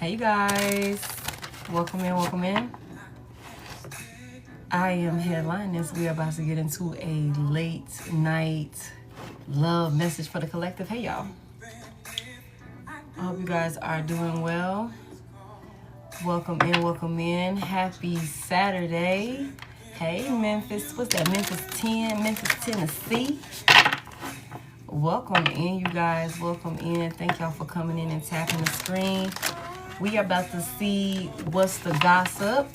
Hey you guys, welcome in. I am Head.Lioness. We are about to get into a late night love message for the collective. Hey y'all, I hope you guys are doing well. Welcome in. Happy Saturday. Hey Memphis, what's that? Memphis, Tennessee. Welcome in, you guys. Welcome in. Thank y'all for coming in and tapping the screen. We are about to see what's the gossip,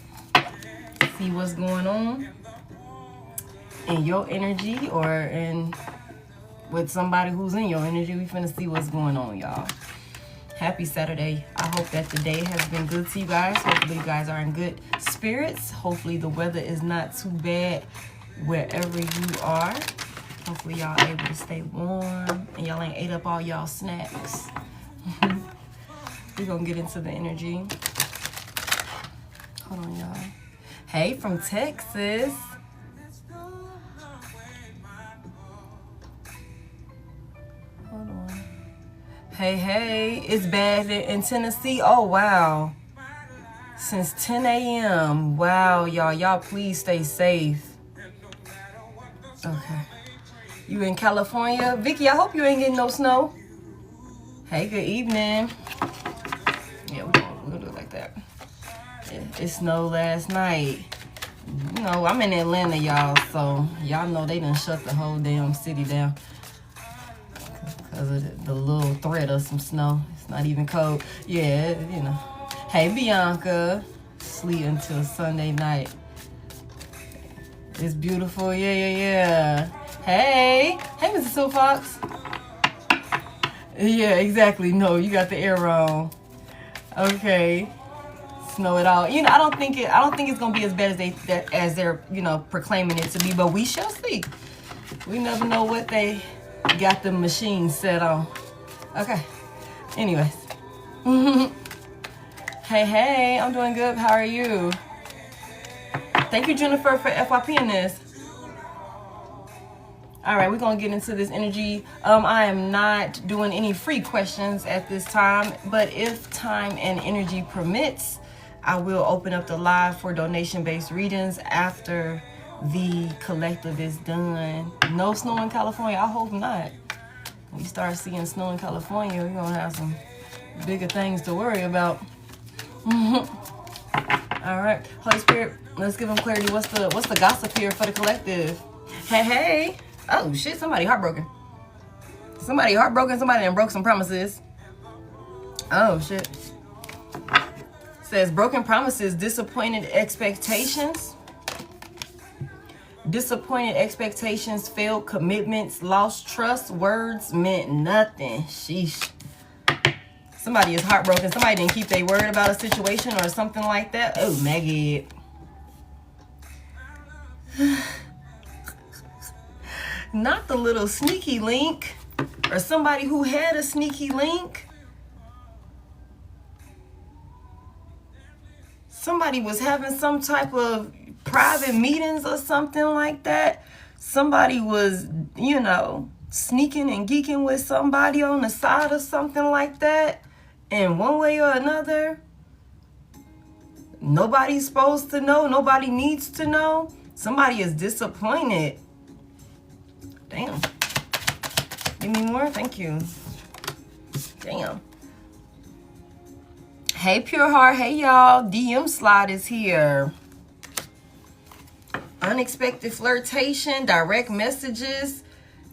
see what's going on in your energy or in with somebody who's in your energy. We finna see what's going on, y'all. Happy Saturday. I hope that the day has been good to you guys. Hopefully you guys are in good spirits. Hopefully the weather is not too bad wherever you are. Hopefully y'all able to stay warm and y'all ain't ate up all y'all snacks. We're gonna get into the energy. Hold on, y'all. Hey, from Texas. Hold on. Hey, it's bad in Tennessee. Oh, wow. Since 10 a.m. Wow, y'all please stay safe. Okay. You in California? Vicky, I hope you ain't getting no snow. Hey, good evening. Yeah, we're gonna do it like that. Yeah, it snowed last night. You know, I'm in Atlanta, y'all, so y'all know they done shut the whole damn city down because of the little threat of some snow. It's not even cold. Yeah, you know. Hey, Bianca. Sleep until Sunday night. It's beautiful. Yeah. Hey, Mr. Silk Fox. Yeah, exactly. No, you got the air on. Okay. Snow it all. You know, I don't think it's gonna be as bad as they're proclaiming it to be, but we shall see. We never know what they got the machine set on. Okay. Anyways. Hey, I'm doing good. How are you? Thank you, Jennifer, for FYPing this. All right, we're going to get into this energy. I am not doing any free questions at this time, but if time and energy permits, I will open up the live for donation-based readings after the collective is done. No snow in California? I hope not. When we start seeing snow in California, we're going to have some bigger things to worry about. All right, Holy Spirit, let's give them clarity. What's the gossip here for the collective? Hey. Oh shit, somebody heartbroken. Somebody done broke some promises. Oh shit. Says broken promises, disappointed expectations. Disappointed expectations, failed commitments, lost trust, words meant nothing. Sheesh. Somebody is heartbroken. Somebody didn't keep their word about a situation or something like that. Oh, Maggie. Not the little sneaky link or somebody who had a sneaky link. Somebody was having some type of private meetings or something like that. Somebody was, sneaking and geeking with somebody on the side or something like that. And one way or another, nobody's supposed to know. Nobody needs to know. Somebody is disappointed. Damn. Give me more? Thank you. Damn. Hey, Pure Heart. Hey, y'all. DM slide is here. Unexpected flirtation, direct messages,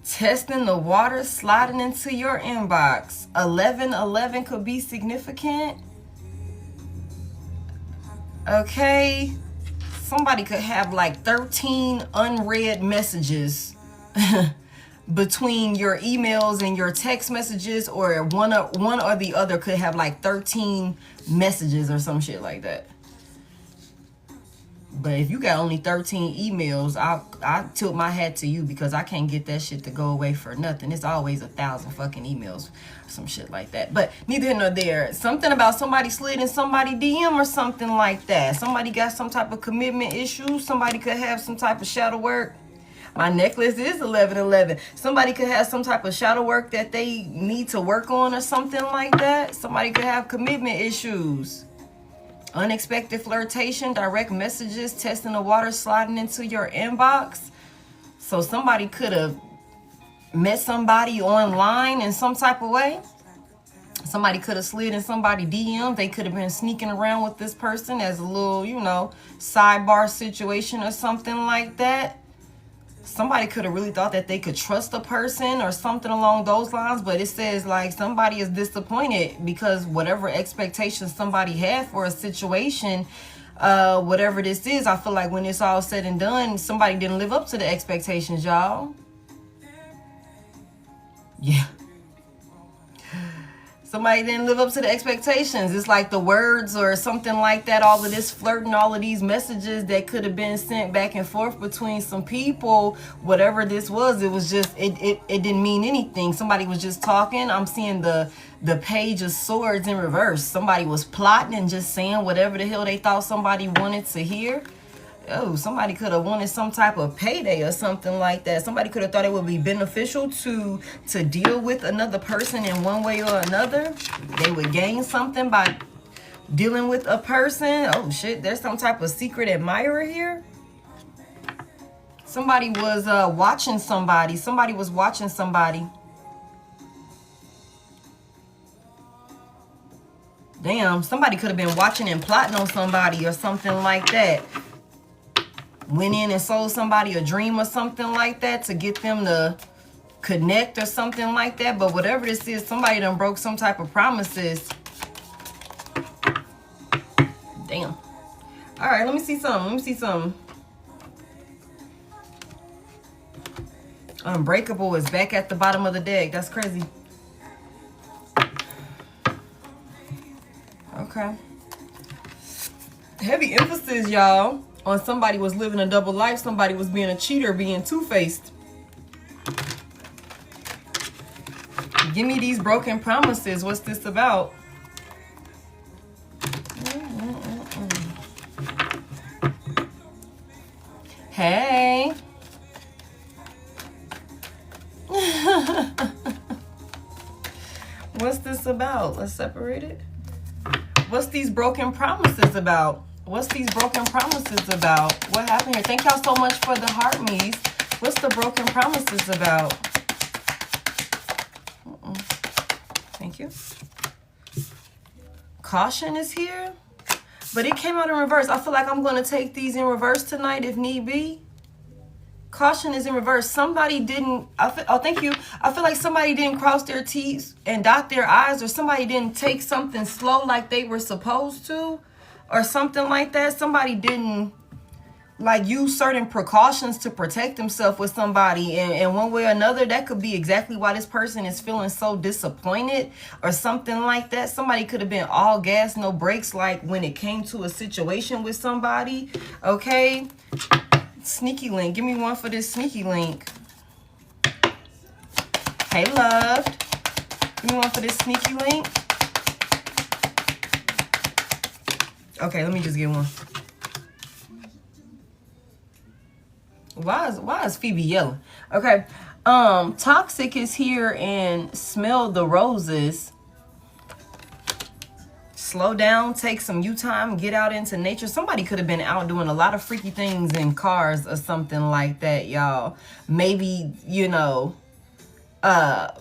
testing the water, sliding into your inbox. 1111 could be significant. Okay. Somebody could have like 13 unread messages between your emails and your text messages, or one or the other could have like 13 messages or some shit like that. But if you got only 13 emails, I tilt my hat to you, because I can't get that shit to go away for nothing. It's always 1,000 fucking emails, some shit like that. But neither here nor there. Something about somebody slid in somebody DM or something like that. Somebody got some type of commitment issue. Somebody could have some type of shadow work. My necklace is 1111. Somebody could have some type of shadow work that they need to work on or something like that. Somebody could have commitment issues. Unexpected flirtation, direct messages, testing the water, sliding into your inbox. So somebody could have met somebody online in some type of way. Somebody could have slid in somebody's DM. They could have been sneaking around with this person as a little, you know, sidebar situation or something like that. Somebody could have really thought that they could trust a person or something along those lines. But it says like somebody is disappointed because whatever expectations somebody had for a situation, whatever this is, I feel like when it's all said and done, somebody didn't live up to the expectations, y'all. Yeah. Somebody didn't live up to the expectations. It's like the words or something like that, all of this flirting, all of these messages that could have been sent back and forth between some people, whatever this was, it was just, it didn't mean anything. Somebody was just talking. I'm seeing the Page of Swords in reverse. Somebody was plotting and just saying whatever the hell they thought somebody wanted to hear. Oh, somebody could have wanted some type of payday or something like that. Somebody could have thought it would be beneficial to deal with another person in one way or another. They would gain something by dealing with a person. Oh shit, there's some type of secret admirer here. Somebody was watching somebody. Somebody was watching somebody. Damn, somebody could have been watching and plotting on somebody or something like that. Went in and sold somebody a dream or something like that to get them to connect or something like that. But whatever this is, somebody done broke some type of promises. Damn. All right, let me see something. Let me see something. Unbreakable is back at the bottom of the deck. That's crazy. Okay. Heavy emphasis, y'all, on somebody was living a double life. Somebody was being a cheater, being two-faced. Give me these broken promises. What's this about? Hey. What's this about? Let's separate it. What's these broken promises about? What's these broken promises about? What happened here? Thank y'all so much for the heart me's. What's the broken promises about? Thank you. Caution is here. But it came out in reverse. I feel like I'm going to take these in reverse tonight if need be. Caution is in reverse. Somebody didn't, oh, thank you. I feel like somebody didn't cross their T's and dot their I's, or somebody didn't take something slow like they were supposed to, or something like that. Somebody didn't like use certain precautions to protect themselves with somebody, and one way or another, that could be exactly why this person is feeling so disappointed or something like that. Somebody could have been all gas, no brakes, like when it came to a situation with somebody. Okay. Sneaky link. Give me one for this sneaky link. Hey, loved. Give me one for this sneaky link. Okay, let me just get one. Why is Phoebe yelling? Okay. Toxic is here and smell the roses. Slow down, take some you time, get out into nature. Somebody could have been out doing a lot of freaky things in cars or something like that, y'all. Maybe, you know,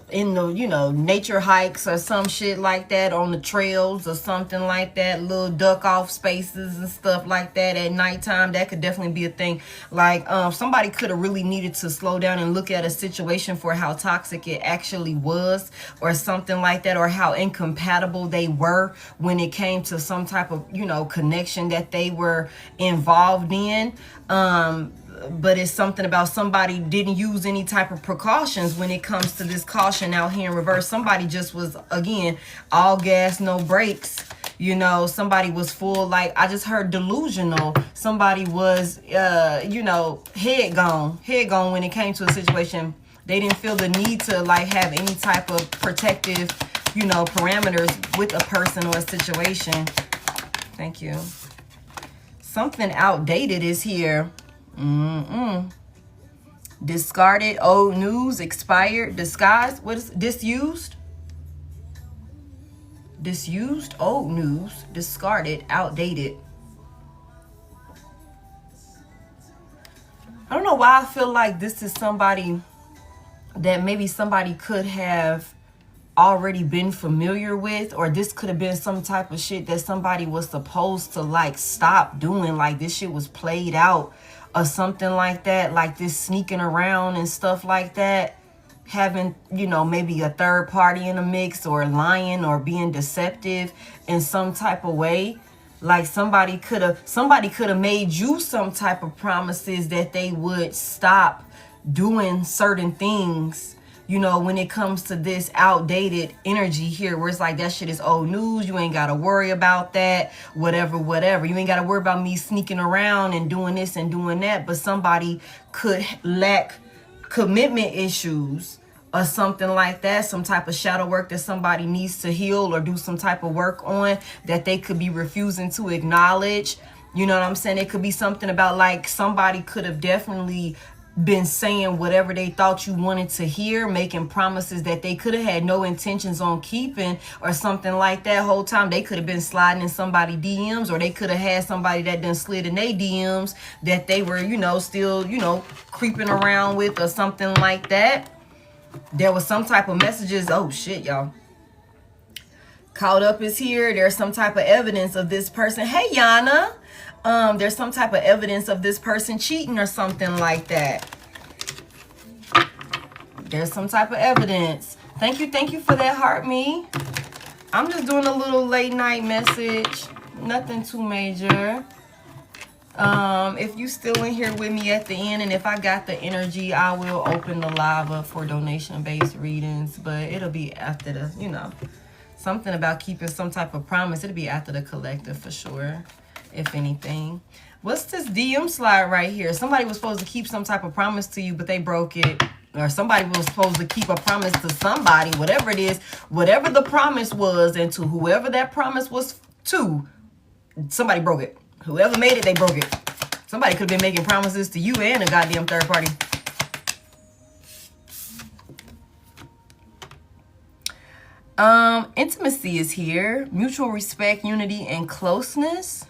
in the, you know, nature hikes or some shit like that, on the trails or something like that, little duck off spaces and stuff like that at nighttime. That could definitely be a thing. Like somebody could have really needed to slow down and look at a situation for how toxic it actually was or something like that, or how incompatible they were when it came to some type of, you know, connection that they were involved in. But it's something about somebody didn't use any type of precautions when it comes to this caution out here in reverse. Somebody just was, again, all gas, no brakes. You know, somebody was full, like, I just heard delusional. Somebody was, you know, head gone when it came to a situation. They didn't feel the need to, like, have any type of protective, you know, parameters with a person or a situation. Thank you. Something outdated is here. discarded, old news, expired, disguised. What is disused? Disused, old news, discarded, outdated. I don't know why I feel like this is somebody that maybe somebody could have already been familiar with, or this could have been some type of shit that somebody was supposed to like stop doing, like this shit was played out or something like that, like this sneaking around and stuff like that, having, you know, maybe a third party in the mix, or lying or being deceptive in some type of way. Like somebody could have made you some type of promises that they would stop doing certain things, you know, when it comes to this outdated energy here, where it's like that shit is old news. You ain't got to worry about that, whatever. You ain't got to worry about me sneaking around and doing this and doing that. But somebody could lack commitment issues or something like that, some type of shadow work that somebody needs to heal or do some type of work on that they could be refusing to acknowledge. You know what I'm saying? It could be something about like somebody could have definitely been saying whatever they thought you wanted to hear, making promises that they could have had no intentions on keeping or something like that. Whole time they could have been sliding in somebody DMs, or they could have had somebody that done slid in their DMs that they were, you know, still, you know, creeping around with or something like that. There was some type of messages. Oh shit, y'all. Caught up is here. There's some type of evidence of this person. Hey, Yana. There's some type of evidence of this person cheating or something like that. There's some type of evidence. Thank you for that, heart me. I'm just doing a little late night message. Nothing too major. If you still in here with me at the end, and if I got the energy, I will open the live up for donation-based readings, but it'll be after the, you know, something about keeping some type of promise. It'll be after the collective for sure, if anything. What's this DM slide right here? Somebody was supposed to keep some type of promise to you, but they broke it. Or somebody was supposed to keep a promise to somebody, whatever it is, whatever the promise was, and to whoever that promise was to, somebody broke it. Whoever made it, they broke it. Somebody could have been making promises to you and a goddamn third party. Intimacy is here. Mutual respect, unity, and closeness.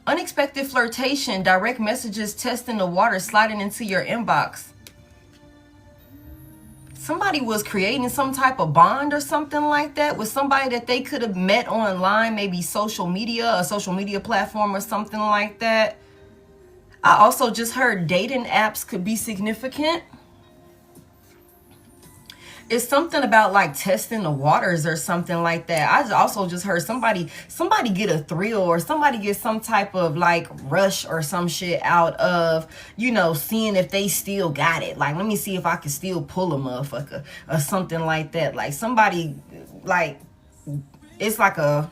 Unexpected flirtation, direct messages, testing the water, sliding into your inbox. Somebody was creating some type of bond or something like that with somebody that they could have met online, maybe social media, a social media platform or something like that. I also just heard dating apps could be significant. It's something about like testing the waters or something like that. I also just heard somebody get a thrill, or somebody get some type of like rush or some shit out of, you know, seeing if they still got it. Like, let me see if I can still pull a motherfucker or something like that. Like somebody, like, it's like a,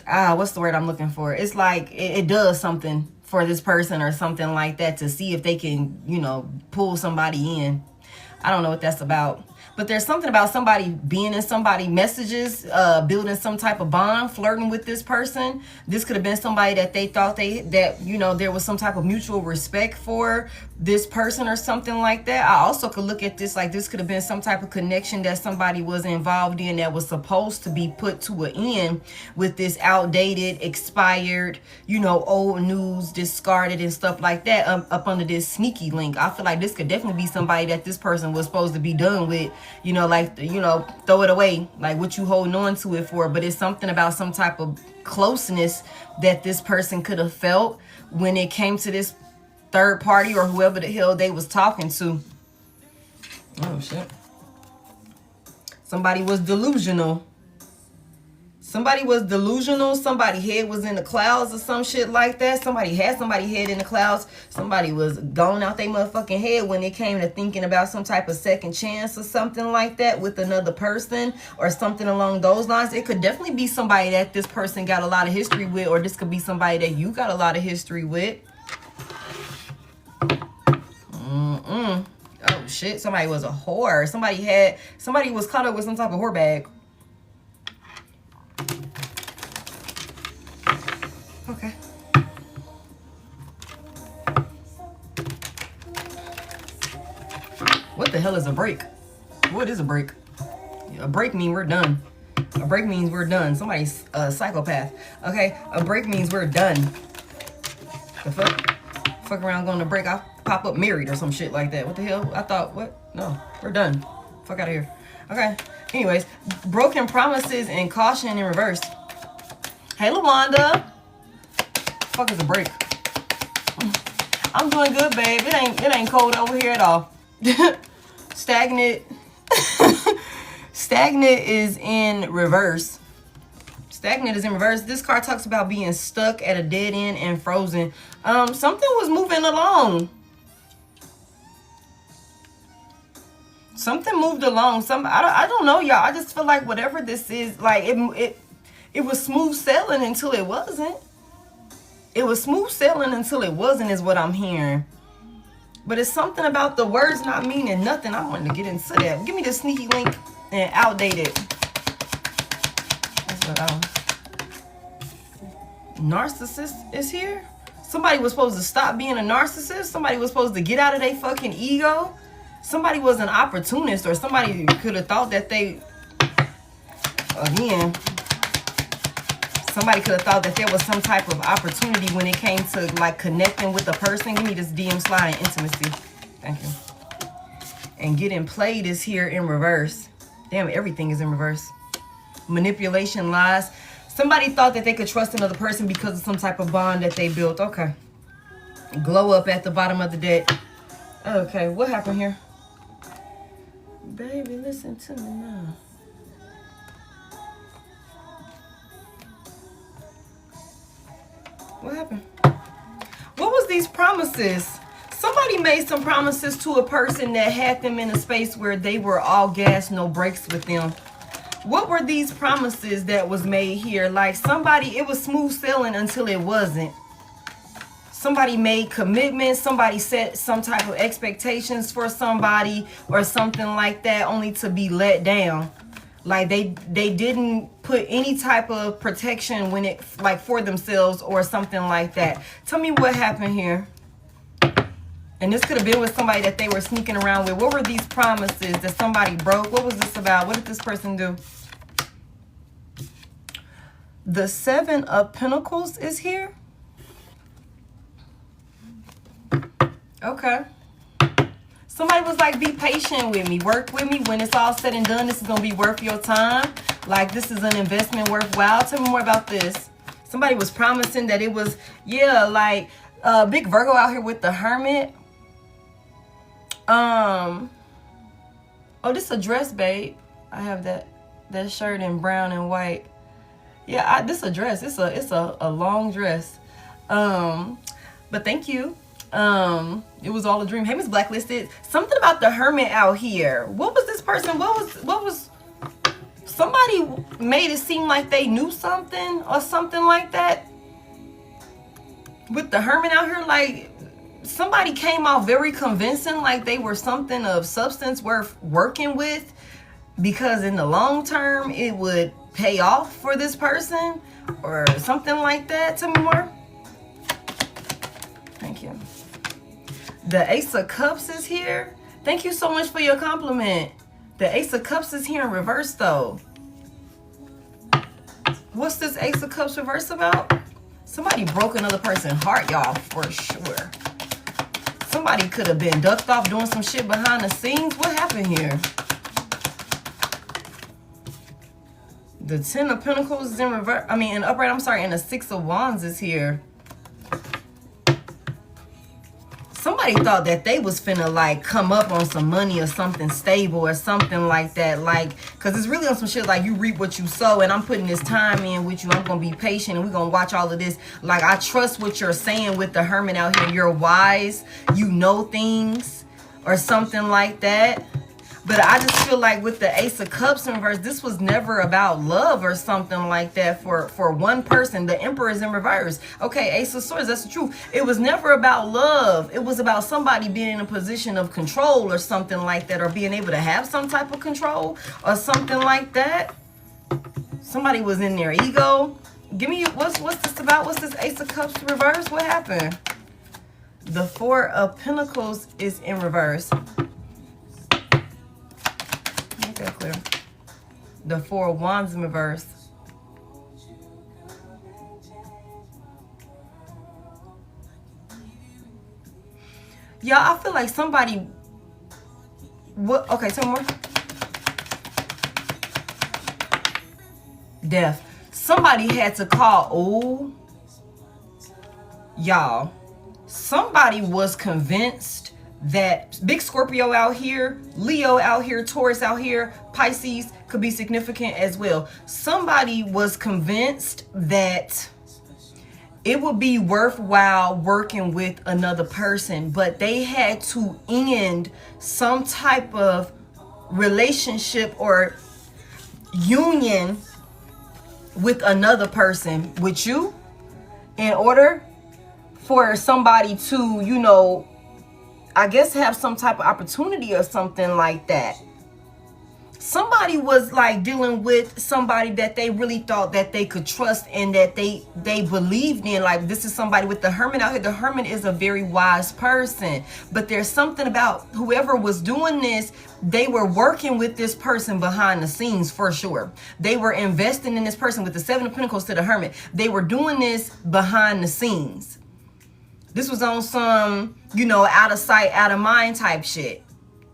what's the word I'm looking for? It's like it does something for this person or something like that to see if they can, you know, pull somebody in. I don't know what that's about. But there's something about somebody being in somebody's messages, building some type of bond, flirting with this person. This could have been somebody that they thought that, you know, there was some type of mutual respect for this person or something like that. I also could look at this like this could have been some type of connection that somebody was involved in that was supposed to be put to an end with this outdated, expired, you know, old news, discarded and stuff like that up under this sneaky link. I feel like this could definitely be somebody that this person was supposed to be done with. You know, like, you know, throw it away, like what you holding on to it for. But it's something about some type of closeness that this person could have felt when it came to this third party or whoever the hell they was talking to. Oh, shit. Somebody was delusional. Somebody was delusional. Somebody head was in the clouds or some shit like that. Somebody had somebody head in the clouds. Somebody was going out their motherfucking head when it came to thinking about some type of second chance or something like that with another person or something along those lines. It could definitely be somebody that this person got a lot of history with, or this could be somebody that you got a lot of history with. Oh shit, somebody was a whore. Somebody was caught up with some type of whore bag. Okay. the hell is a break? What is a break? A break means we're done. A break means we're done. Somebody's a psychopath. Okay, a break means we're done. The fuck? Fuck around going to break. I'll pop up married or some shit like that. What the hell? I thought, what? No, we're done. Fuck out of here. Okay. Anyways, broken promises and caution in reverse. Hey, LaWanda. Fuck is a break? I'm doing good, babe. It ain't cold over here at all. Stagnant. Stagnant is in reverse. Stagnant is in reverse. This card talks about being stuck at a dead end and frozen. Something was moving along. Something moved along. I don't know, y'all. I just feel like whatever this is, like it was smooth sailing until it wasn't. It was smooth sailing until it wasn't, is what I'm hearing. But it's something about the words not meaning nothing. I wanted to get into that. Give me the sneaky link and outdated. That's what narcissist is here. Somebody was supposed to stop being a narcissist. Somebody was supposed to get out of their fucking ego. Somebody was an opportunist, or somebody could have thought that they, again, somebody could have thought that there was some type of opportunity when it came to like connecting with a person. Give me this DM slide and intimacy. Thank you. And getting played is here in reverse. Damn, everything is in reverse. Manipulation, lies. Somebody thought that they could trust another person because of some type of bond that they built. Okay. Glow up at the bottom of the deck. Okay, what happened here? Baby, listen to me now. What happened? What was these promises? Somebody made some promises to a person that had them in a space where they were all gas, no brakes with them. What were these promises that was made here? Like somebody, it was smooth sailing until it wasn't. Somebody made commitments. Somebody set some type of expectations for somebody or something like that, only to be let down. Like they didn't put any type of protection when it, like, for themselves or something like that. Tell me what happened here. And this could have been with somebody that they were sneaking around with. What were these promises that somebody broke? What was this about? What did this person do? The Seven of Pentacles is here. Okay. Somebody was like, be patient with me. Work with me. When it's all said and done, this is going to be worth your time. Like, this is an investment worthwhile. Tell me more about this. Somebody was promising that it was, yeah, like, big Virgo out here with the Hermit. Oh, this is a dress, babe. I have that shirt in brown and white. Yeah, this is a dress. It's a long dress. But thank you. It was all a dream. Hey, Miss Blacklisted. Something about the Hermit out here. What was this person? What was somebody made it seem like they knew something or something like that? With the Hermit out here, like somebody came out very convincing, like they were something of substance worth working with, because in the long term it would pay off for this person or something like that. Tell me more. Thank you. The Ace of Cups is here. Thank you so much for your compliment. The Ace of Cups is here in reverse, though. What's this Ace of Cups reverse about? Somebody broke another person's heart, y'all, for sure. Somebody could have been ducked off doing some shit behind the scenes. What happened here? The Ten of Pentacles is in reverse. I mean, in upright, I'm sorry, and the Six of Wands is here. Somebody thought that they was finna like come up on some money or something stable or something like that. Like, cause it's really on some shit like you reap what you sow, and I'm putting this time in with you. I'm gonna be patient and we're gonna watch all of this. Like, I trust what you're saying with the Hermit out here. You're wise, you know things or something like that. But I just feel like with the Ace of Cups in reverse, this was never about love or something like that for one person. The Emperor is in reverse. Okay, Ace of Swords, that's the truth. It was never about love. It was about somebody being in a position of control or something like that, or being able to have some type of control or something like that. Somebody was in their ego. Give me, what's this about? What's this Ace of Cups reverse? What happened? The Four of Pentacles is in reverse. The Four of Wands in reverse. Y'all, I feel like somebody... What? Okay, tell me more. Death. Somebody had to call. Oh, y'all. Somebody was convinced that big Scorpio out here, Leo out here, Taurus out here, Pisces could be significant as well. Somebody was convinced that it would be worthwhile working with another person, but they had to end some type of relationship or union with another person, with you, in order for somebody to, you know, I guess have some type of opportunity or something like that. Somebody was like dealing with somebody that they really thought that they could trust and that they believed in. Like, this is somebody with the Hermit out here. The Hermit is a very wise person, but there's something about whoever was doing this. They were working with this person behind the scenes for sure. They were investing in this person with the Seven of Pentacles to the Hermit. They were doing this behind the scenes. This was on some, you know, out of sight, out of mind type shit.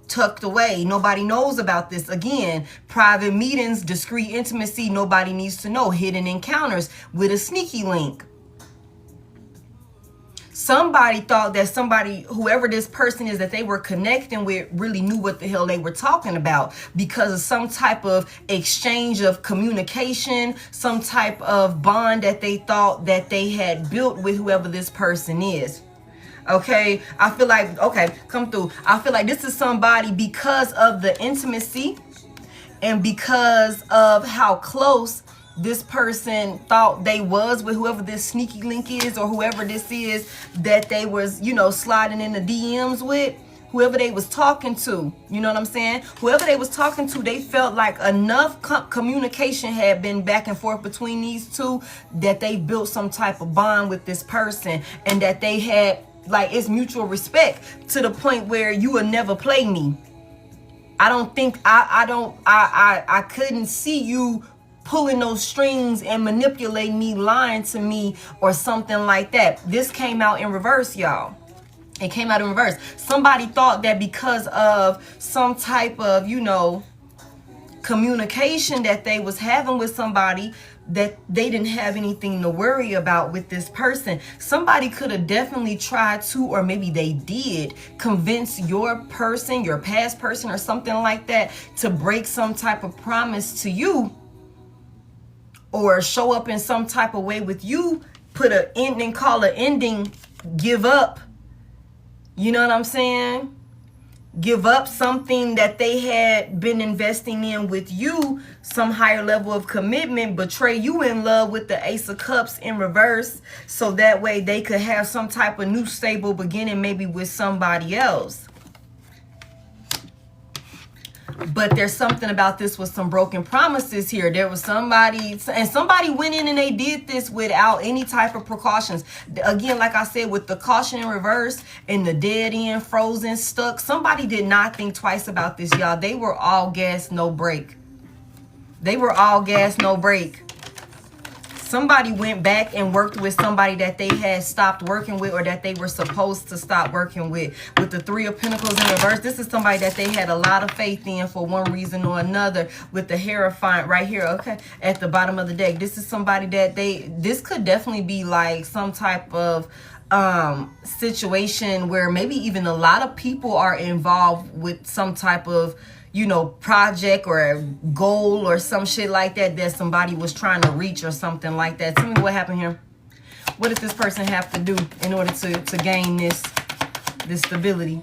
Tucked away. Nobody knows about this. Again, private meetings, discreet intimacy, nobody needs to know. Hidden encounters with a sneaky link. Somebody thought that somebody, whoever this person is that they were connecting with, really knew what the hell they were talking about because of some type of exchange of communication, some type of bond that they thought that they had built with whoever this person is. Okay, I feel like, okay, come through. I feel like this is somebody because of the intimacy and because of how close this person thought they was with whoever this sneaky link is or whoever this is that they was, you know, sliding in the DMs with, whoever they was talking to, you know what I'm saying? Whoever they was talking to, they felt like enough communication had been back and forth between these two that they built some type of bond with this person and that they had, like, it's mutual respect to the point where you will never play me. I don't think, I couldn't see you pulling those strings and manipulating me, lying to me or something like that. This came out in reverse, y'all. It came out in reverse. Somebody thought that because of some type of, you know, communication that they was having with somebody, that they didn't have anything to worry about with this person. Somebody could have definitely tried to, or maybe they did, convince your person, your past person or something like that to break some type of promise to you or show up in some type of way with you, put an ending, call an ending, give up. You know what I'm saying? Give up something that they had been investing in with you, some higher level of commitment, betray you in love with the Ace of Cups in reverse, so that way they could have some type of new stable beginning, maybe with somebody else. But there's something about this with some broken promises here. There was somebody, and somebody went in and they did this without any type of precautions. Again, like I said, with the caution in reverse and the dead end, frozen, stuck, somebody did not think twice about this, y'all. They were all gas, no brake. They were all gas, no brake. Somebody went back and worked with somebody that they had stopped working with or that they were supposed to stop working with. With the Three of Pentacles in reverse, this is somebody that they had a lot of faith in for one reason or another. With the Hierophant right here, okay, at the bottom of the deck. This is somebody that this could definitely be like some type of situation where maybe even a lot of people are involved with some type of, you know, project or a goal or some shit like that that somebody was trying to reach or something like that. Tell me what happened here. What did this person have to do in order to gain this stability?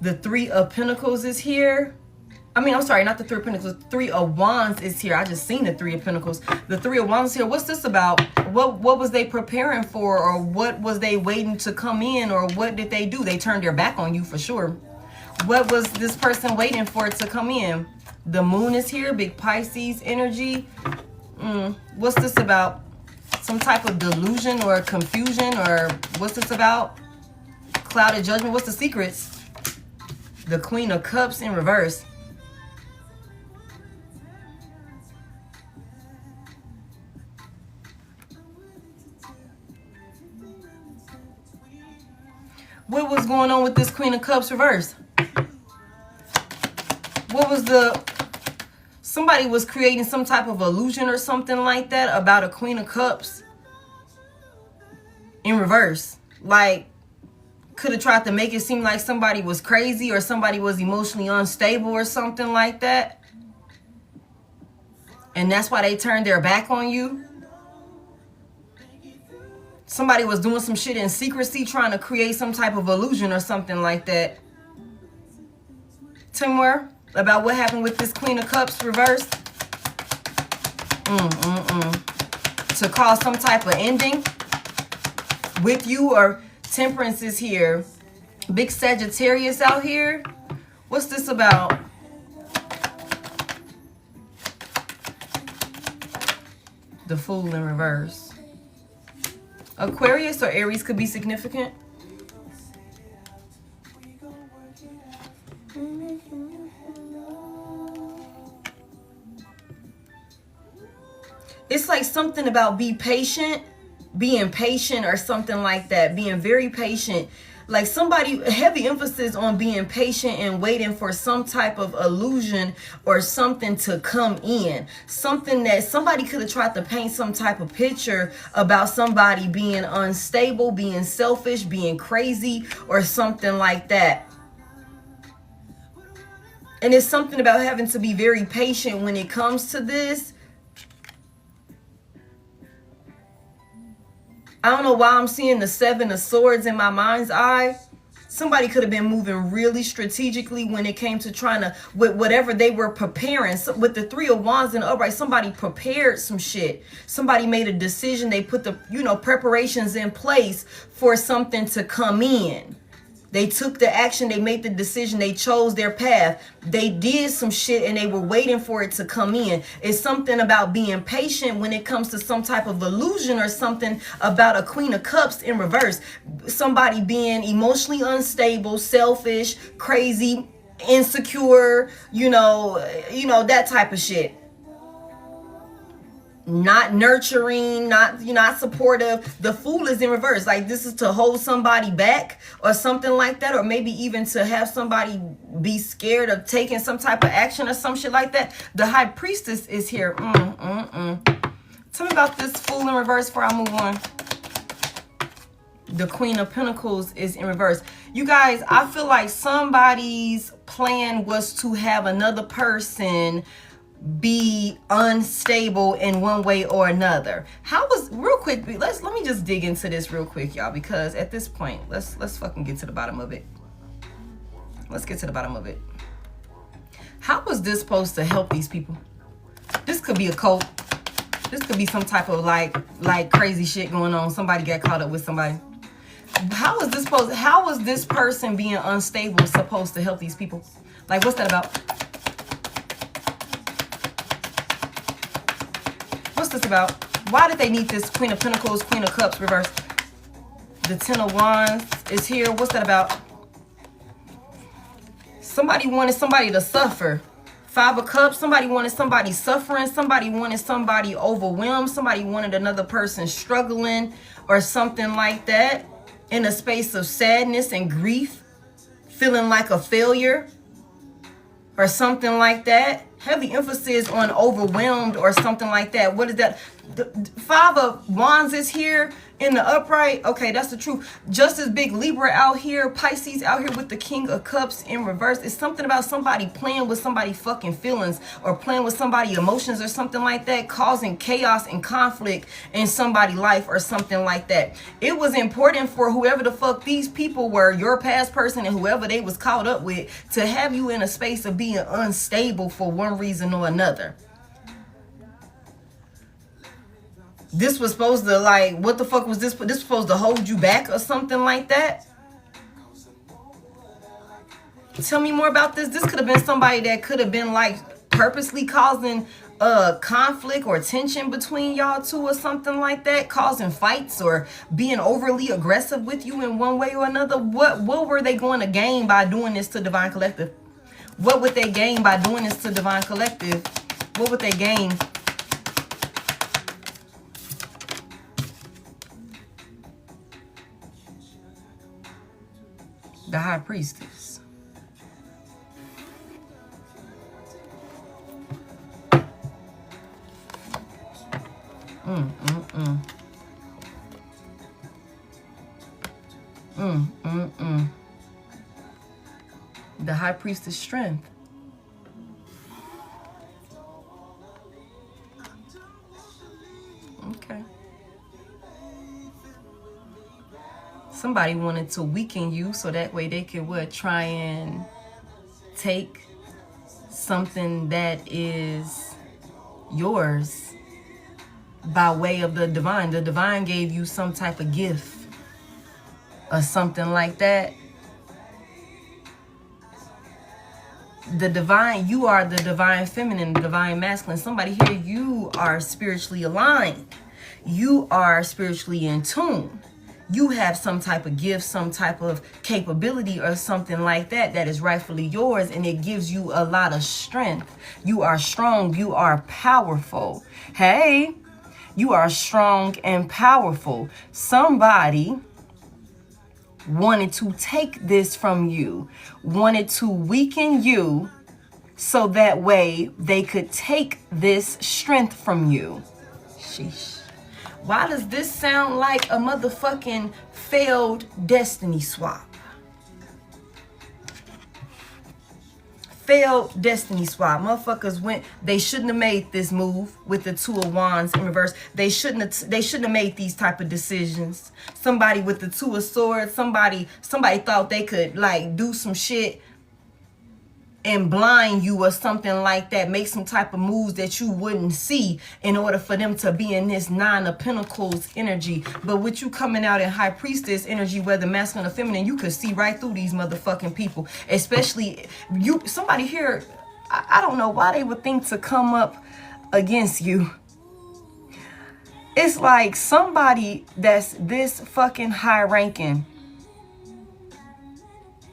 The Three of Pentacles is here. I mean, I'm sorry, not the Three of Pentacles. The Three of Wands is here. I just seen the Three of Pentacles. The Three of Wands is here. What's this about? What was they preparing for, or what was they waiting to come in, or what did they do? They turned their back on you for sure. What was this person waiting for to come in? The Moon is here, big Pisces energy. What's this about? Some type of delusion or confusion, or what's this about? Clouded Judgment. What's the secrets? The Queen of Cups in reverse. What was going on with this Queen of Cups reverse? What was the... Somebody was creating some type of illusion or something like that about a Queen of Cups in reverse. Like, could have tried to make it seem like somebody was crazy or somebody was emotionally unstable or something like that. And that's why they turned their back on you. Somebody was doing some shit in secrecy, trying to create some type of illusion or something like that. Tell me more about what happened with this Queen of Cups reversed. To cause some type of ending with you, or Temperance is here. Big Sagittarius out here. What's this about? The Fool in reverse. Aquarius or Aries could be significant. It's like something about being patient or something like that. Being very patient. Like somebody, heavy emphasis on being patient and waiting for some type of illusion or something to come in. Something that somebody could have tried to paint some type of picture about somebody being unstable, being selfish, being crazy, or something like that. And it's something about having to be very patient when it comes to this. I don't know why I'm seeing the Seven of Swords in my mind's eye. Somebody could have been moving really strategically when it came to trying to, with whatever they were preparing. So with the Three of Wands in the upright, somebody prepared some shit. Somebody made a decision. They put the, preparations in place for something to come in. They took the action. They made the decision. They chose their path. They did some shit and they were waiting for it to come in. It's something about being patient when it comes to some type of illusion or something about a Queen of Cups in reverse. Somebody being emotionally unstable, selfish, crazy, insecure, that type of shit. Not nurturing, not supportive. The Fool is in reverse. Like this is to hold somebody back or something like that, or maybe even to have somebody be scared of taking some type of action or some shit like that. The High Priestess is here. Tell me about this Fool in reverse before I move on. The Queen of Pentacles is in reverse. You guys, I feel like somebody's plan was to have another person be unstable in one way or another. How was, real quick, let me just dig into this real quick, y'all, because at this point, let's fucking get to the bottom of it. Let's get to the bottom of it. How was this supposed to help these people? This could be a cult. This could be some type of like crazy shit going on. Somebody got caught up with somebody. How was this person being unstable supposed to help these people? Like, what's that about? What's this about? Why did they need this Queen of Pentacles, Queen of Cups reversed? The Ten of Wands is here. What's that about? Somebody wanted somebody to suffer. Five of Cups. Somebody wanted somebody suffering. Somebody wanted somebody overwhelmed. Somebody wanted another person struggling or something like that. In a space of sadness and grief. Feeling like a failure. Or something like that. Heavy emphasis on overwhelmed or something like that. What is that? The Five of Wands is here in the upright. Okay, that's the truth. Just as big Libra out here. Pisces out here with the King of Cups in reverse. It's something about somebody playing with somebody's fucking feelings or playing with somebody's emotions or something like that, causing chaos and conflict in somebody's life or something like that. It was important for whoever the fuck these people were, your past person and whoever they was caught up with, to have you in a space of being unstable for one reason or another. This was supposed to, like, what the fuck was this? This was supposed to hold you back or something like that? Tell me more about this. This could have been somebody that could have been, like, purposely causing conflict or tension between y'all two or something like that. Causing fights or being overly aggressive with you in one way or another. What were they going to gain by doing this to Divine Collective? What would they gain by doing this to Divine Collective? What would they gain? The High Priestess. The High Priestess strength. Okay. Somebody wanted to weaken you so that way they could what? Try and take something that is yours by way of the divine. The divine gave you some type of gift or something like that. The divine, you are the divine feminine, the divine masculine. Somebody here, you are spiritually aligned. You are spiritually in tune. You have some type of gift, some type of capability or something like that that is rightfully yours, and it gives you a lot of strength. You are strong. You are powerful. Hey, you are strong and powerful. Somebody wanted to take this from you, wanted to weaken you so that way they could take this strength from you. Sheesh. Why does this sound like a motherfucking failed destiny swap? Failed destiny swap. Motherfuckers went, they shouldn't have made this move with the Two of Wands in reverse. They shouldn't have made these type of decisions. Somebody with the Two of Swords, somebody thought they could like do some shit and blind you or something like that, make some type of moves that you wouldn't see in order for them to be in this Nine of Pentacles energy. But with you coming out in High Priestess energy, whether masculine or feminine, you could see right through these motherfucking people. Especially you, somebody here, I don't know why they would think to come up against you. It's like somebody that's this fucking high ranking.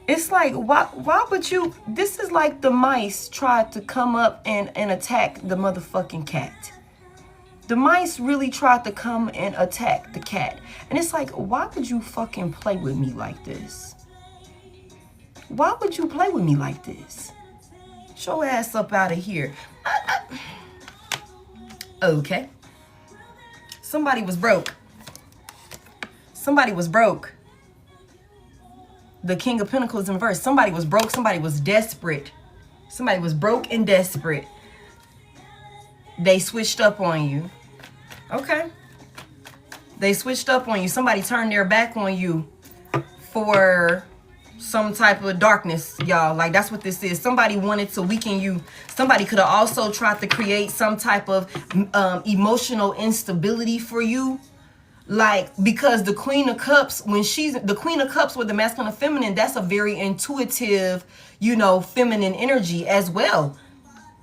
It's like, why would you, this is like the mice tried to come up and attack the motherfucking cat. The mice really tried to come and attack the cat. And it's like, why would you fucking play with me like this? Why would you play with me like this? Get your ass up out of here. Okay. Somebody was broke. Somebody was broke. The King of Pentacles in reverse. Somebody was broke. Somebody was desperate. Somebody was broke and desperate. They switched up on you. Okay. They switched up on you. Somebody turned their back on you for some type of darkness, y'all. Like, that's what this is. Somebody wanted to weaken you. Somebody could have also tried to create some type of emotional instability for you. Like, because the Queen of Cups, when she's the Queen of Cups with the masculine and feminine, that's a very intuitive, you know, feminine energy as well.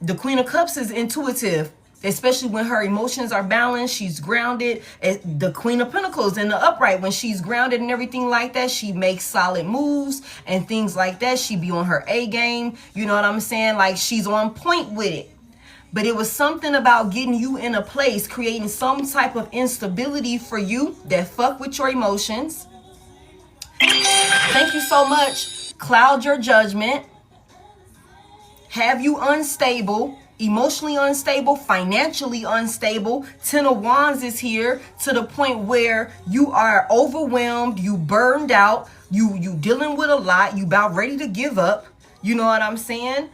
The Queen of Cups is intuitive, especially when her emotions are balanced. She's grounded. The Queen of Pentacles in the upright, when she's grounded and everything like that, she makes solid moves and things like that. She be on her A game. You know what I'm saying? Like, she's on point with it. But it was something about getting you in a place, creating some type of instability for you that fuck with your emotions. Thank you so much. Cloud your judgment. Have you unstable, emotionally unstable, financially unstable. Ten of Wands is here to the point where you are overwhelmed, you burned out, you dealing with a lot, you about ready to give up. You know what I'm saying?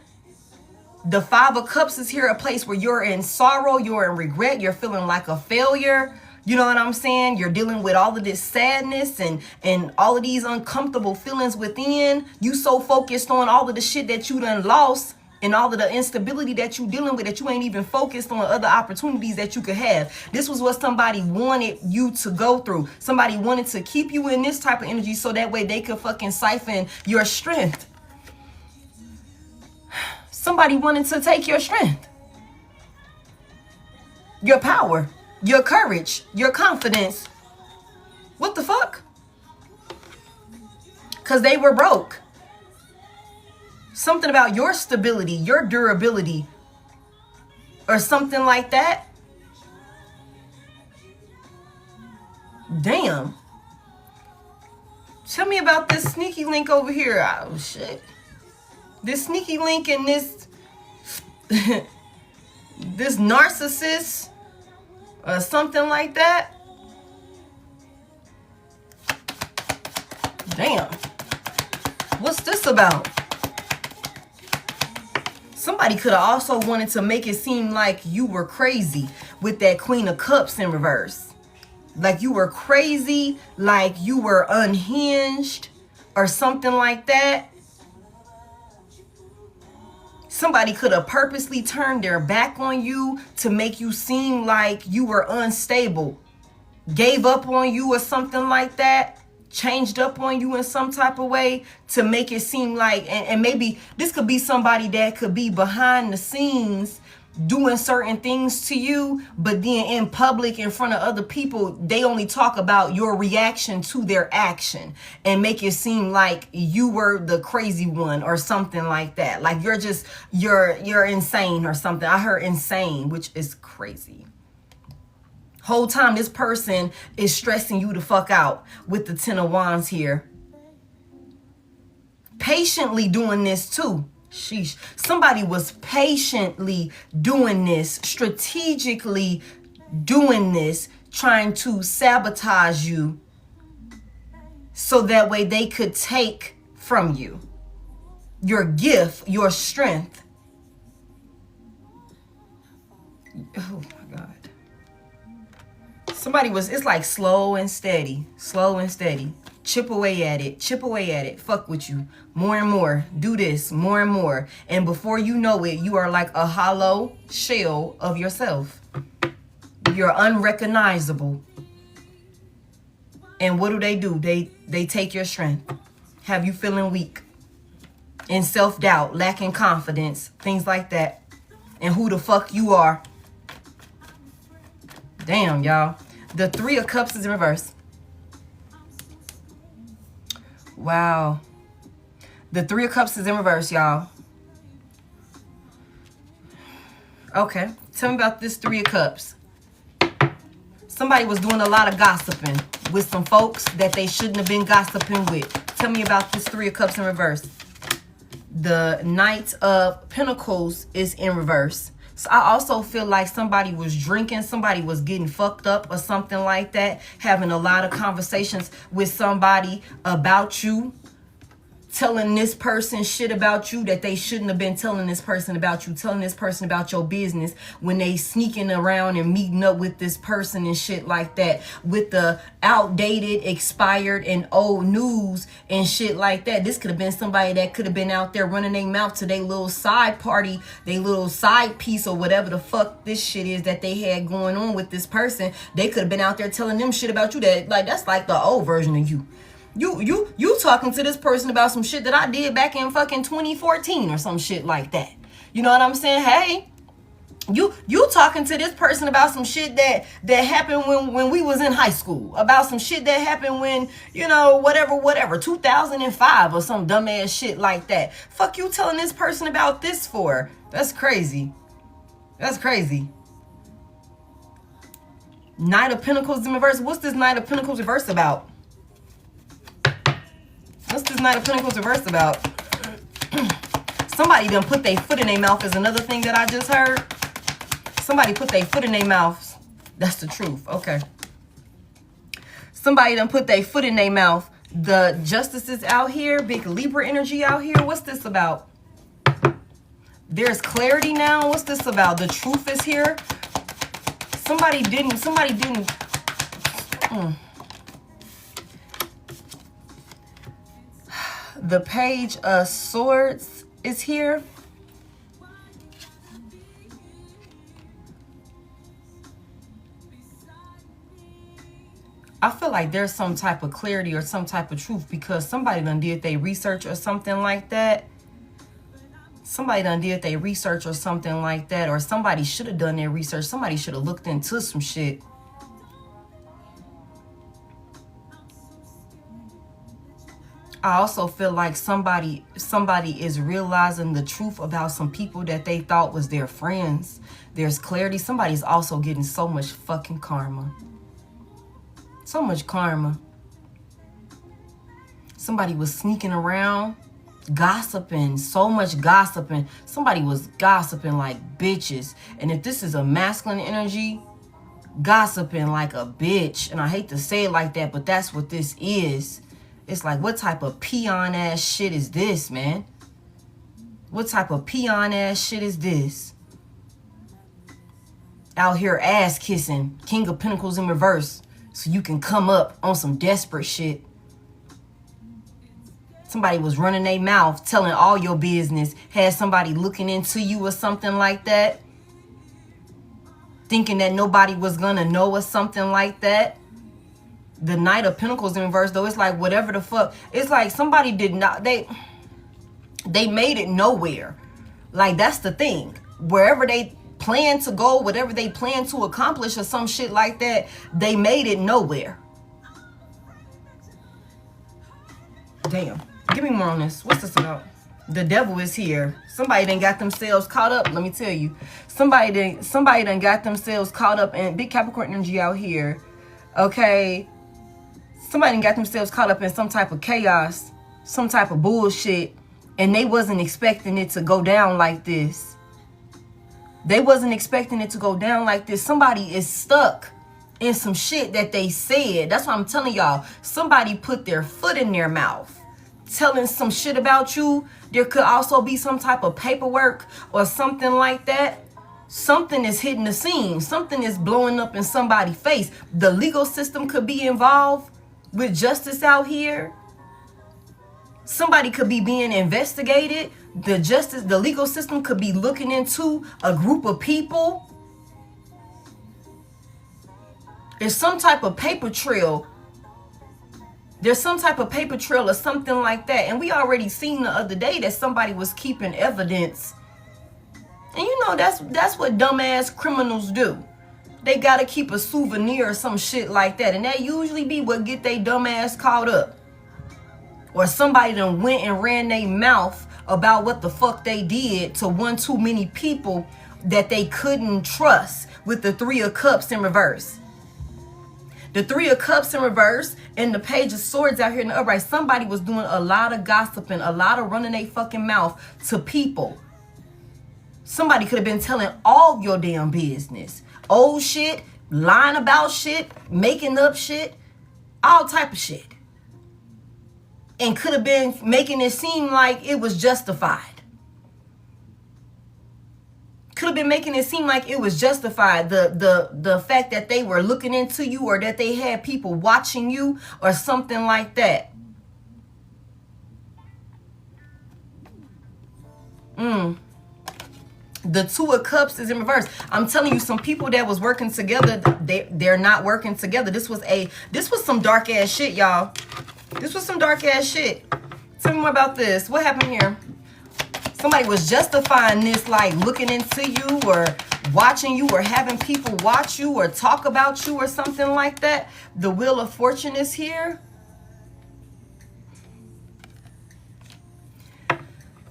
The Five of Cups is here, a place where you're in sorrow, you're in regret, you're feeling like a failure. You know what I'm saying? You're dealing with all of this sadness and all of these uncomfortable feelings within. You so focused on all of the shit that you done lost and all of the instability that you dealing with that you ain't even focused on other opportunities that you could have. This was what somebody wanted you to go through. Somebody wanted to keep you in this type of energy so that way they could fucking siphon your strength. Somebody wanted to take your strength, your power, your courage, your confidence. What the fuck? Because they were broke. Something about your stability, your durability, or something like that. Damn. Tell me about this sneaky link over here. Oh, shit. This sneaky link and this... this narcissist or something like that. Damn. What's this about? Somebody could have also wanted to make it seem like you were crazy with that Queen of Cups in reverse. Like you were crazy, like you were unhinged or something like that. Somebody could have purposely turned their back on you to make you seem like you were unstable, gave up on you or something like that, changed up on you in some type of way to make it seem like, and maybe this could be somebody that could be behind the scenes doing certain things to you, but then in public in front of other people, they only talk about your reaction to their action and make it seem like you were the crazy one or something like that. Like you're insane or something. I heard insane, which is crazy. Whole time this person is stressing you the fuck out with the Ten of Wands here. Patiently doing this too. Sheesh. Somebody was patiently doing this, strategically doing this, trying to sabotage you so that way they could take from you your gift, your strength. Oh my God. Somebody was, it's like slow and steady, chip away at it, fuck with you, more and more, do this, more and more. And before you know it, you are like a hollow shell of yourself. You're unrecognizable. And what do? They take your strength, have you feeling weak, in self-doubt, lacking confidence, things like that. And who the fuck you are. Damn, y'all. The Three of Cups is in reverse. Wow. The Three of Cups is in reverse, y'all. Okay. Tell me about this Three of Cups. Somebody was doing a lot of gossiping with some folks that they shouldn't have been gossiping with. Tell me about this Three of Cups in reverse. The Knight of Pentacles is in reverse. So I also feel like somebody was drinking, somebody was getting fucked up or something like that, having a lot of conversations with somebody about you, telling this person shit about you that they shouldn't have been telling this person about you, telling this person about your business when they sneaking around and meeting up with this person and shit like that, with the outdated, expired, and old news and shit like that. This could have been somebody that could have been out there running their mouth to their little side party, their little side piece or whatever the fuck this shit is that they had going on with this person. They could have been out there telling them shit about you that, like, that's like the old version of you. You talking to this person about some shit that I did back in fucking 2014 or some shit like that. You know what I'm saying? Hey, you talking to this person about some shit that happened when we was in high school, about some shit that happened when, you know, whatever 2005 or some dumbass shit like that. Fuck you telling this person about this for? That's crazy. That's crazy. Knight of Pentacles in reverse. What's this Knight of Pentacles reverse about? What's this Knight of Pentacles reverse about? Somebody done put their foot in their mouth is another thing that I just heard. Somebody put their foot in their mouth. That's the truth. Okay. Somebody done put their foot in their mouth. The Justice is out here. Big Libra energy out here. What's this about? There's clarity now. What's this about? The truth is here. Somebody didn't. The Page of Swords is here. I feel like there's some type of clarity or some type of truth because somebody done did their research or something like that. Somebody done did their research or something like that. Or somebody should have done their research. Somebody should have looked into some shit. I also feel like somebody is realizing the truth about some people that they thought was their friends. There's clarity. Somebody's also getting so much fucking karma. So much karma. Somebody was sneaking around, gossiping, so much gossiping. Somebody was gossiping like bitches. And if this is a masculine energy, gossiping like a bitch. And I hate to say it like that, but that's what this is. It's like, what type of peon ass shit is this, man? What type of peon ass shit is this? Out here ass kissing, King of Pentacles in reverse, so you can come up on some desperate shit. Somebody was running their mouth, telling all your business, had somebody looking into you or something like that, thinking that nobody was gonna know or something like that. The Knight of Pentacles in reverse, though, it's like whatever the fuck. It's like somebody did not, they made it nowhere. Like, that's the thing. Wherever they plan to go, whatever they plan to accomplish or some shit like that, they made it nowhere. Damn. Give me more on this. What's this about? The devil is here. Somebody done got themselves caught up. Let me tell you. Somebody done got themselves caught up in big Capricorn energy out here. Okay. Somebody done got themselves caught up in some type of chaos, some type of bullshit, and they wasn't expecting it to go down like this. They wasn't expecting it to go down like this. Somebody is stuck in some shit that they said. That's what I'm telling y'all. Somebody put their foot in their mouth, telling some shit about you. There could also be some type of paperwork or something like that. Something is hitting the scene. Something is blowing up in somebody's face. The legal system could be involved with justice out here. Somebody could be being investigated. The legal system could be looking into a group of people. There's some type of paper trail. There's some type of paper trail or something like that. And we already seen the other day that somebody was keeping evidence. And you know, that's what dumbass criminals do. They gotta keep a souvenir or some shit like that. And that usually be what get they dumbass caught up. Or somebody done went and ran their mouth about what the fuck they did to one too many people that they couldn't trust, with the Three of Cups in reverse. The Three of Cups in reverse and the Page of Swords out here in the upright. Somebody was doing a lot of gossiping, a lot of running their fucking mouth to people. Somebody could have been telling all your damn business. Old shit, lying about shit, making up shit, all type of shit. And could have been making it seem like it was justified. Could have been making it seem like it was justified. The fact that they were looking into you, or that they had people watching you, or something like that. The Two of Cups is in reverse. I'm telling you, some people that was working together, they're not working together. This was some dark ass shit, y'all. This was some dark ass shit. Tell me more about this. What happened here? Somebody was justifying this, like looking into you or watching you or having people watch you or talk about you or something like that. The Wheel of Fortune is here.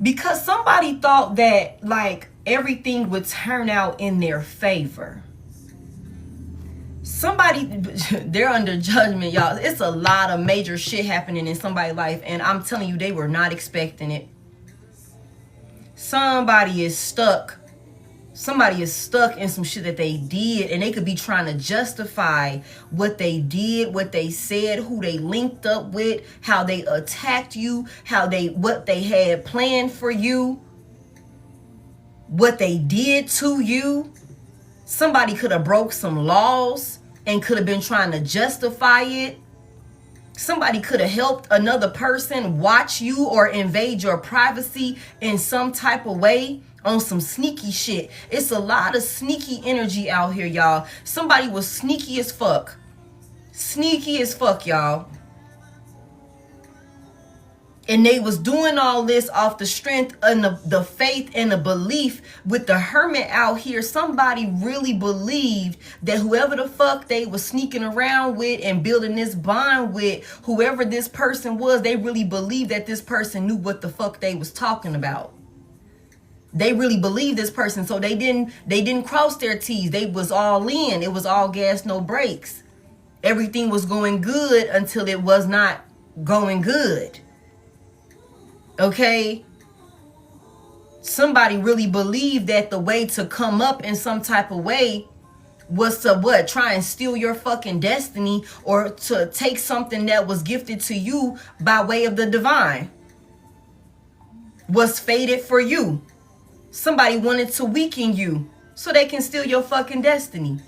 Because somebody thought that like everything would turn out in their favor. Somebody, they're under judgment, y'all. It's a lot of major shit happening in somebody's life, and I'm telling you, they were not expecting it. Somebody is stuck. Somebody is stuck in some shit that they did, and they could be trying to justify what they did, what they said, who they linked up with, how they attacked you, what they had planned for you, what they did to you. Somebody could have broke some laws and could have been trying to justify it. Somebody could have helped another person watch you or invade your privacy in some type of way on some sneaky shit. It's a lot of sneaky energy out here, y'all. Somebody was sneaky as fuck. Sneaky as fuck, y'all. And they was doing all this off the strength and the faith and the belief. With the Hermit out here, somebody really believed that whoever the fuck they was sneaking around with and building this bond with, whoever this person was, they really believed that this person knew what the fuck they was talking about. They really believed this person, so they didn't cross their T's. They was all in. It was all gas, no brakes. Everything was going good until it was not going good. Okay? Somebody really believed that the way to come up in some type of way was to what? Try and steal your fucking destiny, or to take something that was gifted to you by way of the divine. Was fated for you. Somebody wanted to weaken you so they can steal your fucking destiny.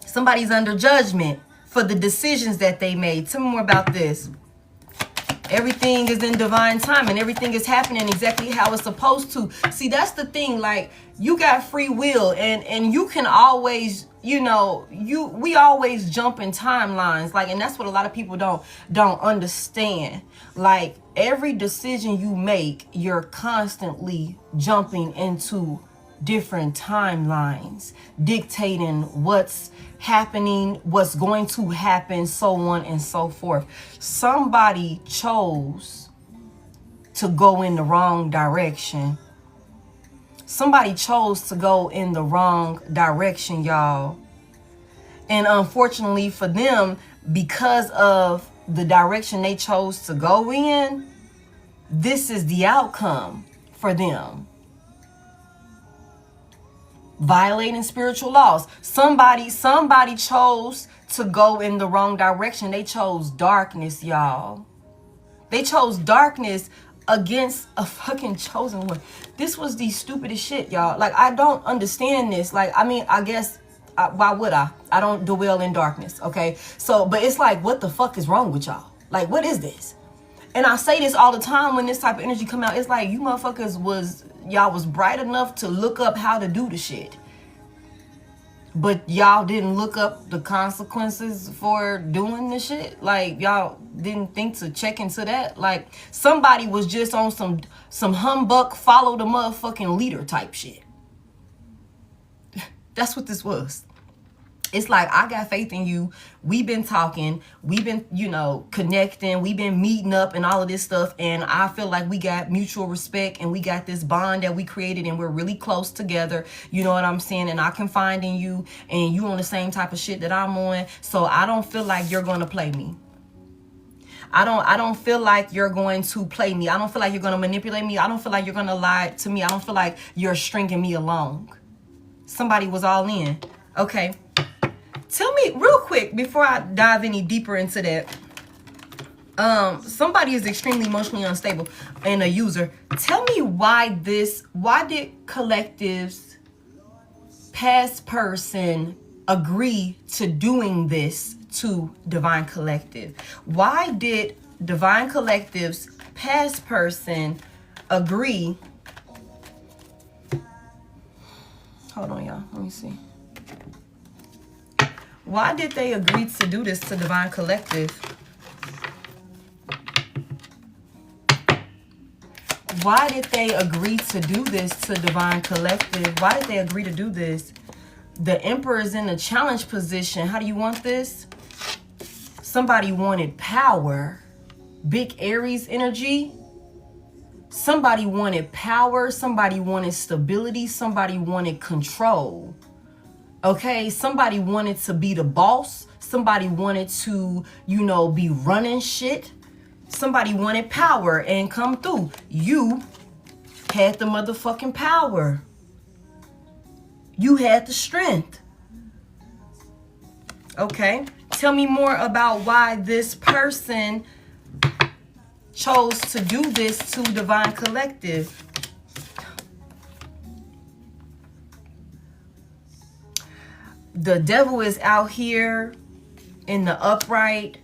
Somebody's under judgment for the decisions that they made. Tell me more about this. Everything is in divine time and everything is happening exactly how it's supposed to. See, that's the thing. Like, you got free will, and you can always, we always jump in timelines. Like, and that's what a lot of people don't understand. Like, every decision you make, you're constantly jumping into different timelines, dictating what's happening, what's going to happen, so on and so forth. Somebody chose to go in the wrong direction. Somebody chose to go in the wrong direction, y'all. And unfortunately for them, because of the direction they chose to go in, this is the outcome for them. Violating spiritual laws. Somebody chose to go in the wrong direction. They chose darkness, y'all. They chose darkness against a fucking chosen one. This was the stupidest shit, y'all. Like, I don't understand this. Like, I mean, I guess, why would I? I don't dwell in darkness, okay? So, but it's like, what the fuck is wrong with y'all? Like, what is this? And I say this all the time when this type of energy come out. It's like, you motherfuckers y'all was bright enough to look up how to do the shit, but y'all didn't look up the consequences for doing the shit. Like, y'all didn't think to check into that. Like, somebody was just on some humbug, follow the motherfucking leader type shit. That's what this was. It's like, I got faith in you. We've been talking. We've been, connecting. We've been meeting up and all of this stuff. And I feel like we got mutual respect and we got this bond that we created and we're really close together. You know what I'm saying? And I confide in you and you on the same type of shit that I'm on. So I don't feel like you're going to play me. I don't feel like you're going to play me. I don't feel like you're going to manipulate me. I don't feel like you're going to lie to me. I don't feel like you're stringing me along. Somebody was all in. Okay. Tell me real quick before I dive any deeper into that. Somebody is extremely emotionally unstable and a user. Tell me why did collective's past person agree to doing this to Divine Collective? Why did Divine Collective's past person agree? Hold on, y'all. Let me see. Why did they agree to do this to Divine Collective? Why did they agree to do this to Divine Collective? Why did they agree to do this? The Emperor is in a challenge position. How do you want this? Somebody wanted power. Big Aries energy. Somebody wanted power. Somebody wanted stability. Somebody wanted control. Okay, somebody wanted to be the boss. Somebody wanted to, be running shit. Somebody wanted power and come through. You had the motherfucking power. You had the strength. Okay, tell me more about why this person chose to do this to Divine Collective. The devil is out here in the upright,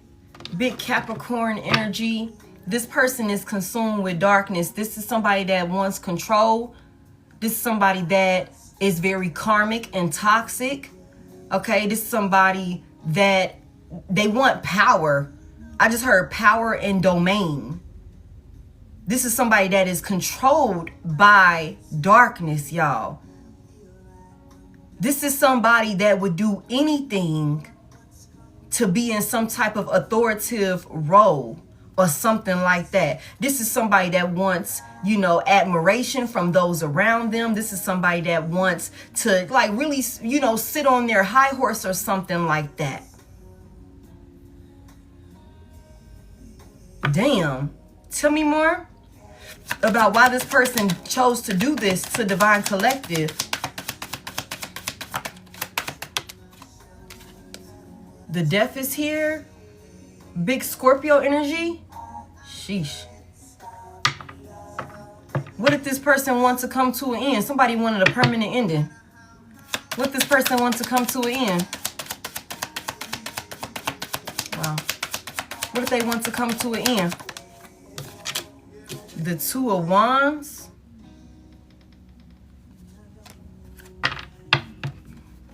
big Capricorn energy. This person is consumed with darkness. This is somebody that wants control. This is somebody that is very karmic and toxic. Okay, this is somebody that they want power. I just heard power and domain. This is somebody that is controlled by darkness, y'all. This is somebody that would do anything to be in some type of authoritative role or something like that. This is somebody that wants, admiration from those around them. This is somebody that wants to really, sit on their high horse or something like that. Damn. Tell me more about why this person chose to do this to Divine Collective. The Death is here. Big Scorpio energy. Sheesh. What if this person wants to come to an end? Somebody wanted a permanent ending. What if this person wants to come to an end? Wow. What if they want to come to an end? The Two of Wands.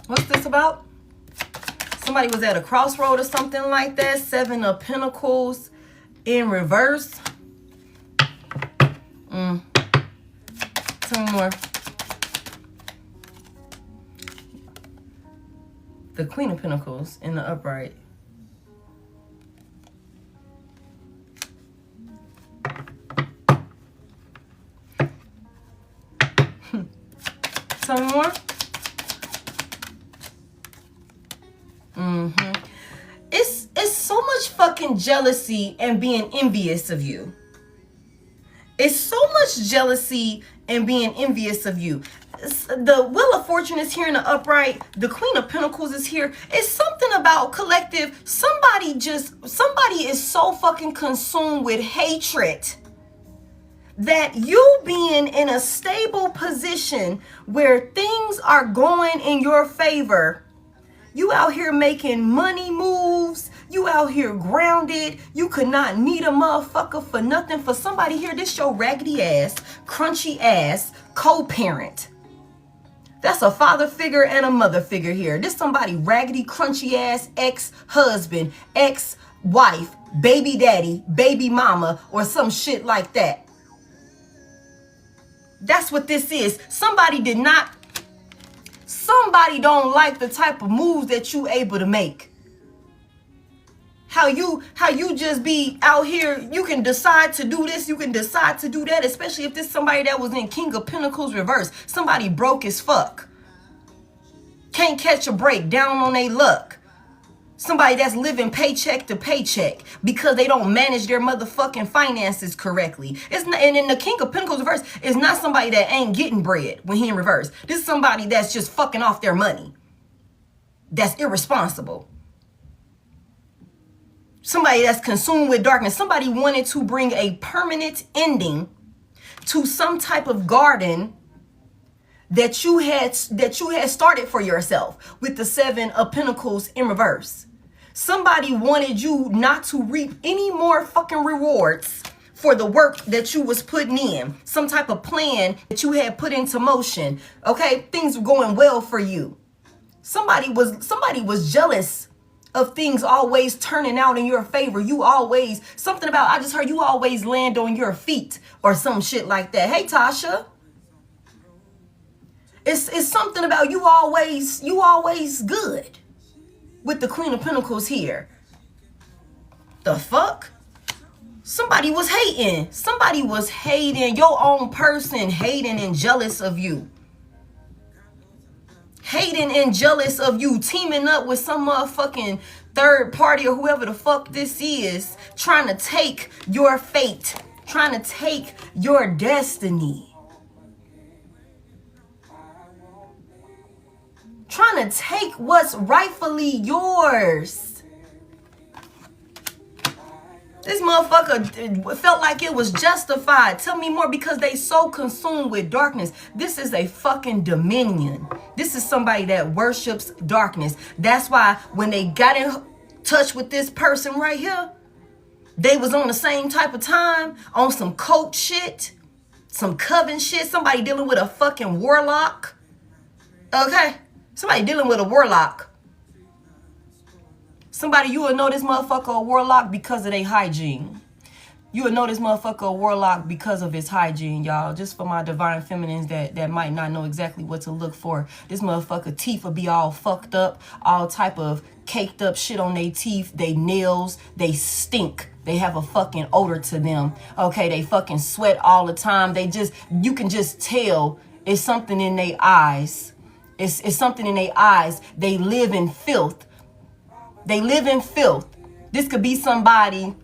What's this about? Somebody was at a crossroad or something like that. Seven of Pentacles in reverse. Tell me more. The Queen of Pentacles in the upright. Tell me more. It's so much fucking jealousy and being envious of you. It's so much jealousy and being envious of you. The Wheel of Fortune is here in the upright. The Queen of Pentacles is here. It's something about collective. Somebody is so fucking consumed with hatred that you being in a stable position where things are going in your favor. You out here making money moves. You out here grounded. You could not need a motherfucker for nothing. For somebody here, this your raggedy ass, crunchy ass co-parent. That's a father figure and a mother figure here. This somebody raggedy, crunchy ass ex-husband, ex-wife, baby daddy, baby mama, or some shit like that. That's what this is. Somebody don't like the type of moves that you able to make. How you just be out here, you can decide to do this, you can decide to do that, especially if this somebody that was in King of Pentacles reverse. Somebody broke as fuck. Can't catch a break, down on their luck. Somebody that's living paycheck to paycheck because they don't manage their motherfucking finances correctly. It's not, and in the King of Pentacles reverse, it's not somebody that ain't getting bread when he in reverse. This is somebody that's just fucking off their money. That's irresponsible. Somebody that's consumed with darkness. Somebody wanted to bring a permanent ending to some type of garden that you had started for yourself with the Seven of Pentacles in reverse. Somebody wanted you not to reap any more fucking rewards for the work that you was putting in. Some type of plan that you had put into motion. Okay, things were going well for you. Somebody was jealous of things always turning out in your favor. You always, something about, I just heard you always land on your feet or some shit like that. Hey, Tasha. It's something about you always good with the Queen of Pentacles here. The fuck? Somebody was hating. Somebody was hating. Your own person hating and jealous of you. Hating and jealous of you, teaming up with some motherfucking third party or whoever the fuck this is, trying to take your fate, trying to take your destiny. Trying to take what's rightfully yours. This motherfucker felt like it was justified. Tell me more, because they so consumed with darkness. This is a fucking dominion. This is somebody that worships darkness. That's why when they got in touch with this person right here, they was on the same type of time, on some cult shit, some coven shit. Somebody dealing with a fucking warlock. Okay? Somebody dealing with a warlock. Somebody, you will know this motherfucker a warlock because of their hygiene. You will know this motherfucker a warlock because of his hygiene, y'all. Just for my divine feminines that might not know exactly what to look for. This motherfucker teeth will be all fucked up. All type of caked up shit on their teeth. They nails. They stink. They have a fucking odor to them. Okay, they fucking sweat all the time. You can just tell it's something in their eyes. It's something in their eyes. They live in filth. They live in filth. This could be somebody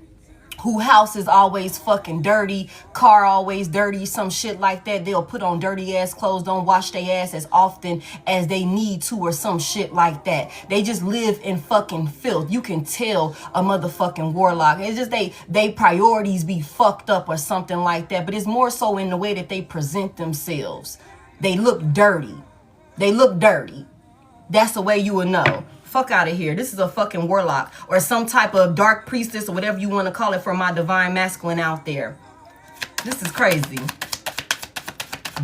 who house is always fucking dirty, car always dirty, some shit like that. They'll put on dirty ass clothes, don't wash their ass as often as they need to, or some shit like that. They just live in fucking filth. You can tell a motherfucking warlock. It's just they priorities be fucked up or something like that. But it's more so in the way that they present themselves. They look dirty. They look dirty. That's the way you would know. Fuck out of here. This is a fucking warlock or some type of dark priestess or whatever you want to call it for my divine masculine out there. This is crazy.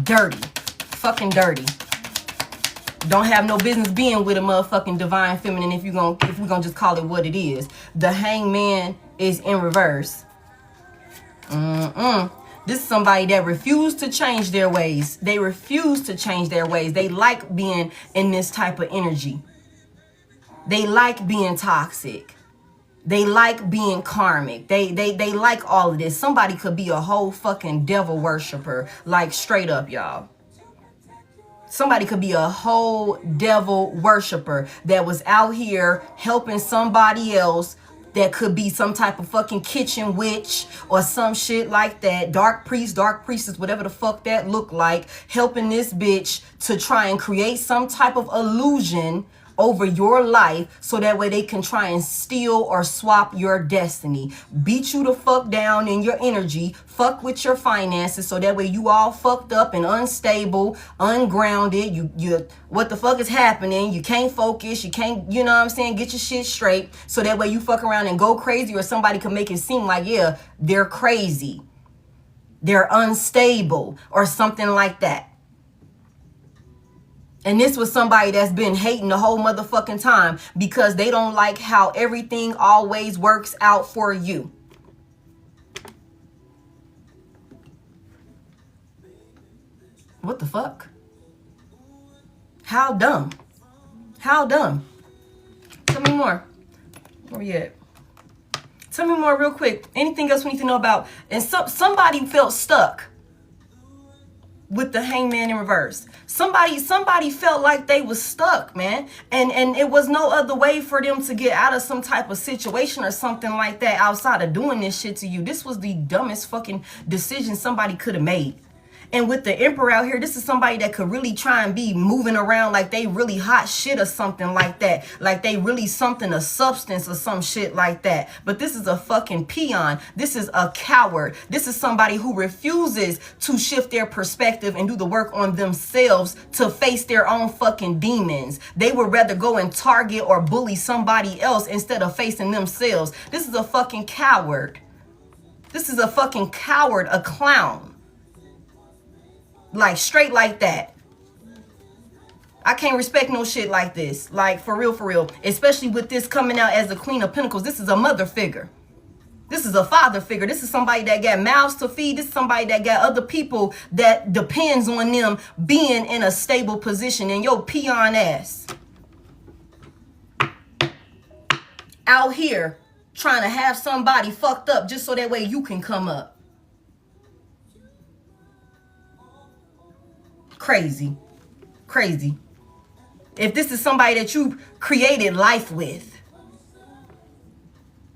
Dirty. Fucking dirty. Don't have no business being with a motherfucking divine feminine if we're gonna just call it what it is. The hangman is in reverse. This is somebody that refused to change their ways. They refuse to change their ways. They like being in this type of energy. They like being toxic. They like being karmic. They like all of this. Somebody could be a whole fucking devil worshiper. Like straight up, y'all. Somebody could be a whole devil worshiper that was out here helping somebody else. That could be some type of fucking kitchen witch or some shit like that. Dark priest, dark priestess, whatever the fuck that look like. Helping this bitch to try and create some type of illusion over your life so that way they can try and steal or swap your destiny. Beat you the fuck down in your energy. Fuck with your finances so that way you all fucked up and unstable, ungrounded. You what the fuck is happening? You can't focus. You can't, you know what I'm saying? Get your shit straight so that way you fuck around and go crazy, or somebody can make it seem like, yeah, they're crazy. They're unstable or something like that. And this was somebody that's been hating the whole motherfucking time because they don't like how everything always works out for you. What the fuck? How dumb? How dumb? Tell me more. Where we at? Tell me more real quick. Anything else we need to know about? And somebody felt stuck with the hangman in reverse. Somebody felt like they was stuck, man. And it was no other way for them to get out of some type of situation or something like that outside of doing this shit to you. This was the dumbest fucking decision somebody could have made. And with the emperor out here, this is somebody that could really try and be moving around like they really hot shit or something like that. Like they really something of substance or some shit like that. But this is a fucking peon. This is a coward. This is somebody who refuses to shift their perspective and do the work on themselves to face their own fucking demons. They would rather go and target or bully somebody else instead of facing themselves. This is a fucking coward. This is a fucking coward, a clown. Like straight like that. I can't respect no shit like this. Like for real. Especially with this coming out as the Queen of Pentacles. This is a mother figure. This is a father figure. This is somebody that got mouths to feed. This is somebody that got other people that depends on them being in a stable position. And your peon ass out here trying to have somebody fucked up just so that way you can come up. Crazy. If this is somebody that you created life with.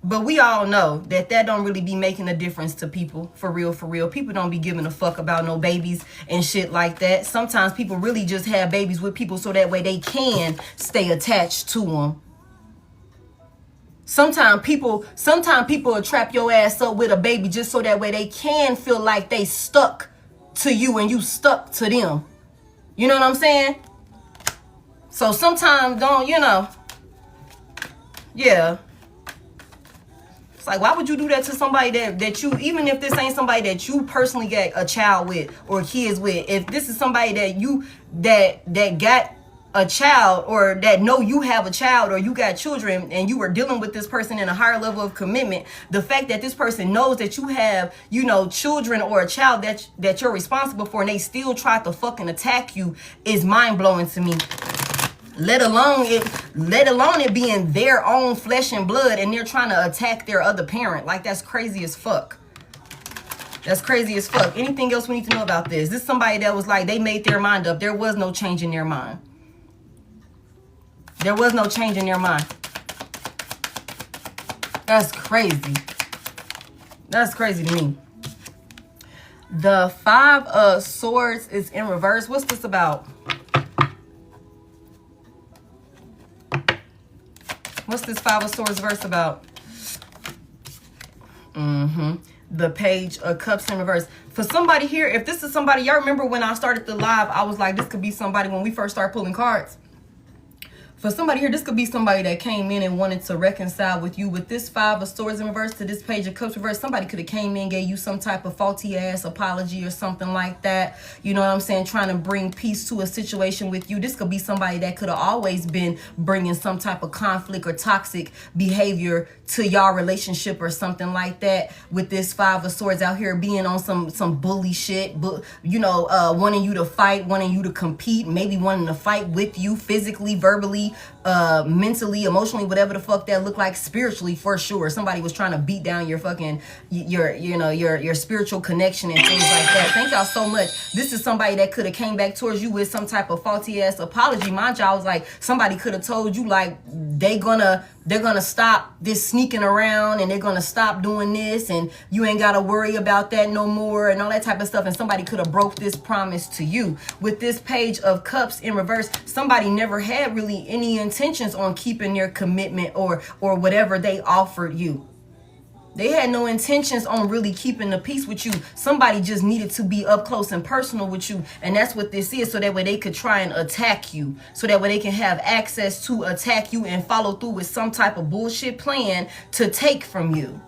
But we all know that don't really be making a difference to people. For real. People don't be giving a fuck about no babies and shit like that. Sometimes people really just have babies with people so that way they can stay attached to them. Sometimes people will trap your ass up with a baby just so that way they can feel like they stuck to you and you stuck to them. You know what I'm saying? So sometimes don't, yeah. It's like, why would you do that to somebody that you, even if this ain't somebody that you personally got a child with or kids with, if this is somebody that got a child or that know you have a child or you got children and you are dealing with this person in a higher level of commitment, the fact that this person knows that you have, children or a child that you're responsible for and they still try to fucking attack you is mind-blowing to me. Let alone it being their own flesh and blood and they're trying to attack their other parent. Like, that's crazy as fuck. That's crazy as fuck. Anything else we need to know about this? This is somebody that was like, they made their mind up. There was no change in their mind. There was no change in their mind. That's crazy. That's crazy to me. The Five of Swords is in reverse. What's this about? What's this Five of Swords verse about? The Page of Cups in reverse. For somebody here, if this is somebody, y'all remember when I started the live, I was like, this could be somebody when we first started pulling cards. For somebody here, this could be somebody that came in and wanted to reconcile with you. With this Five of Swords in reverse to this Page of Cups reverse, somebody could have came in, gave you some type of faulty ass apology or something like that. You know what I'm saying? Trying to bring peace to a situation with you. This could be somebody that could have always been bringing some type of conflict or toxic behavior to y'all relationship or something like that. With this Five of Swords out here being on some bully shit, but you know, wanting you to fight, wanting you to compete, maybe wanting to fight with you physically, verbally, mentally, emotionally, whatever the fuck that look like, spiritually for sure. Somebody was trying to beat down your fucking your spiritual connection and things like that. Thank y'all so much. This is somebody that could have came back towards you with some type of faulty ass apology. Mind y'all, was like somebody could have told you like they're gonna stop this sneaking around and they're gonna stop doing this and you ain't gotta worry about that no more and all that type of stuff, and somebody could have broke this promise to you. With this Page of Cups in reverse, somebody never had really any intentions on keeping their commitment or whatever they offered you. They had no intentions on really keeping the peace with you. Somebody just needed to be up close and personal with you. And that's what this is, so that way they could try and attack you. So that way they can have access to attack you and follow through with some type of bullshit plan to take from you.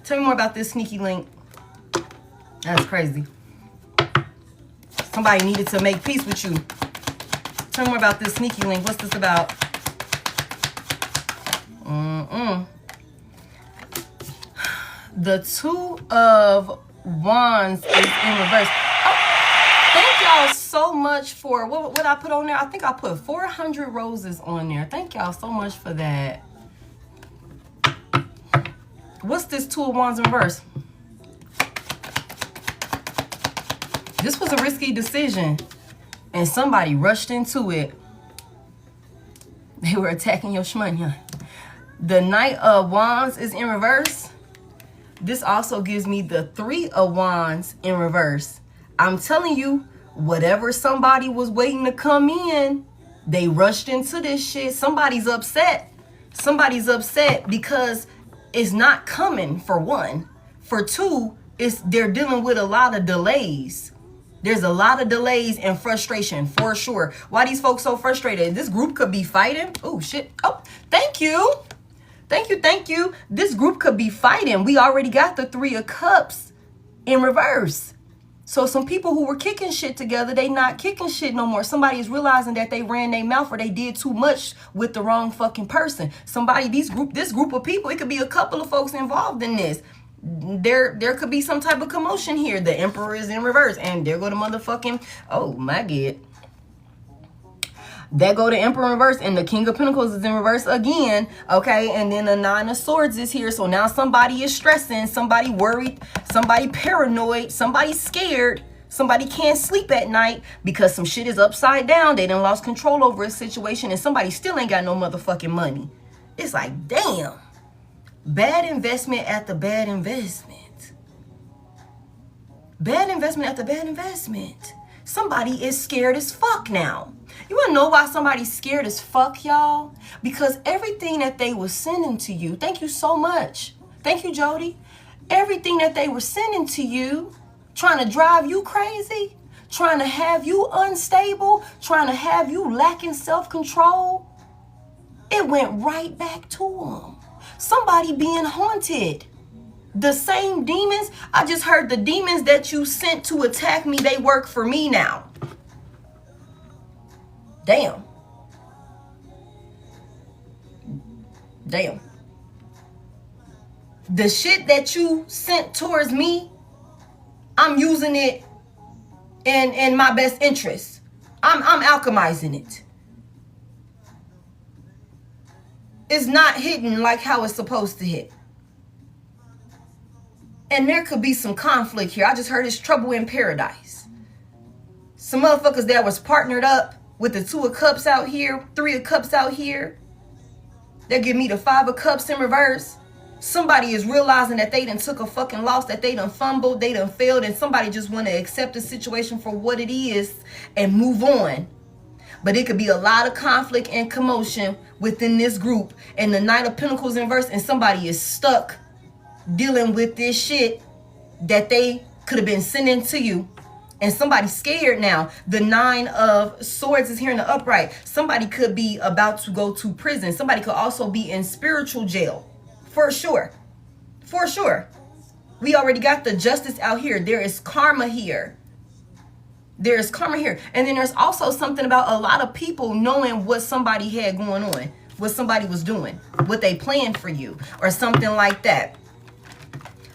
Tell me more about this sneaky link. That's crazy. Somebody needed to make peace with you. Tell me more about this sneaky link. What's this about? The Two of Wands is in reverse. Oh, thank y'all so much for what I put on there. I think I put 400 roses on there. Thank y'all so much for that. What's this Two of Wands in reverse? This was a risky decision and somebody rushed into it. They were attacking your shmoney. The Knight of Wands is in reverse. This also gives me the Three of Wands in reverse. I'm telling you, whatever somebody was waiting to come in, they rushed into this shit. Somebody's upset. Somebody's upset because it's not coming, for one. For two, they're dealing with a lot of delays. There's a lot of delays and frustration for sure. Why these folks so frustrated? This group could be fighting. Oh, shit. Oh, thank you. Thank you, thank you. This group could be fighting. We already got the Three of Cups in reverse. So some people who were kicking shit together, they not kicking shit no more. Somebody is realizing that they ran their mouth or they did too much with the wrong fucking person. Somebody, this group of people, it could be a couple of folks involved in this. There could be some type of commotion here. The Emperor is in reverse. And there go the motherfucking, oh my God. There go the Emperor in reverse, and the King of Pentacles is in reverse again. Okay, and then the Nine of Swords is here. So now somebody is stressing, somebody worried, somebody paranoid, somebody scared, somebody can't sleep at night because some shit is upside down. They done lost control over a situation, and somebody still ain't got no motherfucking money. It's like, damn. Bad investment at the bad investment. Bad investment at the bad investment. Somebody is scared as fuck now. You want to know why somebody's scared as fuck, y'all? Because everything that they were sending to you, thank you so much. Thank you, Jody. Everything that they were sending to you, trying to drive you crazy, trying to have you unstable, trying to have you lacking self-control, it went right back to them. Somebody being haunted. The same demons, I just heard the demons that you sent to attack me, they work for me now. Damn. Damn. The shit that you sent towards me, I'm using it in my best interest. I'm alchemizing it. It's not hitting like how it's supposed to hit. And there could be some conflict here. I just heard it's trouble in paradise. Some motherfuckers that was partnered up with the Two of Cups out here, Three of Cups out here. They give me the Five of Cups in reverse. Somebody is realizing that they done took a fucking loss, that they done fumbled, they done failed, and somebody just want to accept the situation for what it is and move on. But it could be a lot of conflict and commotion within this group. And the Knight of Pentacles in reverse, and somebody is stuck dealing with this shit that they could have been sending to you. And somebody's scared now. The Nine of Swords is here in the upright. Somebody could be about to go to prison. Somebody could also be in spiritual jail. For sure. For sure. We already got the Justice out here. There is karma here. There is karma here. And then there's also something about a lot of people knowing what somebody had going on. What somebody was doing. What they planned for you. Or something like that.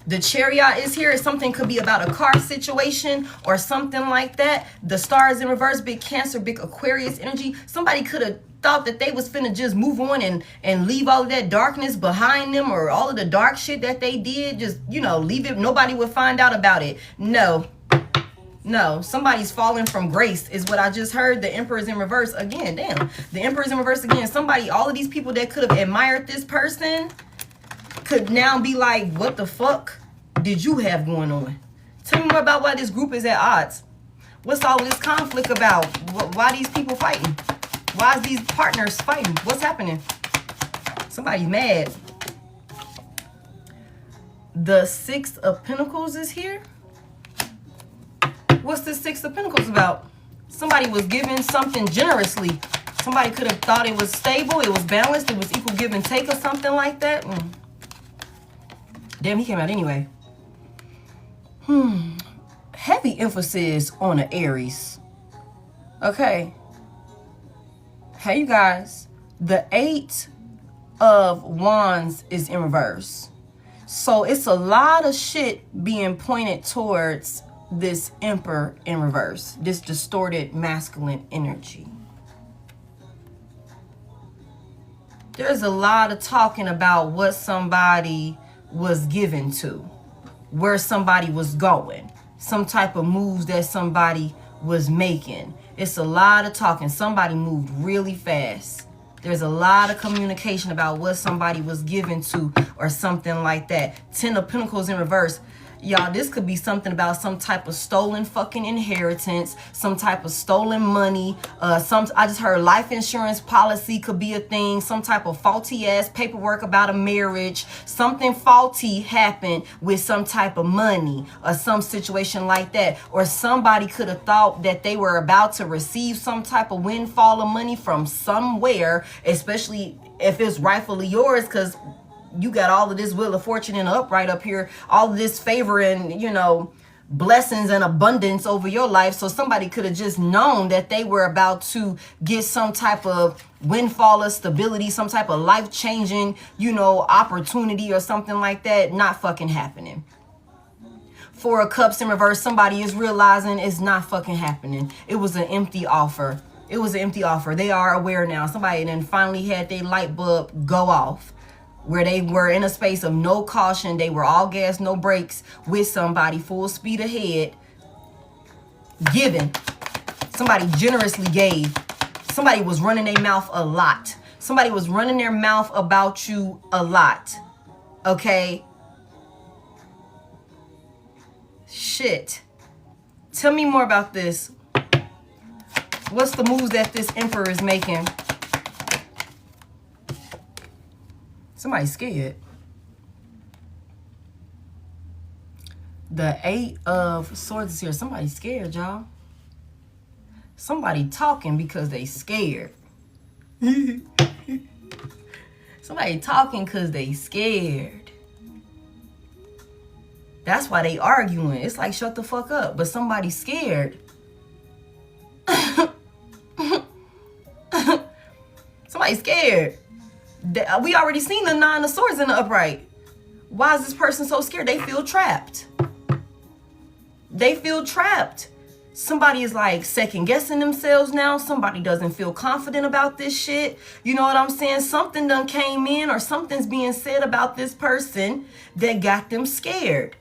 The Chariot is here. Something could be about a car situation or something like that. The Star is in reverse. Big Cancer, big Aquarius energy. Somebody could have thought that they was finna just move on and leave all of that darkness behind them, or all of the dark shit that they did. Just, you know, leave it. Nobody would find out about it. No. No. Somebody's falling from grace is what I just heard. The Emperor is in reverse again. Damn. The Emperor is in reverse again. Somebody, all of these people that could have admired this person could now be like, what the fuck did you have going on? Tell me more about why this group is at odds. What's all this conflict about? Why these people fighting? Why is these partners fighting? What's happening? Somebody's mad. The Six of Pentacles is here. What's the Six of Pentacles about? Somebody was giving something generously. Somebody could have thought it was stable, it was balanced, it was equal give and take or something like that. Damn, he came out anyway. Heavy emphasis on the Aries. Okay. Hey, you guys. The Eight of Wands is in reverse. So it's a lot of shit being pointed towards this Emperor in reverse. This distorted masculine energy. There's a lot of talking about what somebody was given to, where somebody was going, some type of moves that somebody was making. It's a lot of talking. Somebody moved really fast. There's a lot of communication about what somebody was given to or something like that. Ten of Pentacles in reverse. Y'all, this could be something about some type of stolen fucking inheritance, some type of stolen money. I just heard life insurance policy could be a thing, some type of faulty ass paperwork about a marriage. Something faulty happened with some type of money or some situation like that. Or somebody could have thought that they were about to receive some type of windfall of money from somewhere, especially if it's rightfully yours, because you got all of this Wheel of Fortune and upright up here, all of this favor and, you know, blessings and abundance over your life. So somebody could have just known that they were about to get some type of windfall of stability, some type of life-changing, you know, opportunity or something like that. Not fucking happening. Four of Cups in reverse. Somebody is realizing it's not fucking happening. It was an empty offer. It was an empty offer. They are aware now. Somebody then finally had their light bulb go off, where they were in a space of no caution. They were all gas, no brakes, with somebody full speed ahead, giving. Somebody generously gave. Somebody was running their mouth a lot. Somebody was running their mouth about you a lot. Okay? Shit. Tell me more about this. What's the moves that this Emperor is making? Somebody's scared. The Eight of Swords is here. Somebody's scared, y'all. Somebody talking because they scared. Somebody talking because they scared. That's why they arguing. It's like, shut the fuck up. But somebody's scared. Somebody's scared. We already seen the Nine of Swords in the upright. Why is this person so scared? They feel trapped. They feel trapped. Somebody is like second guessing themselves now. Somebody doesn't feel confident about this shit. You know what I'm saying? Something done came in, or something's being said about this person that got them scared.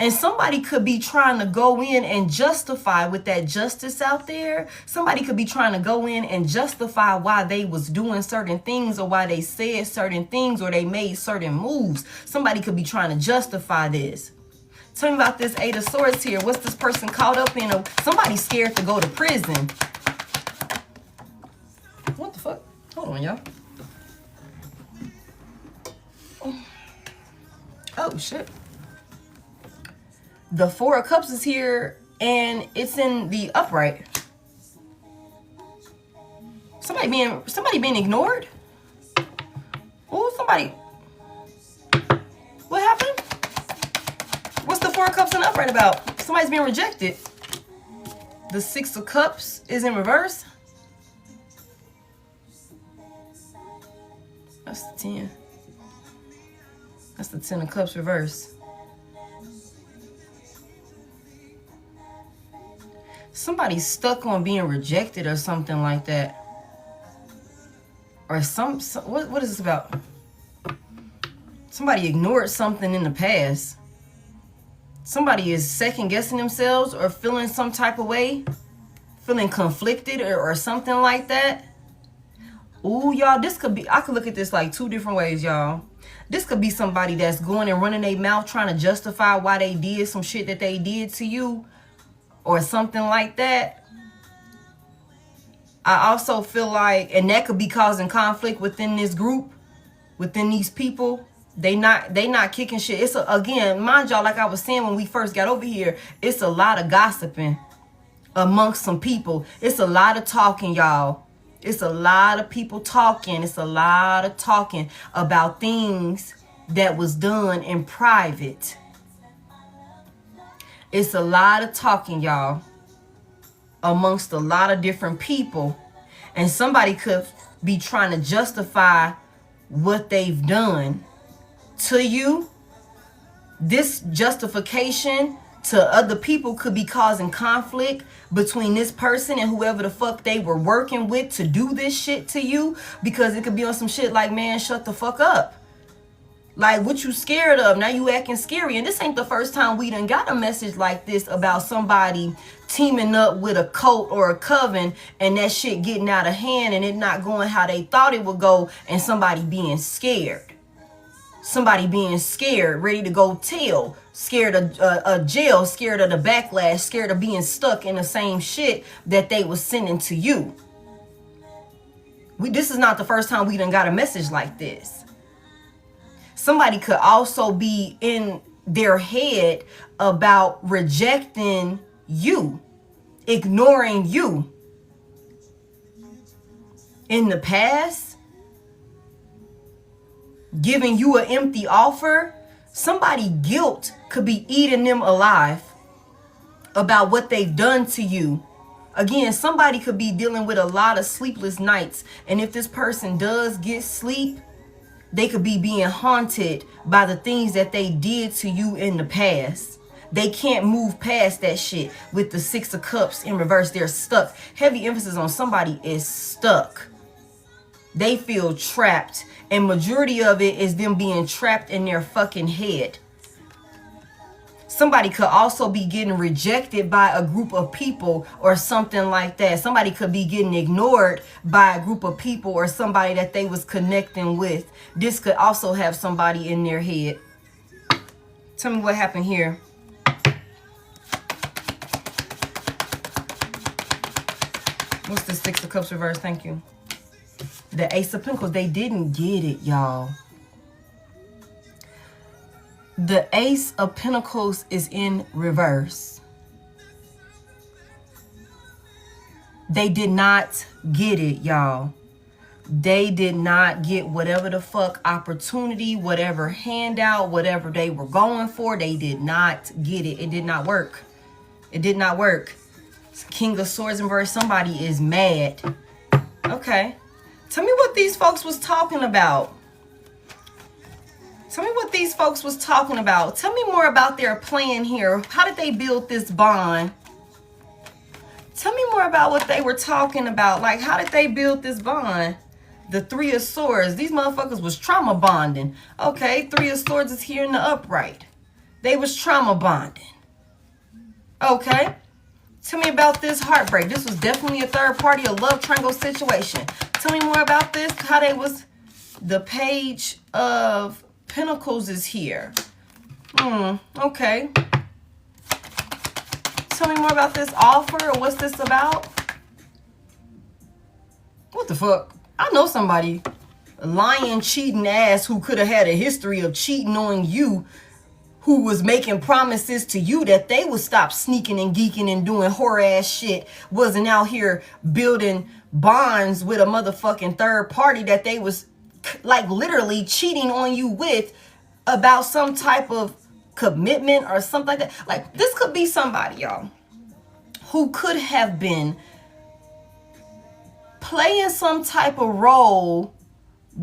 And somebody could be trying to go in and justify with that justice out there. Somebody could be trying to go in and justify why they was doing certain things, or why they said certain things, or they made certain moves. Somebody could be trying to justify this. Tell me about this Eight of Swords here. What's this person caught up in? Somebody's scared to go to prison. What the fuck? Hold on, y'all. Oh, shit. The Four of Cups is here, and it's in the upright. Somebody being ignored? Oh, somebody. What happened? What's the Four of Cups in the upright about? Somebody's being rejected. The Six of Cups is in reverse. That's the 10. That's the 10 of Cups reverse. Somebody's stuck on being rejected or something like that. Or what is this about? Somebody ignored something in the past. Somebody is second guessing themselves or feeling some type of way. Feeling conflicted or something like that. Ooh, y'all, this could be, I could look at this like two different ways, y'all. This could be somebody that's going and running their mouth trying to justify why they did some shit that they did to you. Or something like that. I also feel like, and that could be causing conflict within this group, within these people. They not kicking shit. It's again, mind y'all, like I was saying when we first got over here, it's a lot of gossiping amongst some people. It's a lot of talking, y'all. It's a lot of people talking. It's a lot of talking about things that was done in private. It's a lot of talking, y'all, amongst a lot of different people. And somebody could be trying to justify what they've done to you. This justification to other people could be causing conflict between this person and whoever the fuck they were working with to do this shit to you. Because it could be on some shit like, man, shut the fuck up. Like, what you scared of? Now you acting scary. And this ain't the first time we done got a message like this about somebody teaming up with a cult or a coven and that shit getting out of hand and it not going how they thought it would go, and somebody being scared. Somebody being scared, ready to go tell. Scared of jail, scared of the backlash, scared of being stuck in the same shit that they was sending to you. This is not the first time we done got a message like this. Somebody could also be in their head about rejecting you, ignoring you. In the past, giving you an empty offer. Somebody guilt could be eating them alive about what they've done to you. Again, somebody could be dealing with a lot of sleepless nights. And if this person does get sleep, they could be being haunted by the things that they did to you in the past. They can't move past that shit. With the Six of Cups in reverse, they're stuck. Heavy emphasis on somebody is stuck. They feel trapped. And majority of it is them being trapped in their fucking head. Somebody could also be getting rejected by a group of people or something like that. Somebody could be getting ignored by a group of people or somebody that they was connecting with. This could also have somebody in their head. Tell me what happened here. What's the Six of Cups reverse? Thank you. The Ace of Pentacles. They didn't get it, y'all. The Ace of Pentacles is in reverse. They did not get it, y'all. They did not get whatever the fuck opportunity, whatever handout, whatever they were going for. They did not get it. It did not work. It did not work. King of Swords in reverse. Somebody is mad. Okay. Tell me what these folks was talking about. Tell me what these folks was talking about. Tell me more about their plan here. How did they build this bond? Tell me more about what they were talking about. Like, how did they build this bond? The Three of Swords. These motherfuckers was trauma bonding. Okay, Three of Swords is here in the upright. They was trauma bonding. Okay. Tell me about this heartbreak. This was definitely a third party, a love triangle situation. Tell me more about this. How they was. The Page of Pentacles is here. Okay. Tell me more about this offer, or what's this about? What the fuck? I know somebody, a lying, cheating ass who could have had a history of cheating on you, who was making promises to you that they would stop sneaking and geeking and doing whore ass shit, wasn't out here building bonds with a motherfucking third party that they was like literally cheating on you with about some type of commitment or something like that. Like, this could be somebody, y'all, who could have been playing some type of role,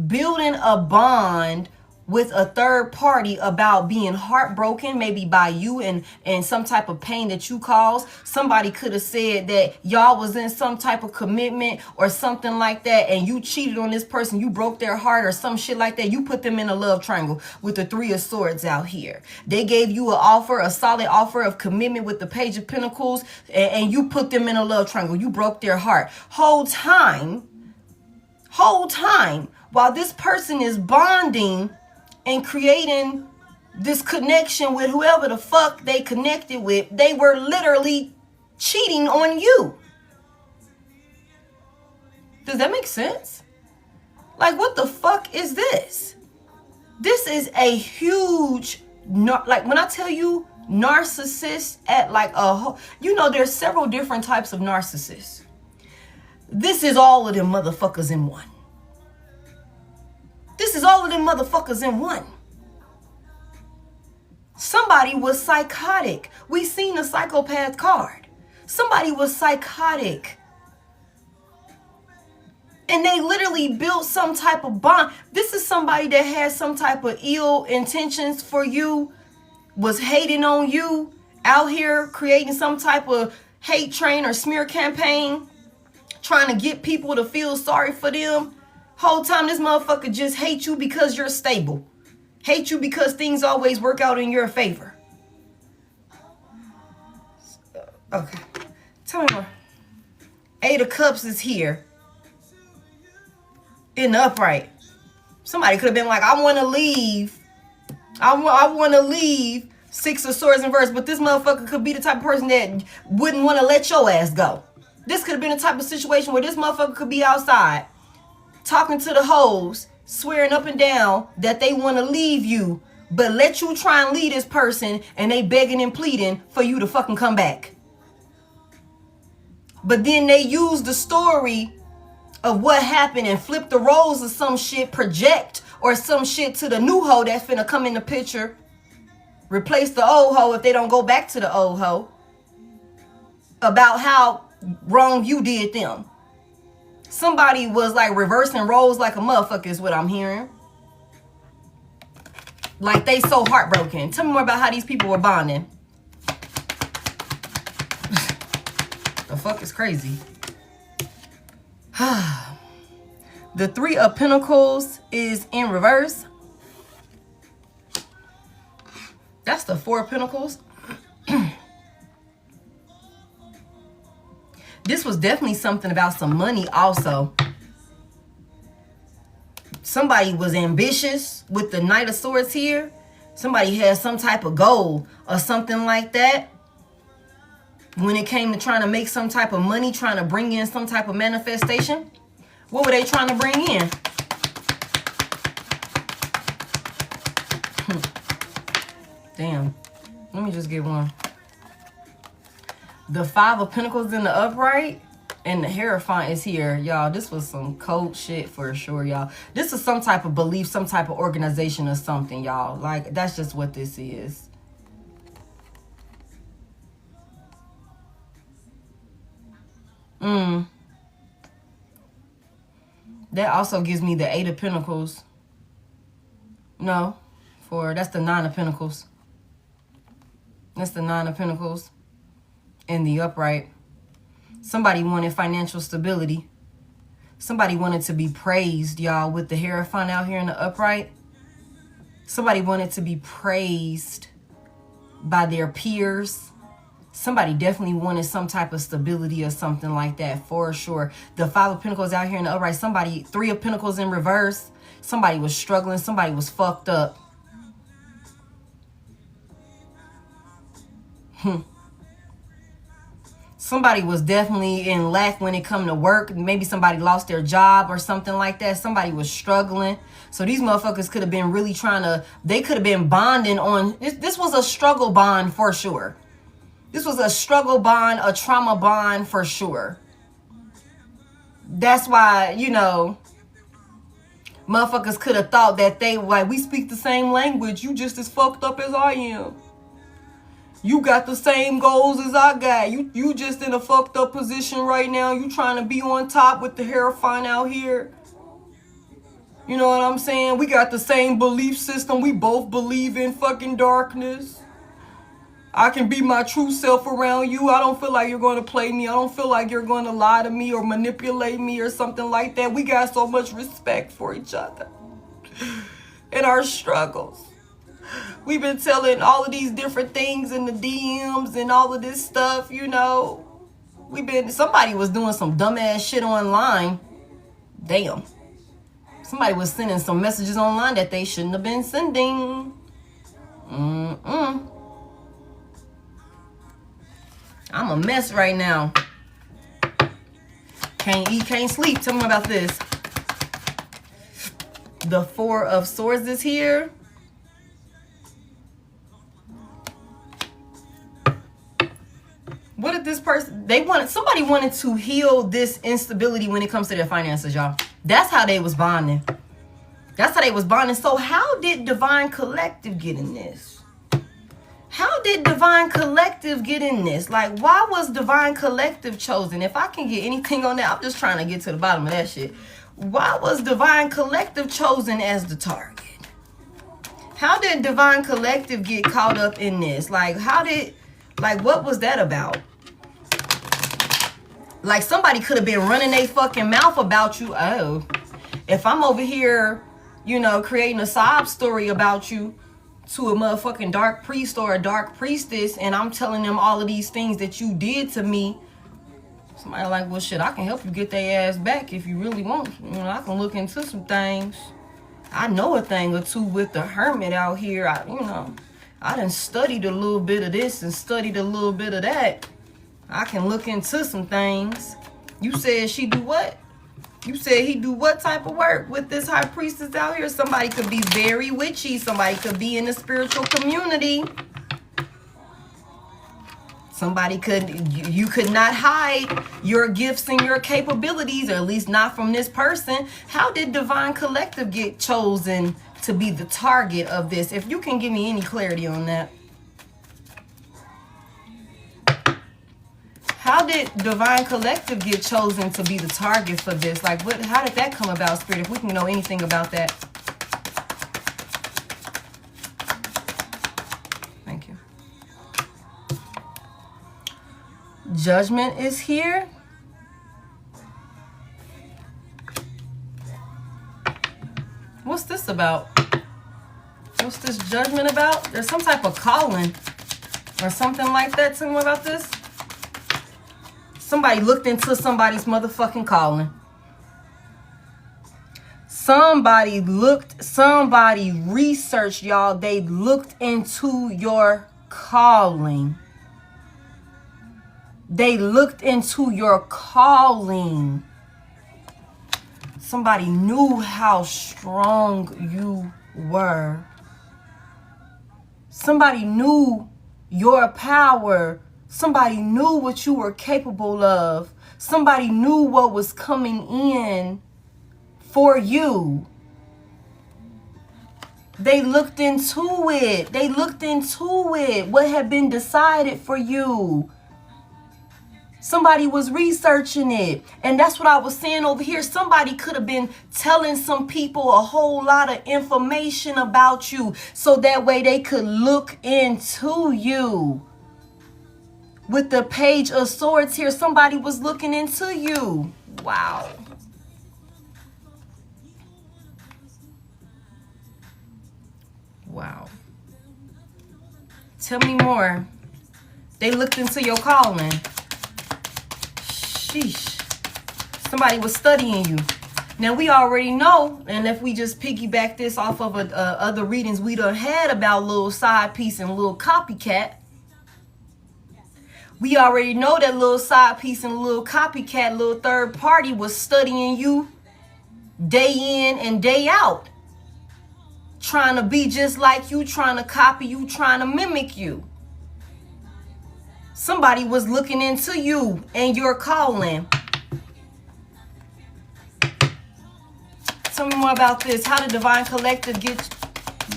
building a bond with a third party about being heartbroken, maybe by you and some type of pain that you caused. Somebody could have said that y'all was in some type of commitment or something like that, and you cheated on this person, you broke their heart or some shit like that. You put them in a love triangle with the Three of Swords out here. They gave you an offer, a solid offer of commitment with the Page of Pentacles, and you put them in a love triangle. You broke their heart. Whole time, while this person is bonding and creating this connection with whoever the fuck they connected with, they were literally cheating on you. Does that make sense? Like, what the fuck is this? This is a huge, like, when I tell you narcissist at like there's several different types of narcissists. This is all of them motherfuckers in one. This is all of them motherfuckers in one. Somebody was psychotic. We seen a psychopath card. Somebody was psychotic. And they literally built some type of bond. This is somebody that has some type of ill intentions for you, was hating on you, out here creating some type of hate train or smear campaign, trying to get people to feel sorry for them. Whole time this motherfucker just hates you because you're stable. Hate you because things always work out in your favor. Okay. Tell me more. Eight of Cups is here. In the upright. Somebody could have been like, I want to leave. I want to leave. Six of Swords in reverse. But this motherfucker could be the type of person that wouldn't want to let your ass go. This could have been the type of situation where this motherfucker could be outside talking to the hoes, swearing up and down that they want to leave you, but let you try and leave this person, and they begging and pleading for you to fucking come back. But then they use the story of what happened and flip the roles of some shit, project or some shit to the new hoe that's finna come in the picture, replace the old hoe if they don't go back to the old hoe, about how wrong you did them. Somebody was like reversing roles like a motherfucker is what I'm hearing. Like they so heartbroken. Tell me more about how these people were bonding. The fuck is crazy. The Three of Pentacles is in reverse. That's the Four of Pentacles. This was definitely something about some money also. Somebody was ambitious with the Knight of Swords here. Somebody had some type of goal or something like that. When it came to trying to make some type of money, trying to bring in some type of manifestation. What were they trying to bring in? Damn. Let me just get one. The Five of Pentacles in the upright and the Hierophant is here. Y'all, this was some cold shit for sure, y'all. This is some type of belief, some type of organization or something, y'all. Like, that's just what this is. That also gives me the Eight of Pentacles. No, that's the Nine of Pentacles. That's the Nine of Pentacles. In the upright. Somebody wanted financial stability. Somebody wanted to be praised, y'all, with the Hierophant out here in the upright. Somebody wanted to be praised by their peers. Somebody definitely wanted some type of stability or something like that, for sure. The Five of Pentacles out here in the upright. Somebody, Three of Pentacles in reverse. Somebody was struggling. Somebody was fucked up. Somebody was definitely in lack when it come to work. Maybe somebody lost their job or something like that. Somebody was struggling. So these motherfuckers could have been really trying to, they could have been bonding on, this was a struggle bond for sure. This was a struggle bond, a trauma bond for sure. That's why, you know, motherfuckers could have thought that they, like, we speak the same language. You just as fucked up as I am. You got the same goals as I got. You just in a fucked up position right now. You trying to be on top with the Hierophant out here. You know what I'm saying? We got the same belief system. We both believe in fucking darkness. I can be my true self around you. I don't feel like you're going to play me. I don't feel like you're going to lie to me or manipulate me or something like that. We got so much respect for each other in our struggles. We've been telling all of these different things in the DMs and all of this stuff, you know. Somebody was doing some dumbass shit online. Damn. Somebody was sending some messages online that they shouldn't have been sending. I'm a mess right now. Can't eat, can't sleep. Tell me about this. The Four of Swords is here. What did this person, somebody wanted to heal this instability when it comes to their finances, y'all. That's how they was bonding. That's how they was bonding. So how did Divine Collective get in this? How did Divine Collective get in this? Like, why was Divine Collective chosen? If I can get anything on that, I'm just trying to get to the bottom of that shit. Why was Divine Collective chosen as the target? How did Divine Collective get caught up in this? Like, what was that about? Like, somebody could have been running their fucking mouth about you. Oh, if I'm over here, you know, creating a sob story about you to a motherfucking dark priest or a dark priestess, and I'm telling them all of these things that you did to me, somebody like, well, shit, I can help you get their ass back if you really want. You know, I can look into some things. I know a thing or two with the Hermit out here. I done studied a little bit of this and studied a little bit of that. I can look into some things. You said she do what? You said he do what type of work with this high priestess out here? Somebody could be very witchy. Somebody could be in the spiritual community. Somebody you could not hide your gifts and your capabilities, or at least not from this person. How did Divine Collective get chosen to be the target of this? If you can give me any clarity on that. How did Divine Collective get chosen to be the target for this? Like, how did that come about, Spirit? If we can know anything about that. Thank you. Judgment is here. What's this about? What's this Judgment about? There's some type of calling or something like that. Tell me about this. Somebody looked into somebody's motherfucking calling. Somebody researched, y'all. They looked into your calling. They looked into your calling. Somebody knew how strong you were. Somebody knew your power. Somebody knew what you were capable of. Somebody knew what was coming in for you. They looked into it. They looked into it. What had been decided for you. Somebody was researching it. And that's what I was saying over here. Somebody could have been telling some people a whole lot of information about you, so that way they could look into you. With the Page of Swords here, somebody was looking into you. Wow. Wow. Tell me more. They looked into your calling. Sheesh. Somebody was studying you. Now, we already know, and if we just piggyback this off of other readings we done had about little side piece and little copycat, we already know that little side piece and little copycat, little third party was studying you day in and day out. Trying to be just like you, trying to copy you, trying to mimic you. Somebody was looking into you and your calling. Tell me more about this. How did Divine Collective get,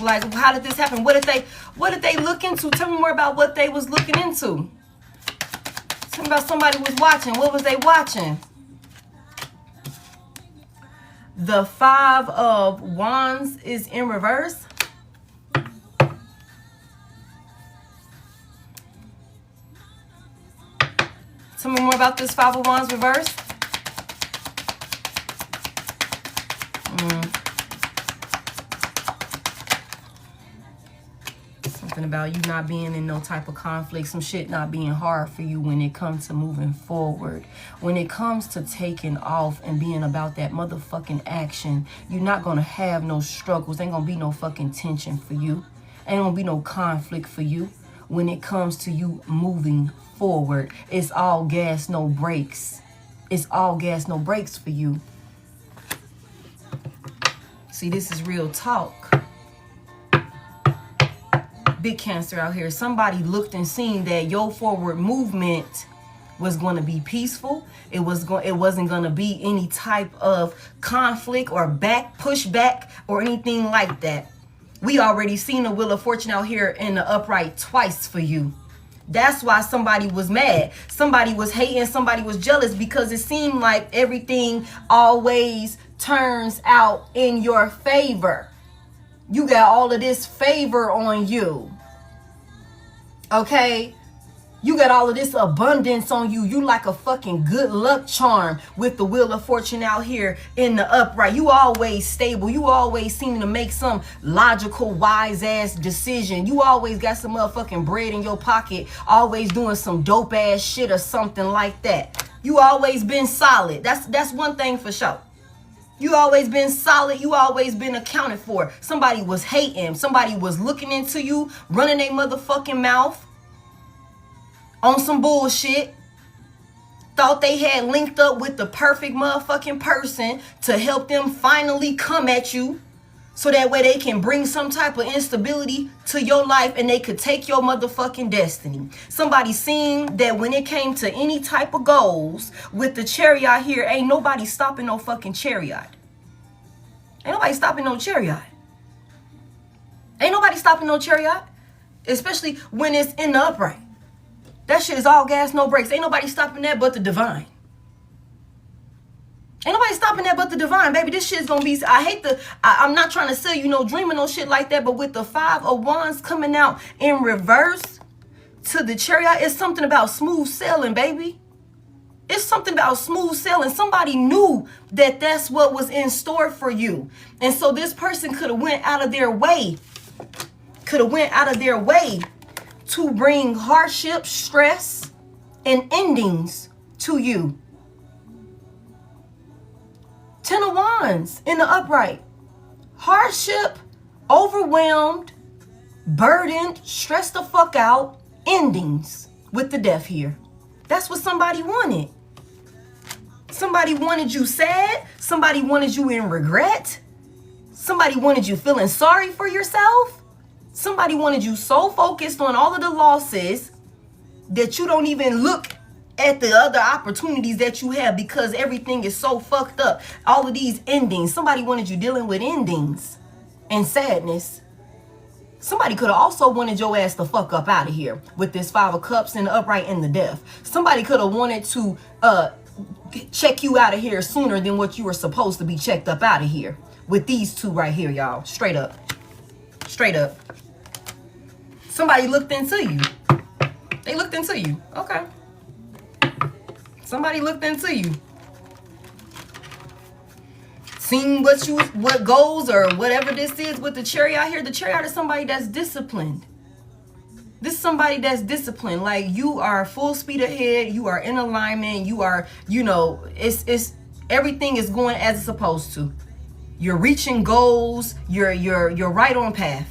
like, how did this happen? What did they look into? Tell me more about what they was looking into. Tell me about somebody was watching. What was they watching? The Five of Wands is in reverse. Tell me more about this Five of Wands reverse. Something about you not being in no type of conflict, some shit not being hard for you when it comes to moving forward. When it comes to taking off and being about that motherfucking action, you're not gonna have no struggles. Ain't gonna be no fucking tension for you. Ain't gonna be no conflict for you when it comes to you moving forward. It's all gas, no brakes. It's all gas, no brakes for you. See, this is real talk. Big Cancer out here. Somebody looked and seen that your forward movement was going to be peaceful. It wasn't going to be any type of conflict or pushback or anything like that. We already seen the Wheel of Fortune out here in the upright twice for you. That's why somebody was mad. Somebody was hating. Somebody was jealous because it seemed like everything always turns out in your favor. You got all of this favor on you. Okay? You got all of this abundance on you. You like a fucking good luck charm with the Wheel of Fortune out here in the upright. You always stable. You always seem to make some logical, wise ass decision. You always got some motherfucking bread in your pocket. Always doing some dope ass shit or something like that. You always been solid. That's one thing for sure. You always been solid. You always been accounted for. Somebody was hating. Somebody was looking into you, running their motherfucking mouth on some bullshit. Thought they had linked up with the perfect motherfucking person to help them finally come at you. So that way they can bring some type of instability to your life and they could take your motherfucking destiny. Somebody seen that when it came to any type of goals with the chariot here, ain't nobody stopping no fucking chariot. Ain't nobody stopping no chariot. Ain't nobody stopping no chariot. Especially when it's in the upright. That shit is all gas, no brakes. Ain't nobody stopping that but the divine. Ain't nobody stopping that but the divine, baby. This shit's gonna be, I'm not trying to sell you no dreaming, no shit like that, but with the Five of Wands coming out in reverse to the chariot, it's something about smooth sailing, baby. It's something about smooth sailing. Somebody knew that that's what was in store for you. And so this person could have went out of their way, to bring hardship, stress, and endings to you. Ten of Wands in the upright. Hardship, overwhelmed, burdened, stressed the fuck out, endings with the Death here. That's what somebody wanted. Somebody wanted you sad. Somebody wanted you in regret. Somebody wanted you feeling sorry for yourself. Somebody wanted you so focused on all of the losses that you don't even look at the other opportunities that you have because everything is so fucked up. All of these endings. Somebody wanted you dealing with endings and sadness. Somebody could have also wanted your ass to fuck up out of here with this Five of Cups and the upright and the Death. Somebody could have wanted to check you out of here sooner than what you were supposed to be checked up out of here with these two right here, y'all. Straight up. Straight up. Somebody looked into you. They looked into you. Okay. Somebody looked into you. Seen what goes or whatever this is with the chariot here. The chariot is somebody that's disciplined. This is somebody that's disciplined. Like, you are full speed ahead. You are in alignment. You are, you know, it's everything is going as it's supposed to. You're reaching goals. You're right on path.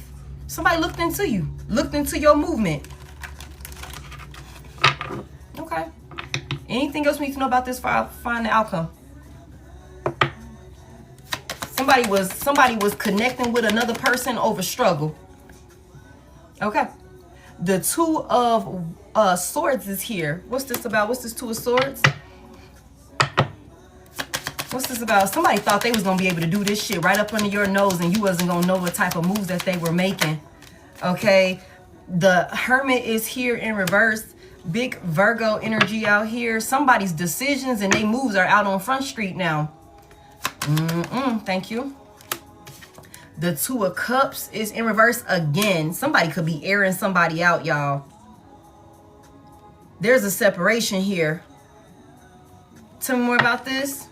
Somebody looked into you, looked into your movement. Okay. Anything else we need to know about this for find the outcome? Somebody was connecting with another person over struggle. Okay. The Two of Swords is here. What's this about? What's this Two of Swords? What's this about? Somebody thought they was going to be able to do this shit right up under your nose and you wasn't going to know what type of moves that they were making. Okay. The Hermit is here in reverse. Big Virgo energy out here. Somebody's decisions and they moves are out on Front Street now. Thank you. The Two of Cups is in reverse again. Somebody could be airing somebody out, y'all. There's a separation here. Tell me more about this.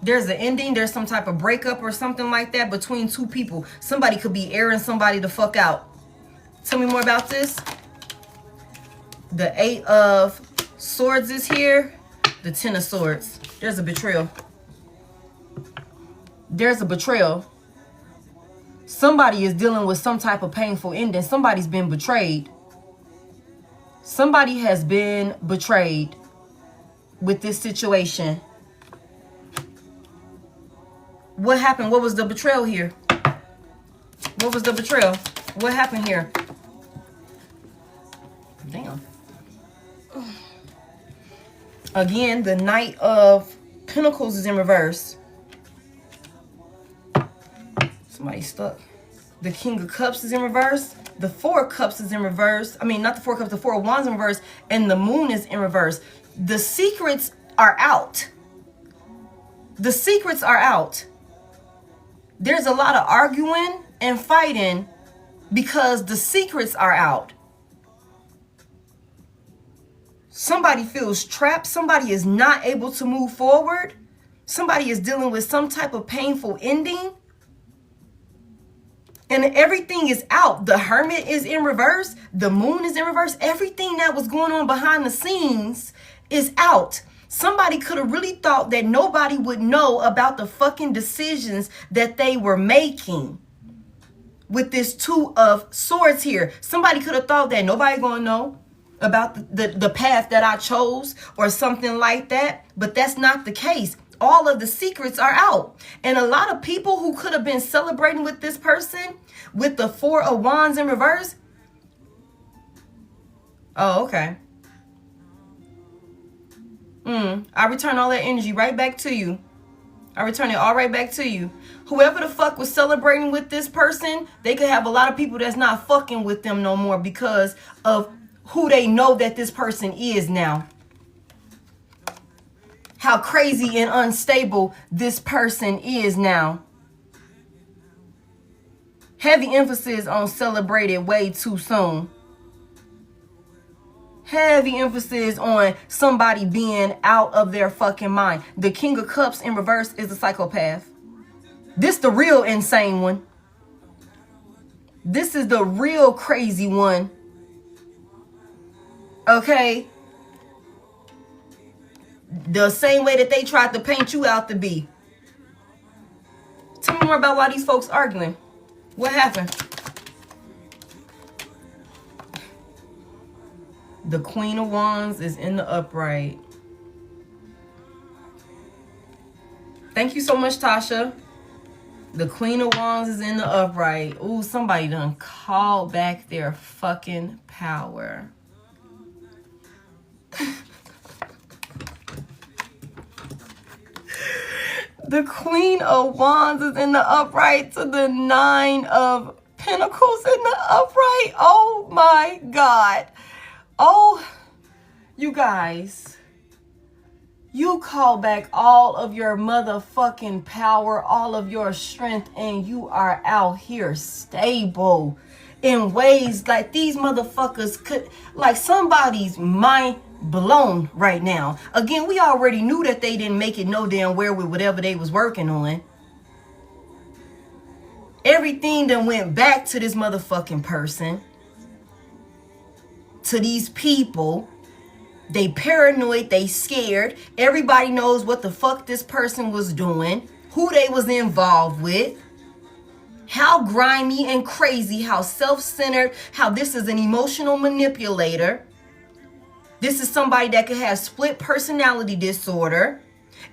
There's an ending. There's some type of breakup or something like that between two people. Somebody could be airing somebody the fuck out. Tell me more about this. The Eight of Swords is here. The Ten of Swords. There's a betrayal. There's a betrayal. Somebody is dealing with some type of painful ending. Somebody's been betrayed. Somebody has been betrayed with this situation. What happened? What was the betrayal here? What was the betrayal? What happened here? Damn. Again, the Knight of Pentacles is in reverse. Somebody stuck. The King of Cups is in reverse. The Four of Cups is in reverse. I mean, not the Four of Cups, the Four of Wands in reverse. And the Moon is in reverse. The secrets are out. The secrets are out. There's a lot of arguing and fighting because the secrets are out. Somebody feels trapped. Somebody is not able to move forward. Somebody is dealing with some type of painful ending. And everything is out. The Hermit is in reverse. The Moon is in reverse. Everything that was going on behind the scenes is out. Somebody could have really thought that nobody would know about the fucking decisions that they were making with this Two of Swords here. Somebody could have thought that nobody gonna know about the path that I chose or something like that. But that's not the case. All of the secrets are out. And a lot of people who could have been celebrating with this person with the Four of Wands in reverse. Oh, okay. I return all that energy right back to you. I return it all right back to you. Whoever the fuck was celebrating with this person, they could have a lot of people that's not fucking with them no more because of who they know that this person is now. How crazy and unstable this person is now. Heavy emphasis on celebrated way too soon. Heavy emphasis on somebody being out of their fucking mind. The King of Cups in reverse is a psychopath. This the real insane one. This is the real crazy one. Okay? The same way that they tried to paint you out to be. Tell me more about why these folks arguing. What happened? The Queen of Wands is in the upright. Thank you so much, Tasha. The Queen of Wands is in the upright. Ooh, somebody done called back their fucking power. The Queen of Wands is in the upright to the Nine of Pentacles in the upright. Oh my God. Oh, you guys. You call back all of your motherfucking power, all of your strength, and you are out here stable in ways like these motherfuckers could, like somebody's mind blown right now. Again, we already knew that they didn't make it no damn where with whatever they was working on. Everything that went back to this motherfucking person. to these people. They paranoid, they scared. Everybody knows what the fuck this person was doing, who they was involved with, how grimy and crazy, how self-centered, how this is an emotional manipulator. This is somebody that could have split personality disorder.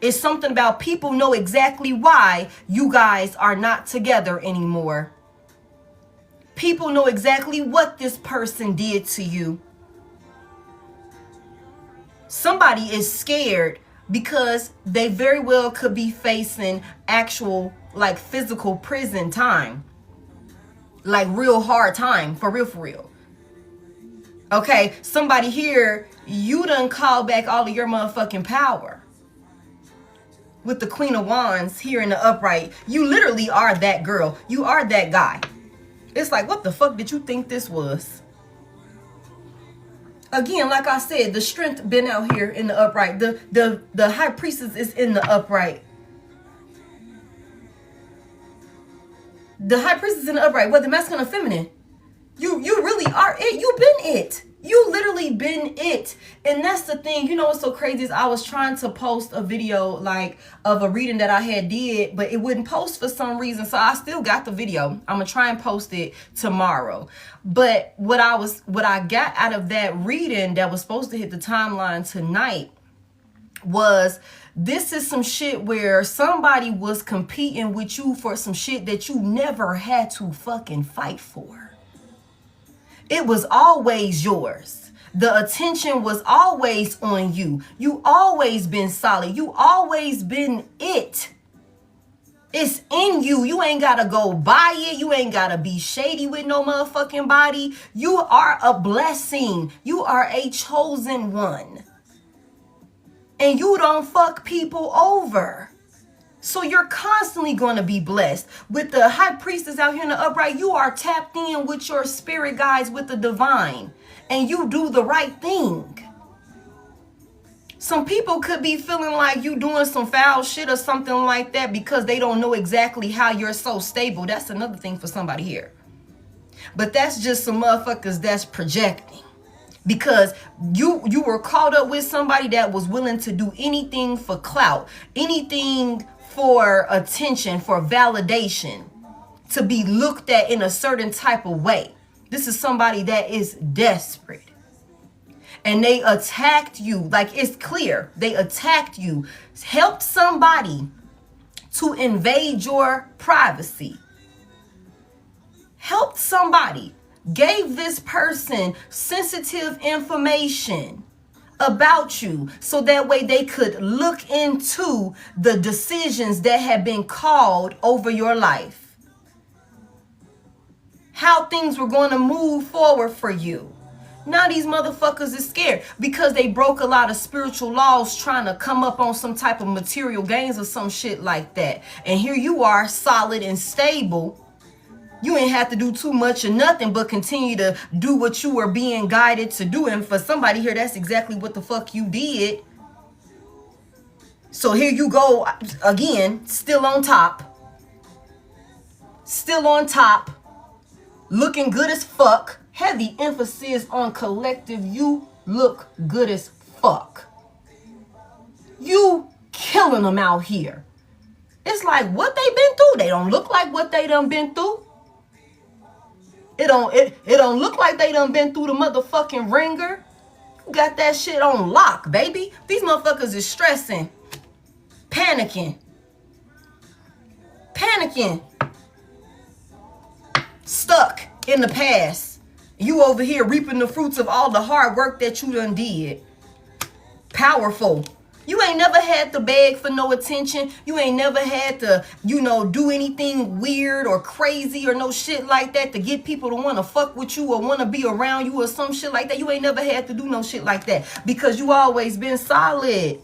It's something about people know exactly why you guys are not together anymore. People know exactly what this person did to you. Somebody is scared because they very well could be facing actual, like, physical prison time. Like, real hard time, for real. Okay, somebody here, you done called back all of your motherfucking power. With the Queen of Wands here in the upright, you literally are that girl. You are that guy. It's like, what the fuck did you think this was? Again, like I said, the strength been out here in the upright. The high priestess is in the upright. The high priestess is in the upright, whether masculine or feminine. You really are it. You been it. You literally been it. And that's the thing. You know what's so crazy is I was trying to post a video like of a reading that I had did, but it wouldn't post for some reason. So I still got the video. I'm gonna try and post it tomorrow. But what I got out of that reading that was supposed to hit the timeline tonight was, this is some shit where somebody was competing with you for some shit that you never had to fucking fight for. It was always yours. The attention was always on you. You always been solid. You always been it. It's in you. You ain't gotta go buy it. You ain't gotta be shady with no motherfucking body. You are a blessing. You are a chosen one. And you don't fuck people over. So you're constantly going to be blessed. With the high priestess out here in the upright, you are tapped in with your spirit guides, with the divine. And you do the right thing. Some people could be feeling like you doing some foul shit or something like that because they don't know exactly how you're so stable. That's another thing for somebody here. But that's just some motherfuckers that's projecting. Because you were caught up with somebody that was willing to do anything for clout, anything for attention, for validation, to be looked at in a certain type of way. This is somebody that is desperate. And they attacked you. Like, it's clear. They attacked you. Helped somebody to invade your privacy. Helped somebody. Gave this person sensitive information about you so that way they could look into the decisions that have been called over your life. How things were going to move forward for you. Now these motherfuckers is scared because they broke a lot of spiritual laws trying to come up on some type of material gains or some shit like that. And here you are, solid and stable. You ain't have to do too much or nothing but continue to do what you were being guided to do. And for somebody here, that's exactly what the fuck you did. So here you go again, still on top. Still on top. Looking good as fuck. Heavy emphasis on collective. You look good as fuck. You killing them out here. It's like what they been through. They don't look like what they done been through. It don't look like they done been through the motherfucking ringer. You got that shit on lock, baby. These motherfuckers is stressing. Panicking. Stuck in the past. You over here reaping the fruits of all the hard work that you done did. Powerful. You ain't never had to beg for no attention. You ain't never had to, do anything weird or crazy or no shit like that to get people to want to fuck with you or want to be around you or some shit like that. You ain't never had to do no shit like that because you always been solid.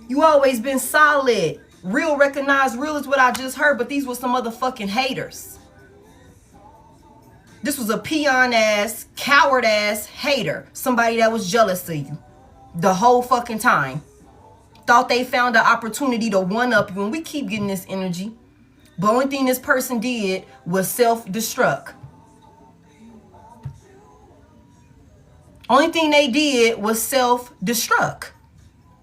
You always been solid. Real, recognized real is what I just heard, but these were some motherfucking haters. This was a peon ass, coward ass hater. Somebody that was jealous of you the whole fucking time. Thought they found an opportunity to one-up you, and we keep getting this energy. But only thing this person did was self-destruct. Only thing they did was self-destruct.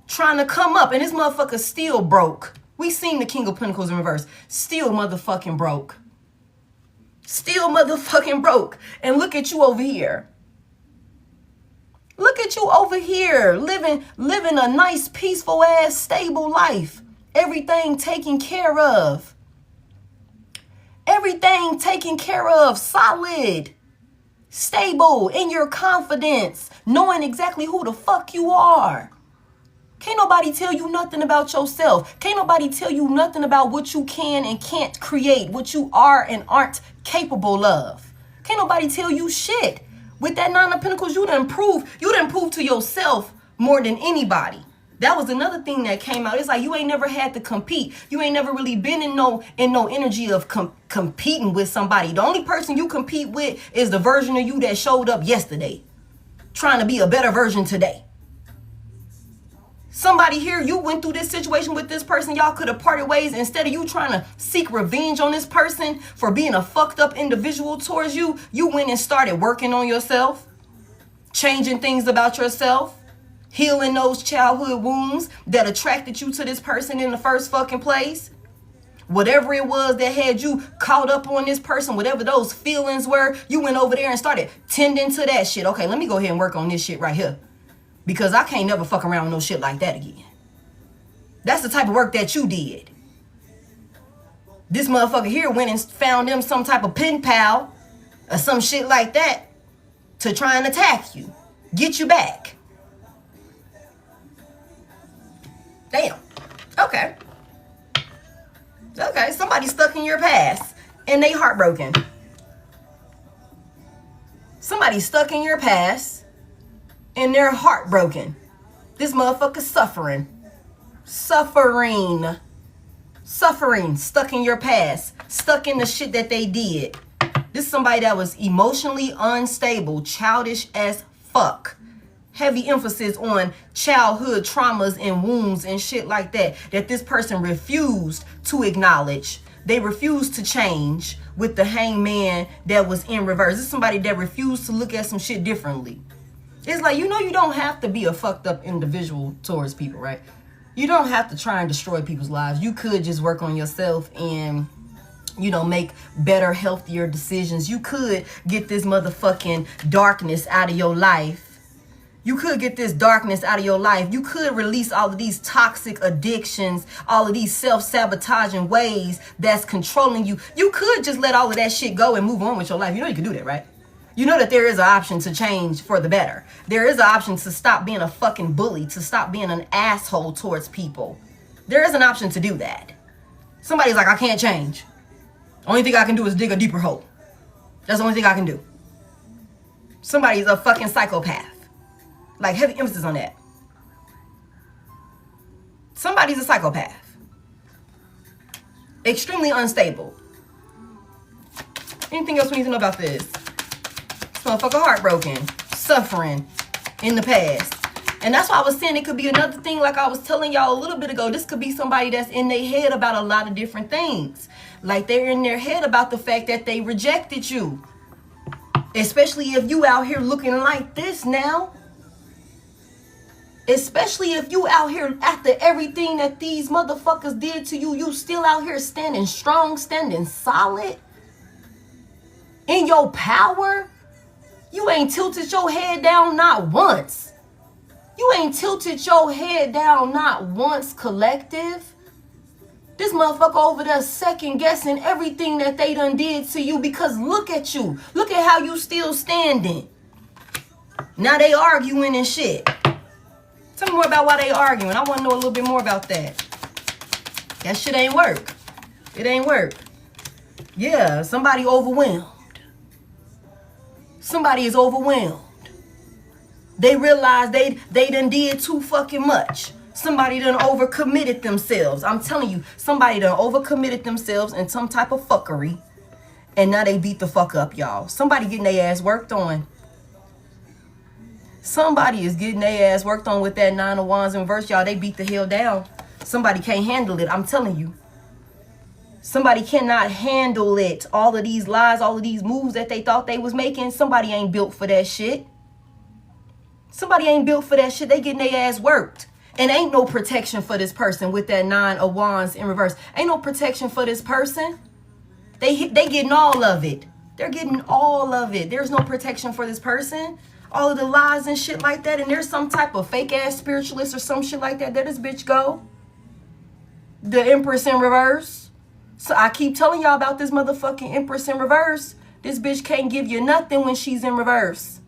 Trying to come up, and this motherfucker still broke. We seen the King of Pentacles in reverse. Still motherfucking broke. Still motherfucking broke. And look at you over here. Look at you over here. Living a nice, peaceful ass, stable life. Everything taken care of. Everything taken care of. Solid. Stable. In your confidence. Knowing exactly who the fuck you are. Can't nobody tell you nothing about yourself. Can't nobody tell you nothing about what you can and can't create, what you are and aren't capable of. Can't nobody tell you shit. With that Nine of Pentacles, you done prove to yourself more than anybody. That was another thing that came out. It's like you ain't never had to compete. You ain't never really been in no energy of competing with somebody. The only person you compete with is the version of you that showed up yesterday, trying to be a better version today. Somebody here, you went through this situation with this person. Y'all could have parted ways. Instead of you trying to seek revenge on this person for being a fucked up individual towards you, you went and started working on yourself, changing things about yourself, healing those childhood wounds that attracted you to this person in the first fucking place. Whatever it was that had you caught up on this person, whatever those feelings were, you went over there and started tending to that shit. Okay, let me go ahead and work on this shit right here. Because I can't never fuck around with no shit like that again. That's the type of work that you did. This motherfucker here went and found them some type of pen pal or some shit like that to try and attack you. Get you back. Damn. Okay. Okay, somebody stuck in your past and they heartbroken. Somebody stuck in your past and they're heartbroken. This motherfucker's suffering. Suffering. Stuck in your past. Stuck in the shit that they did. This is somebody that was emotionally unstable. Childish as fuck. Heavy emphasis on childhood traumas and wounds and shit like that. That this person refused to acknowledge. They refused to change with the hangman that was in reverse. This is somebody that refused to look at some shit differently. It's like, you know, you don't have to be a fucked up individual towards people, right? You don't have to try and destroy people's lives. You could just work on yourself and, you know, make better, healthier decisions. You could get this motherfucking darkness out of your life. You could get this darkness out of your life. You could release all of these toxic addictions, all of these self-sabotaging ways that's controlling you. You could just let all of that shit go and move on with your life. You know you can do that, right? You know that there is an option to change for the better. There is an option to stop being a fucking bully, to stop being an asshole towards people. There is an option to do that. Somebody's like, I can't change. Only thing I can do is dig a deeper hole. That's the only thing I can do. Somebody's a fucking psychopath. Like, heavy emphasis on that. Somebody's a psychopath. Extremely unstable. Anything else we need to know about this? Motherfucker heartbroken, suffering in the past. And that's why I was saying it could be another thing, like I was telling y'all a little bit ago. This could be somebody that's in their head about a lot of different things. Like they're in their head about the fact that they rejected you. Especially if you out here looking like this now. Especially if you out here after everything that these motherfuckers did to you, you still out here standing strong, standing solid. In your power. You ain't tilted your head down not once. You ain't tilted your head down not once, collective. This motherfucker over there second guessing everything that they done did to you because look at you. Look at how you still standing. Now they arguing and shit. Tell me more about why they arguing. I want to know a little bit more about that. That shit ain't work. It ain't work. Yeah, somebody overwhelmed. Somebody is overwhelmed. They realize they done did too fucking much. Somebody done overcommitted themselves. I'm telling you, somebody done overcommitted themselves in some type of fuckery. And now they beat the fuck up, y'all. Somebody getting their ass worked on. Somebody is getting their ass worked on with that Nine of Wands in reverse, y'all. They beat the hell down. Somebody can't handle it. I'm telling you. Somebody cannot handle it. All of these lies, all of these moves that they thought they was making, somebody ain't built for that shit. Somebody ain't built for that shit. They getting their ass worked. And ain't no protection for this person with that 9 of Wands in reverse. Ain't no protection for this person. They getting all of it. They're getting all of it. There's no protection for this person. All of the lies and shit like that. And there's some type of fake ass spiritualist or some shit like that. There this bitch go. The Empress in reverse. So I keep telling y'all about this motherfucking Empress in reverse. This bitch can't give you nothing when she's in reverse.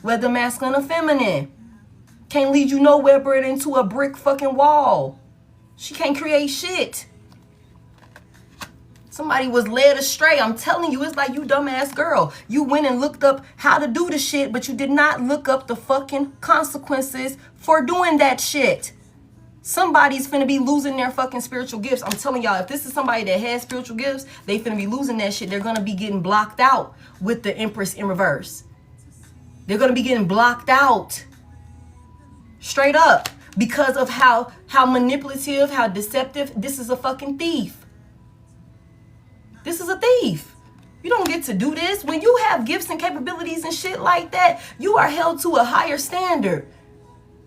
Whether masculine or feminine. Can't lead you nowhere but into a brick fucking wall. She can't create shit. Somebody was led astray. I'm telling you, it's like you dumbass girl. You went and looked up how to do the shit, but you did not look up the fucking consequences for doing that shit. Somebody's finna be losing their fucking spiritual gifts. I'm telling y'all, if this is somebody that has spiritual gifts, they finna be losing that shit. They're gonna be getting blocked out with the Empress in reverse. They're gonna be getting blocked out. Straight up. Because of how manipulative, how deceptive. This is a fucking thief. This is a thief. You don't get to do this. When you have gifts and capabilities and shit like that, you are held to a higher standard.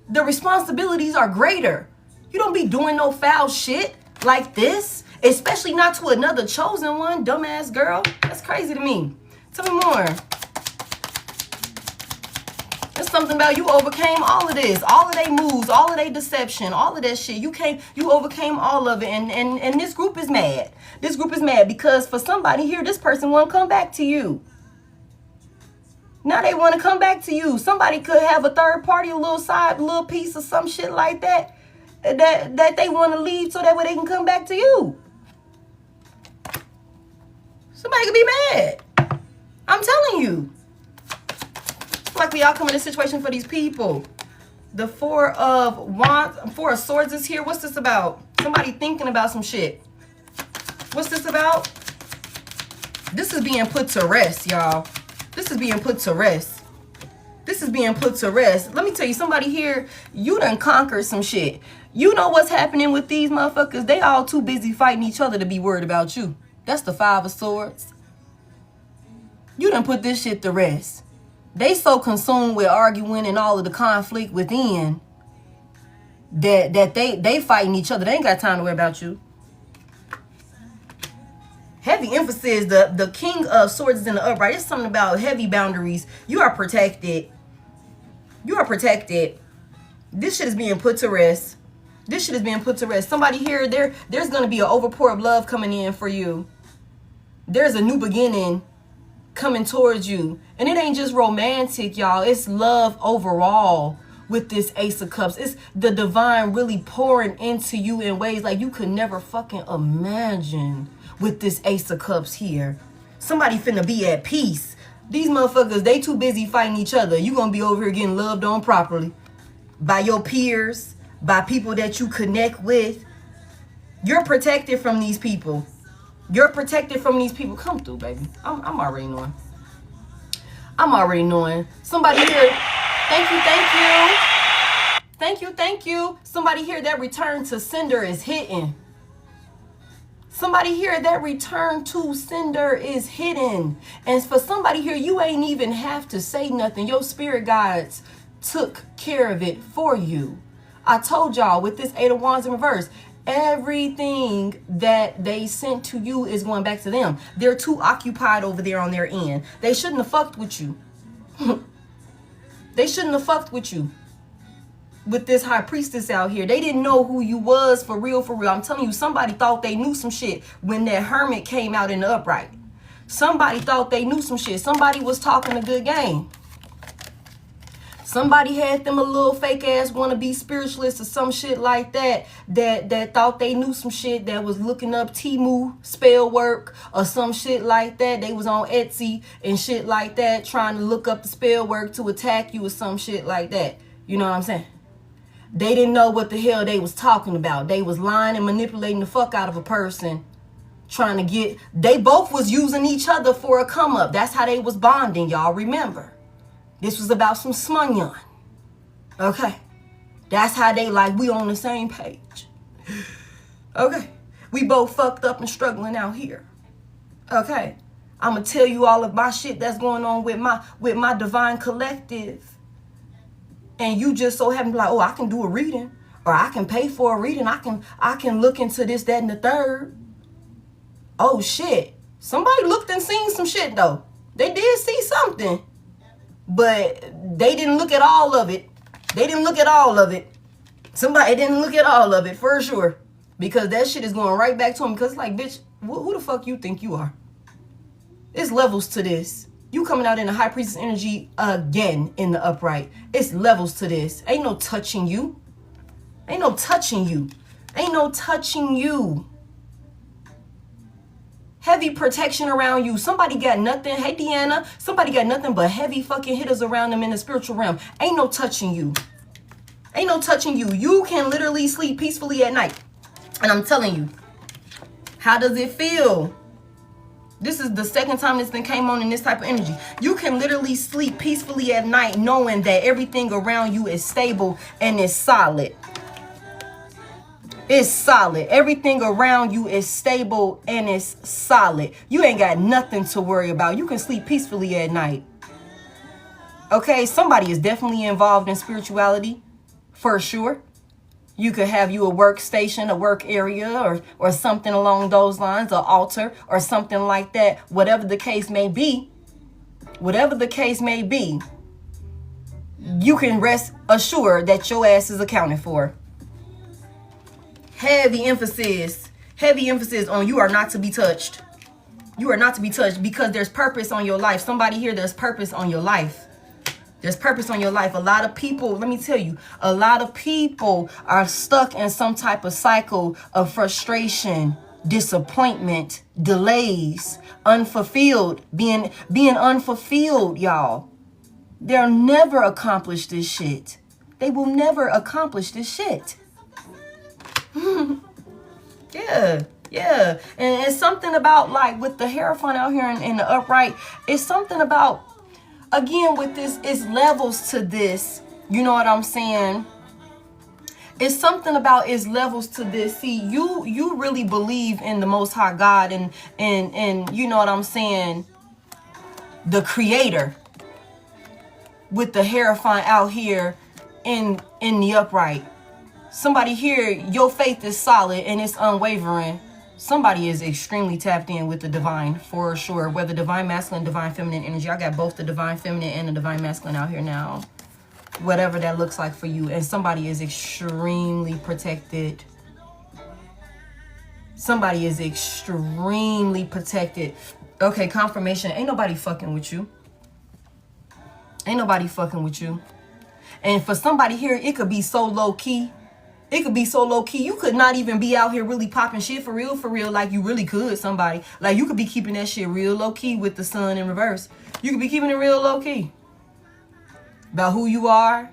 The responsibilities are greater. You don't be doing no foul shit like this, especially not to another chosen one, dumbass girl. That's crazy to me. Tell me more. There's something about you overcame all of this, all of their moves, all of their deception, all of that shit. You overcame all of it, and this group is mad. This group is mad because for somebody here, this person won't come back to you. Now they want to come back to you. Somebody could have a third party, a little piece or some shit like that they want to leave so that way they can come back to you. Somebody could be mad. I'm telling you. Like we all come in a situation for these people. The 4 of Swords is here. What's this about? Somebody thinking about some shit. What's this about? This is being put to rest, y'all. This is being put to rest. This is being put to rest. Let me tell you, somebody here, you done conquered some shit. You know what's happening with these motherfuckers? They all too busy fighting each other to be worried about you. That's the 5 of Swords. You done put this shit to rest. They so consumed with arguing and all of the conflict within that they fighting each other. They ain't got time to worry about you. Heavy emphasis. The King of Swords is in the upright. It's something about heavy boundaries. You are protected. You are protected. This shit is being put to rest. This shit is being put to rest. Somebody here, there's going to be an overpour of love coming in for you. There's a new beginning coming towards you. And it ain't just romantic, y'all. It's love overall with this Ace of Cups. It's the divine really pouring into you in ways like you could never fucking imagine with this Ace of Cups here. Somebody finna be at peace. These motherfuckers, they too busy fighting each other. You gonna be over here getting loved on properly by your peers, by people that you connect with. You're protected from these people. You're protected from these people. Come through, baby. I'm already knowing. I'm already knowing. Somebody here. Thank you, thank you. Thank you, thank you. Somebody here, that return to sender is hitting. Somebody here, that return to sender is hidden. And for somebody here, you ain't even have to say nothing. Your spirit guides took care of it for you. I told y'all with this 8 of Wands in reverse, everything that they sent to you is going back to them. They're too occupied over there on their end. They shouldn't have fucked with you. They shouldn't have fucked with you. With this high priestess out here, they didn't know who you was for real, for real. I'm telling you, somebody thought they knew some shit when that hermit came out in the upright. Somebody thought they knew some shit. Somebody was talking a good game. Somebody had them a little fake ass wannabe spiritualist or some shit like that that thought they knew some shit, that was looking up Temu spell work or some shit like that. They was on Etsy and shit like that trying to look up the spell work to attack you or some shit like that. You know what I'm saying? They didn't know what the hell they was talking about. They was lying and manipulating the fuck out of a person, trying to get, they both was using each other for a come up. That's how they was bonding, y'all remember. This was about some smunyon. Okay. That's how they like, we on the same page. Okay. We both fucked up and struggling out here. Okay. I'm gonna tell you all of my shit that's going on with my divine collective. and you just so happen to be like, oh, I can do a reading, or I can pay for a reading. I can look into this, that, and the third. Oh shit. Somebody looked and seen some shit though. They did see something. But they didn't look at all of it. They didn't look at all of it. Somebody didn't look at all of it for sure. Because that shit is going right back to them. Because it's like, bitch, who the fuck you think you are? It's levels to this. You coming out in the high priestess energy again in the upright. It's levels to this. Ain't no touching you. Ain't no touching you. Ain't no touching you. Heavy protection around you. Somebody got nothing. Hey, Deanna. Somebody got nothing but heavy fucking hitters around them in the spiritual realm. Ain't no touching you. Ain't no touching you. You can literally sleep peacefully at night. And I'm telling you, how does it feel? This is the second time this thing came on in this type of energy. You can literally sleep peacefully at night knowing that everything around you is stable and is solid. It's solid. Everything around you is stable and it's solid. You ain't got nothing to worry about. You can sleep peacefully at night. Okay, somebody is definitely involved in spirituality, for sure. You could have you a workstation, a work area, or something along those lines, an altar, or something like that. Whatever the case may be, you can rest assured that your ass is accounted for. Heavy emphasis on you are not to be touched. You are not to be touched because there's purpose on your life. Somebody here, there's purpose on your life. There's purpose on your life. A lot of people, let me tell you, a lot of people are stuck in some type of cycle of frustration, disappointment, delays, unfulfilled, being unfulfilled, y'all. They'll never accomplish this shit. They will never accomplish this shit. Yeah. And it's something about, like, with the Hierophant out here in the upright, it's something about, again, with this, it's levels to this. You know what I'm saying? It's something about it's levels to this. See, you really believe in the Most High God and you know what I'm saying, the Creator, with the Hierophant out here in the upright. Somebody here, your faith is solid and it's unwavering. Somebody is extremely tapped in with the divine, for sure. Whether divine masculine, divine feminine energy. I got both the divine feminine and the divine masculine out here now. Whatever that looks like for you. And somebody is extremely protected. Somebody is extremely protected. Okay, confirmation. Ain't nobody fucking with you. Ain't nobody fucking with you. And for somebody here, it could be so low key. It could be so low key. You could not even be out here really popping shit for real, like you really could, somebody. Like, you could be keeping that shit real low key with the sun in reverse. You could be keeping it real low key. About who you are,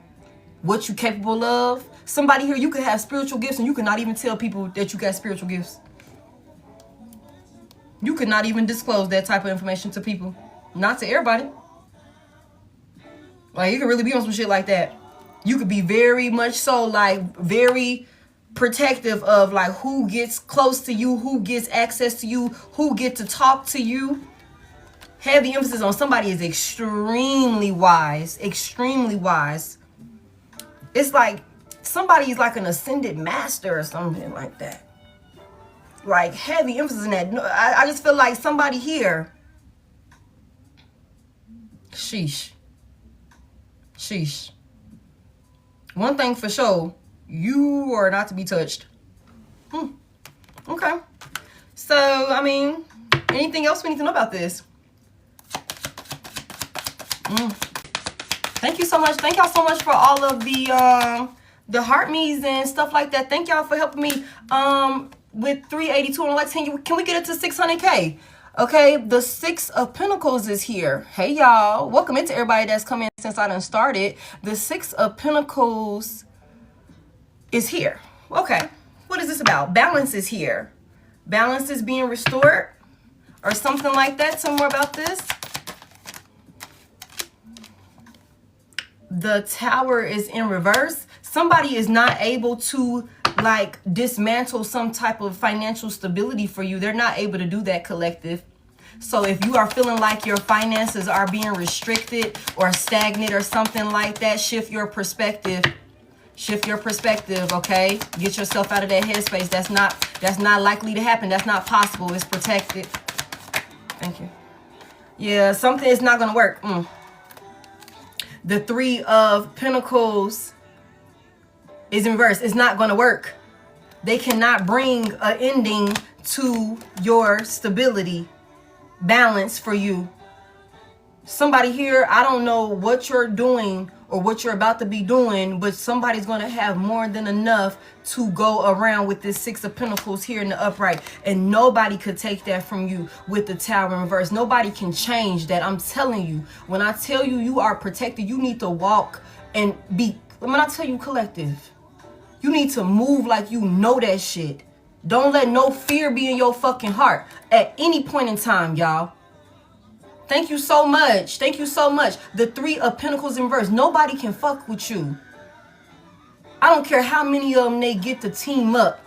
what you're capable of. Somebody here, you could have spiritual gifts and you could not even tell people that you got spiritual gifts. You could not even disclose that type of information to people. Not to everybody. Like, you could really be on some shit like that. You could be very much so, like, very protective of, like, who gets close to you, who gets access to you, who get to talk to you. Heavy emphasis on somebody is extremely wise. Extremely wise. It's like somebody is like an ascended master or something like that. Like, heavy emphasis in that. I just feel like somebody here. Sheesh. One thing for sure, you are not to be touched. Okay. So, I mean, anything else we need to know about this? Thank you so much. Thank y'all so much for all of the heart me's and stuff like that. Thank y'all for helping me with 382 on Lex. Can we get it to 600K? Okay, the Six of Pentacles is here. Hey, y'all. Welcome into everybody that's come in since I done started. The Six of Pentacles is here. Okay, what is this about? Balance is here. Balance is being restored or something like that. Some more about this. The Tower is in reverse. Somebody is not able to, like, dismantle some type of financial stability for you. They're not able to do that, collective. So if you are feeling like your finances are being restricted or stagnant or something like that, shift your perspective. Shift your perspective, okay? Get yourself out of that headspace. That's not likely to happen. That's not possible. It's protected. Thank you. Yeah, something is not going to work. The Three of Pentacles is in reverse. It's not going to work. They cannot bring an ending to your stability, balance for you. Somebody here, I don't know what you're doing or what you're about to be doing, but somebody's going to have more than enough to go around with this Six of Pentacles here in the upright. And nobody could take that from you with the Tower in reverse. Nobody can change that. I'm telling you, when I tell you you are protected, you need to walk and be, when I tell you collective, you need to move like you know that shit. Don't let no fear be in your fucking heart at any point in time, y'all. Thank you so much. Thank you so much. The Three of Pentacles in reverse. Nobody can fuck with you. I don't care how many of them they get to team up.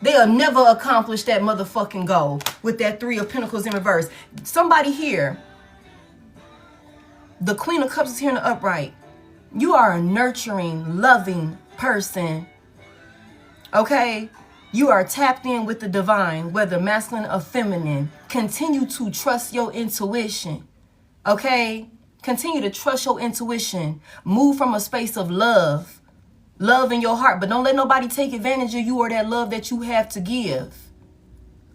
They'll never accomplish that motherfucking goal with that Three of Pentacles in reverse. Somebody here, the Queen of Cups is here in the upright. You are a nurturing, loving person. Okay? You are tapped in with the divine, whether masculine or feminine. Continue to trust your intuition. Okay? Continue to trust your intuition. Move from a space of love. Love in your heart. But don't let nobody take advantage of you or that love that you have to give.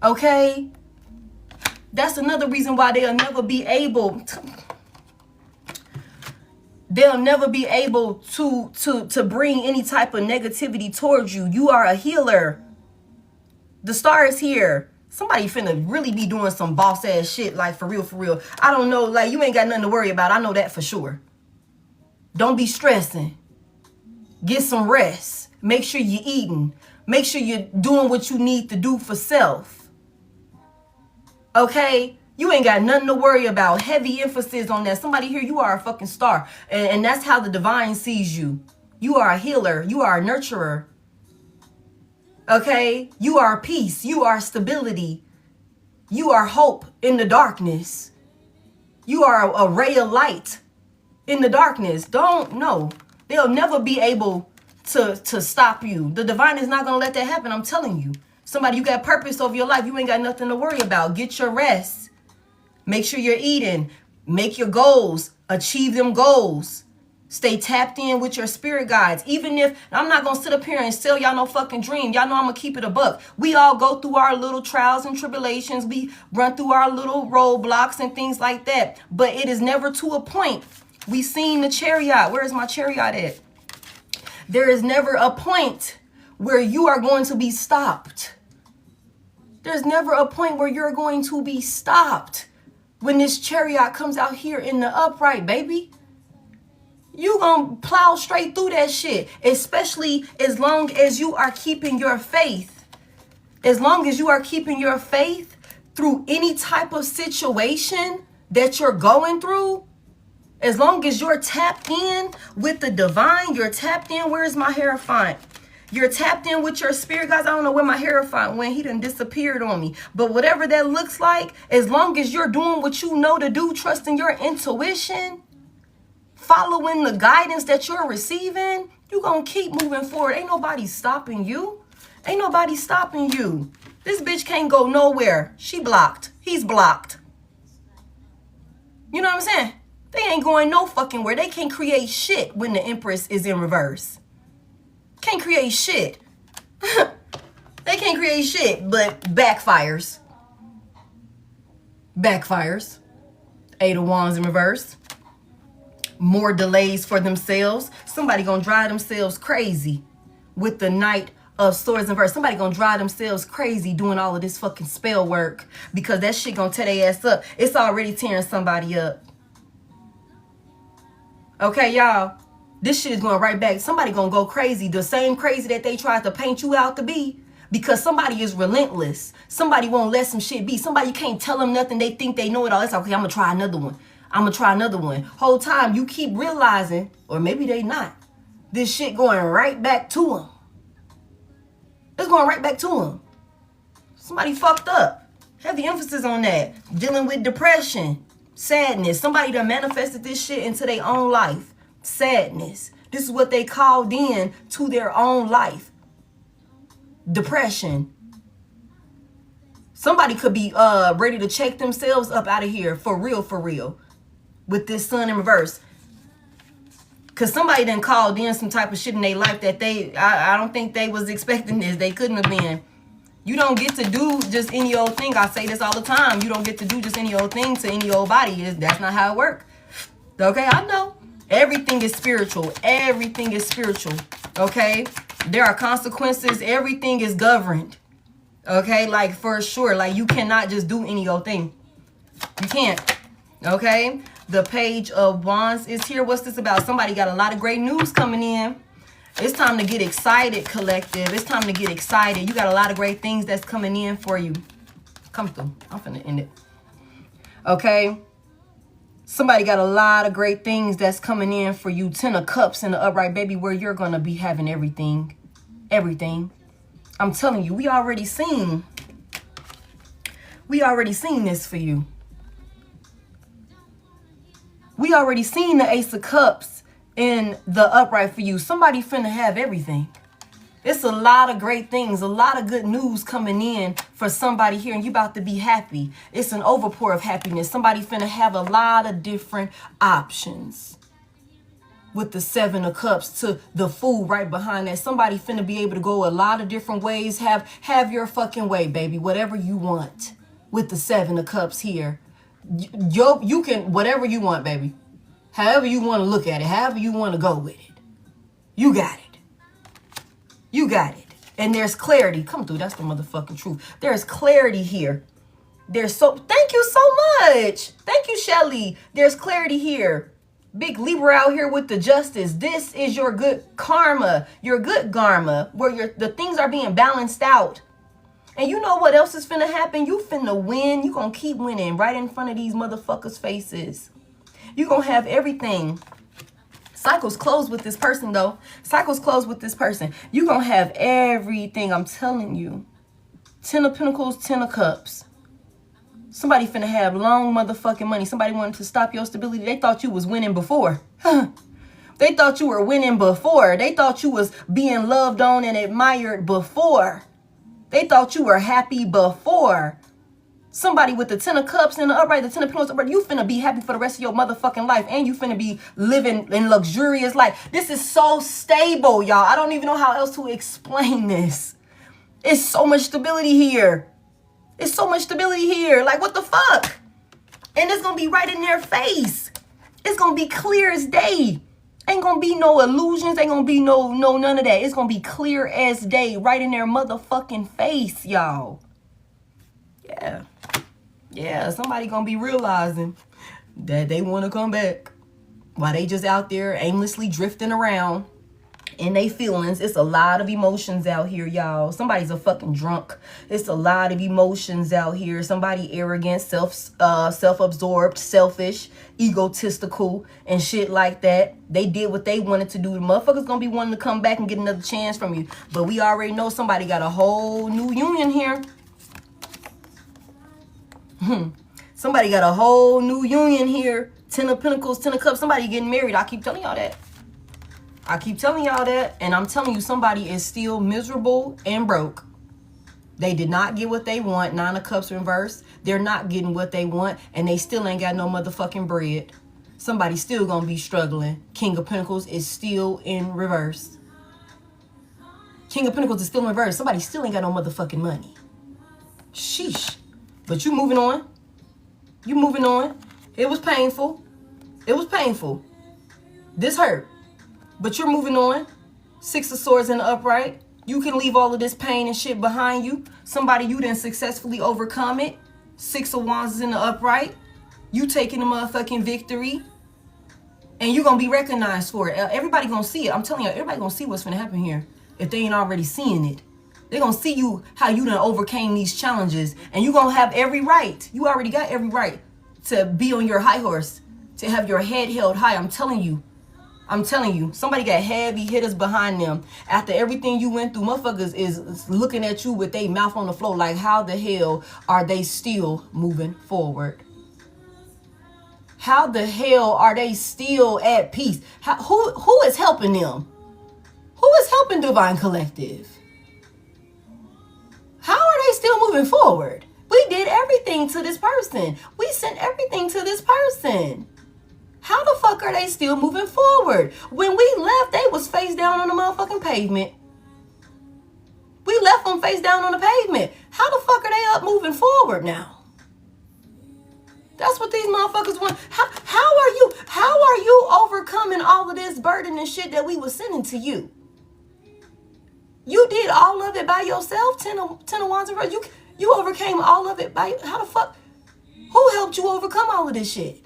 Okay? That's another reason why they'll never be able to... They'll never be able to bring any type of negativity towards you. You are a healer. The star is here. Somebody finna really be doing some boss ass shit, like for real, for real. I don't know, like you ain't got nothing to worry about. I know that for sure. Don't be stressing. Get some rest. Make sure you're eating. Make sure you're doing what you need to do for self. Okay? You ain't got nothing to worry about. Heavy emphasis on that. Somebody here, you are a fucking star. And that's how the divine sees you. You are a healer. You are a nurturer. Okay? You are peace. You are stability. You are hope in the darkness. You are a ray of light in the darkness. Don't know. They'll never be able to stop you. The divine is not going to let that happen. I'm telling you. Somebody, you got purpose over your life. You ain't got nothing to worry about. Get your rest. Make sure you're eating. Make your goals. Achieve them goals. Stay tapped in with your spirit guides. Even if, I'm not going to sit up here and sell y'all no fucking dream. Y'all know I'm going to keep it a buck. We all go through our little trials and tribulations. We run through our little roadblocks and things like that. But it is never to a point. We seen the chariot. Where is my chariot at? There is never a point where you are going to be stopped. There's never a point where you're going to be stopped. When this chariot comes out here in the upright, baby. You gonna plow straight through that shit, especially as long as you are keeping your faith. As long as you are keeping your faith through any type of situation that you're going through, as long as you're tapped in with the divine, you're tapped in. Where's my Hierophant? You're tapped in with your spirit guys. I don't know where my Hierophant went. He done disappeared on me. But whatever that looks like, as long as you're doing what you know to do, trusting your intuition, following the guidance that you're receiving, you're going to keep moving forward. Ain't nobody stopping you. Ain't nobody stopping you. This bitch can't go nowhere. She blocked. He's blocked. You know what I'm saying? They ain't going no fucking where. They can't create shit when the Empress is in reverse. Can't create shit. They can't create shit, but backfires. Backfires. Eight of Wands in reverse. More delays for themselves. Somebody gonna drive themselves crazy with the Knight of Swords in reverse. Somebody gonna drive themselves crazy doing all of this fucking spell work because that shit gonna tear their ass up. It's already tearing somebody up. Okay, y'all. This shit is going right back. Somebody gonna go crazy. The same crazy that they tried to paint you out to be. Because somebody is relentless. Somebody won't let some shit be. Somebody can't tell them nothing. They think they know it all. It's okay, I'm gonna try another one. I'm gonna try another one. Whole time you keep realizing, or maybe they not, this shit going right back to them. It's going right back to them. Somebody fucked up. Heavy emphasis on that. Dealing with depression, sadness. Somebody that manifested this shit into their own life. Sadness. This is what they called in to their own life. Depression. Somebody could be ready to check themselves up out of here. For real. With this sun in reverse. Because somebody done called in some type of shit in their life that I don't think they was expecting this. They couldn't have been. You don't get to do just any old thing. I say this all the time. You don't get to do just any old thing to any old body. That's not how it works. Okay, I know. Everything is spiritual. Everything is spiritual. Okay? There are consequences. Everything is governed. Okay? Like, for sure. Like, you cannot just do any old thing. You can't. Okay? The Page of Wands is here. What's this about? Somebody got a lot of great news coming in. It's time to get excited, collective. It's time to get excited. You got a lot of great things that's coming in for you. Come through. I'm finna end it. Okay? Somebody got a lot of great things that's coming in for you. 10 of Cups in the upright, baby, where you're going to be having everything. Everything. I'm telling you, we already seen this for you. We already seen the Ace of Cups in the upright for you. Somebody finna have everything. It's a lot of great things, a lot of good news coming in for somebody here, and you about to be happy. It's an overpour of happiness. Somebody finna have a lot of different options. With the 7 of Cups to the Fool right behind that. Somebody finna be able to go a lot of different ways. Have your fucking way, baby. Whatever you want. With the 7 of Cups here. You can, whatever you want, baby. However you want to look at it. However you want to go with it. You got it. You got it. And there's clarity. Come through. That's the motherfucking truth. There's clarity here. Thank you so much. Thank you, Shelly. There's clarity here. Big Libra out here with the Justice. This is your good karma. Your good karma. Where the things are being balanced out. And you know what else is finna happen? You finna win. You gonna keep winning right in front of these motherfuckers' faces. You gonna have everything. Cycles close with this person, though. Cycles close with this person. You gonna have everything, I'm telling you. 10 of Pentacles, 10 of Cups. Somebody finna have long motherfucking money. Somebody wanted to stop your stability. They thought you was winning before. They thought you were winning before. They thought you was being loved on and admired before. They thought you were happy before. Somebody with the 10 of Cups in the upright, the 10 of Pentacles upright, you finna be happy for the rest of your motherfucking life. And you finna be living in luxurious life. This is so stable, y'all. I don't even know how else to explain this. It's so much stability here. It's so much stability here. Like, what the fuck? And it's gonna be right in their face. It's gonna be clear as day. Ain't gonna be no illusions. Ain't gonna be no none of that. It's gonna be clear as day right in their motherfucking face, y'all. Yeah, somebody gonna be realizing that they want to come back while they just out there aimlessly drifting around in their feelings. It's a lot of emotions out here, y'all. Somebody's a fucking drunk. It's a lot of emotions out here. Somebody arrogant, self-absorbed, selfish, egotistical, and shit like that. They did what they wanted to do. The motherfuckers gonna be wanting to come back and get another chance from you. But we already know somebody got a whole new union here. Somebody got a whole new union here. 10 of Pentacles, 10 of Cups. Somebody getting married. I keep telling y'all that. I keep telling y'all that. And I'm telling you, somebody is still miserable and broke. They did not get what they want. 9 of Cups reverse. They're not getting what they want. And they still ain't got no motherfucking bread. Somebody's still gonna be struggling. King of Pentacles is still in reverse. King of Pentacles is still in reverse. Somebody still ain't got no motherfucking money. Sheesh. But you moving on. You moving on. It was painful. It was painful. This hurt. But you're moving on. 6 of Swords in the upright. You can leave all of this pain and shit behind you. Somebody you didn't successfully overcome it. 6 of Wands is in the upright. You taking the motherfucking victory. And you're going to be recognized for it. Everybody going to see it. I'm telling you, everybody going to see what's going to happen here. If they ain't already seeing it. They're going to see you, how you done overcame these challenges. And you're going to have every right. You already got every right to be on your high horse. To have your head held high. I'm telling you. I'm telling you, somebody got heavy hitters behind them. After everything you went through, motherfuckers is looking at you with their mouth on the floor like, how the hell are they still moving forward? How the hell are they still at peace? Who is helping them? Who is helping Divine Collective? How are they still moving forward? We did everything to this person. We sent everything to this person. How the fuck are they still moving forward? When we left, they was face down on the motherfucking pavement. We left them face down on the pavement. How the fuck are they up moving forward now? That's what these motherfuckers want. How are you overcoming all of this burden and shit that we was sending to you? You did all of it by yourself, Ten of Wands in reverse. You overcame all of it by, how the fuck? Who helped you overcome all of this shit?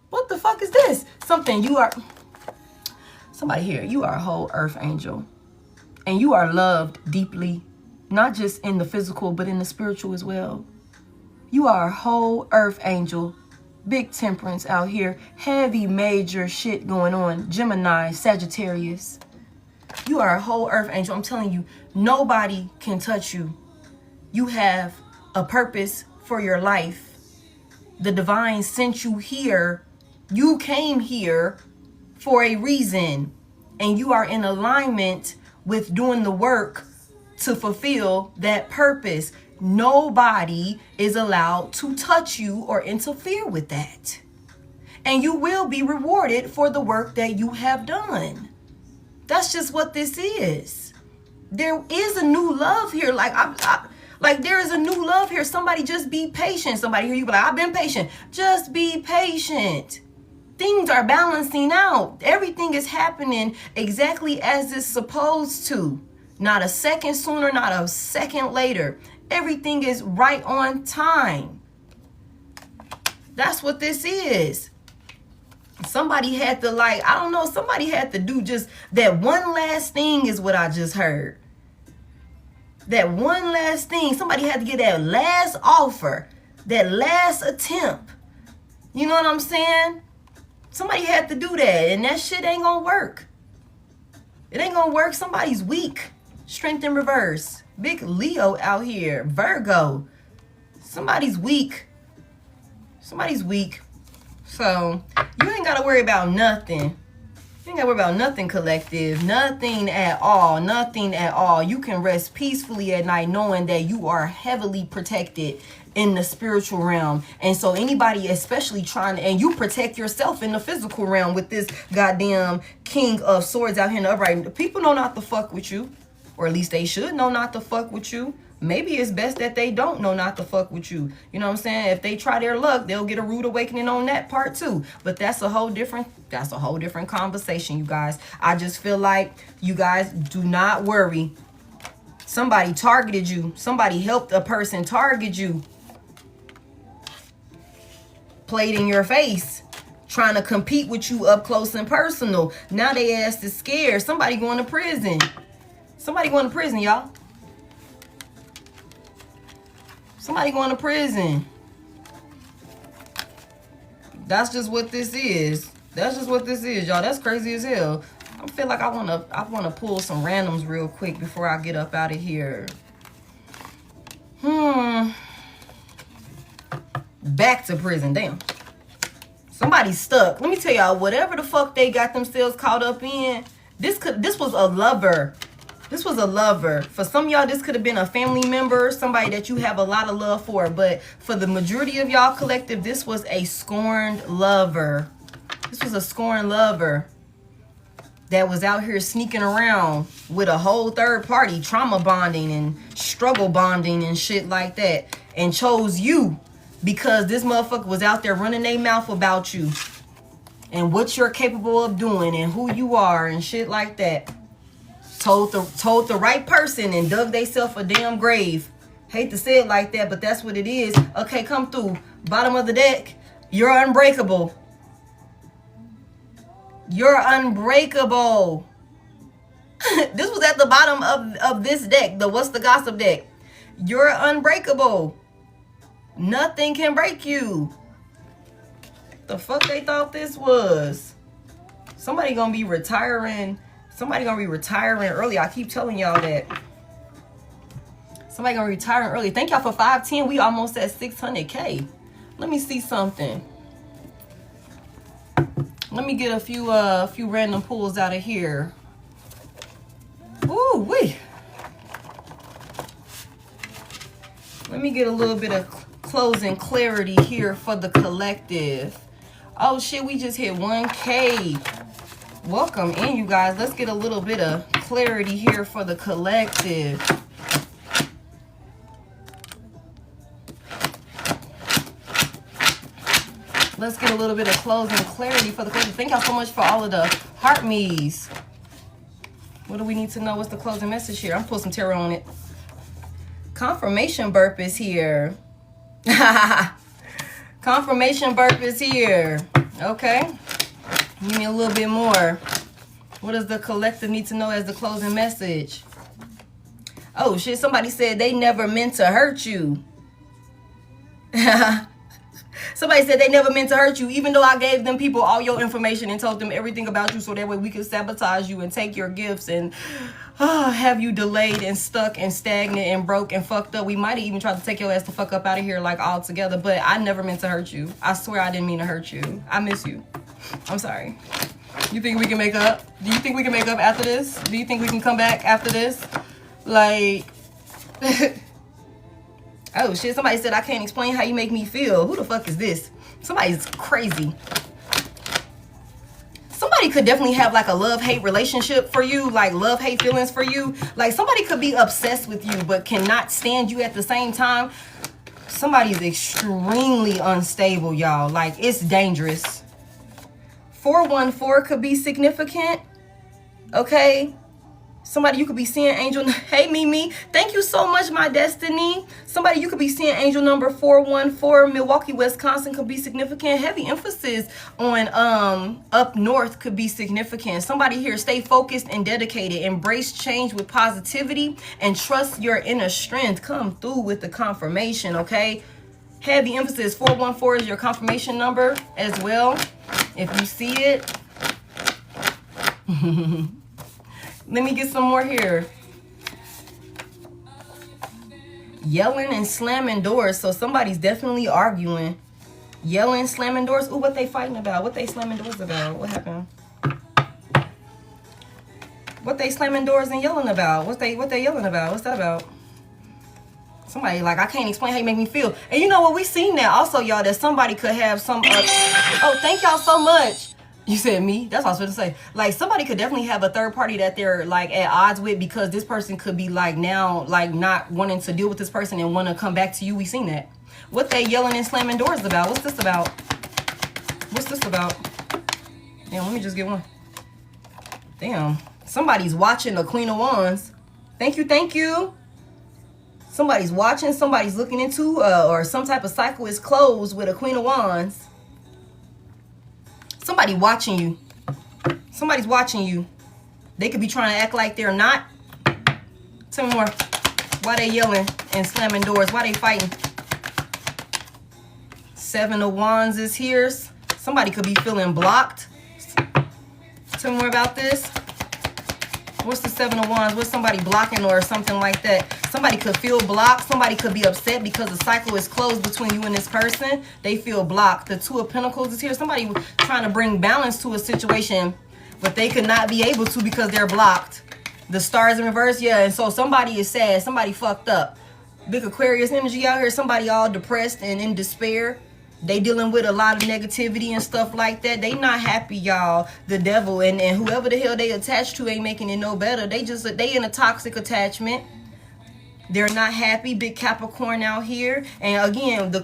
What the fuck is this? Somebody here, you are a whole earth angel. And you are loved deeply, not just in the physical, but in the spiritual as well. You are a whole earth angel. Big temperance out here. Heavy major shit going on. Gemini, Sagittarius. You are a whole earth angel. I'm telling you, nobody can touch you. You have a purpose for your life. The divine sent you here. You came here for a reason, and you are in alignment with doing the work to fulfill that purpose. Nobody is allowed to touch you or interfere with that. And you will be rewarded for the work that you have done. That's just what this is. There is a new love here. Like there is a new love here. Somebody just be patient. Somebody here, you be like, I've been patient. Just be patient. Things are balancing out. Everything is happening exactly as it's supposed to. Not a second sooner, not a second later. Everything is right on time. That's what this is. Somebody had to somebody had to do just that one last thing is what I just heard. That one last thing. Somebody had to get that last offer, that last attempt. You know what I'm saying? Somebody had to do that, and that shit ain't gonna work. It ain't gonna work. Somebody's weak. Strength in reverse. Big Leo out here. Virgo. Somebody's weak. Somebody's weak. So, you ain't gotta worry about nothing. You ain't gotta worry about nothing, collective. Nothing at all. Nothing at all. You can rest peacefully at night knowing that you are heavily protected in the spiritual realm. And so anybody especially and you protect yourself in the physical realm with this goddamn King of Swords out here in the upright. People know not to fuck with you. Or at least they should know not to fuck with you. Maybe it's best that they don't know not to fuck with you. You know what I'm saying? If they try their luck, they'll get a rude awakening on that part too. But that's a whole different conversation, you guys. I just feel like you guys do not worry. Somebody targeted you. Somebody helped a person target you. Played in your face. Trying to compete with you up close and personal. Now they ass is scared. Somebody going to prison. Somebody going to prison, y'all. Somebody going to prison. That's just what this is. That's just what this is, y'all. That's crazy as hell. I feel like I wanna pull some randoms real quick before I get up out of here. Back to prison. Damn. Somebody's stuck. Let me tell y'all, whatever the fuck they got themselves caught up in, this was a lover. This was a lover. For some of y'all, this could have been a family member, somebody that you have a lot of love for. But for the majority of y'all collective, this was a scorned lover. This was a scorned lover that was out here sneaking around with a whole third party, trauma bonding and struggle bonding and shit like that. And chose you because this motherfucker was out there running their mouth about you. And what you're capable of doing and who you are and shit like that. Told the right person and dug theyself a damn grave. Hate to say it like that, but that's what it is. Okay, come through. Bottom of the deck. You're unbreakable. You're unbreakable. This was at the bottom of this deck. The What's the Gossip deck. You're unbreakable. Nothing can break you. the fuck they thought this was? Somebody gonna be retiring. Somebody gonna be retiring early. I keep telling y'all that. Somebody gonna be retiring early. Thank y'all for 510. We almost at 600K. Let me see something. Let me get a few random pulls out of here. Ooh, wee. Let me get a little bit of closing clarity here for the collective. Oh shit, we just hit 1K. Welcome in, you guys. Let's get a little bit of clarity here for the collective. Let's get a little bit of closing clarity for the collective. Thank y'all so much for all of the heart me's. What do we need to know? What's the closing message here? I'm putting some tarot on it. Confirmation burp is here. Confirmation burp is here. Okay. Give me a little bit more. What does the collective need to know as the closing message? Oh shit, somebody said they never meant to hurt you. Somebody said they never meant to hurt you, even though I gave them people all your information and told them everything about you so that way we could sabotage you and take your gifts and have you delayed and stuck and stagnant and broke and fucked up. We might have even tried to take your ass the fuck up out of here like all together, but I never meant to hurt you. I swear I didn't mean to hurt you. I miss you. I'm sorry. You think we can make up? Do you think we can make up after this? Do you think we can come back after this? Like... Oh shit, somebody said I can't explain how you make me feel. Who the fuck is this? Somebody's crazy. Somebody could definitely have like a love-hate relationship for you, like love-hate feelings for you. Like somebody could be obsessed with you but cannot stand you at the same time. Somebody's extremely unstable, y'all. Like it's dangerous. 414 could be significant. Okay. Somebody you could be seeing angel. Hey, Mimi. Thank you so much, my destiny. Somebody you could be seeing angel number 414. Milwaukee, Wisconsin could be significant. Heavy emphasis on up north could be significant. Somebody here, stay focused and dedicated. Embrace change with positivity and trust your inner strength. Come through with the confirmation, okay? Heavy emphasis. 414 is your confirmation number as well. If you see it. Let me get some more here. Yelling and slamming doors. So somebody's definitely arguing. Yelling, slamming doors. Ooh, what they fighting about? What they slamming doors about? What happened? What they slamming doors and yelling about? What they yelling about? What's that about? Somebody like, I can't explain how you make me feel. And you know what? We seen that also, y'all, that somebody could have some... oh, thank y'all so much. You said me? That's what I was going to say. Like, somebody could definitely have a third party that they're, like, at odds with because this person could be, like, now, like, not wanting to deal with this person and want to come back to you. We seen that. What they yelling and slamming doors about? What's this about? What's this about? Damn, let me just get one. Damn. Somebody's watching the Queen of Wands. Thank you, thank you. Somebody's watching. Somebody's looking into or some type of cycle is closed with a Queen of Wands. Somebody watching you. Somebody's watching you. They could be trying to act like they're not. Tell me more. Why they yelling and slamming doors? Why they fighting? 7 of Wands is here. Somebody could be feeling blocked. Tell me more about this. What's the 7 of Wands? What's somebody blocking or something like that? Somebody could feel blocked. Somebody could be upset because the cycle is closed between you and this person. They feel blocked. The 2 of Pentacles is here. Somebody trying to bring balance to a situation, but they could not be able to because they're blocked. The Stars in reverse, yeah. And so somebody is sad. Somebody fucked up. Big Aquarius energy out here. Somebody all depressed and in despair. They dealing with a lot of negativity and stuff like that. They not happy, y'all. The devil and whoever the hell they attached to ain't making it no better. They in a toxic attachment. They're not happy. Big Capricorn out here. And again, the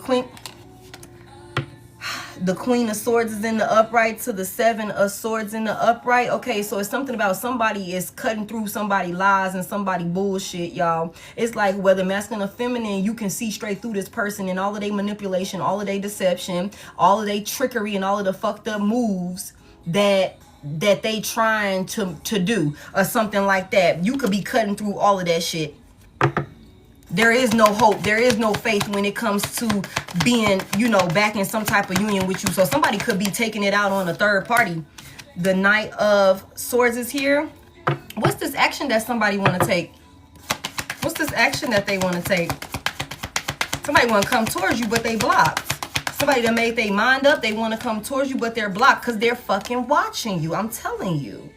Queen of Swords is in the upright to the 7 of Swords in the upright. Okay, so it's something about somebody is cutting through somebody lies and somebody bullshit, y'all. It's like whether masculine or feminine, you can see straight through this person and all of their manipulation, all of their deception, all of their trickery and all of the fucked up moves that they trying to do or something like that. You could be cutting through all of that shit. There is no hope. There is no faith when it comes to being, you know, back in some type of union with you. So somebody could be taking it out on a third party. The Knight of Swords is here. What's this action that somebody want to take? What's this action that they want to take? Somebody want to come towards you, but they blocked. Somebody that made their mind up, they want to come towards you, but they're blocked because they're fucking watching you. I'm telling you.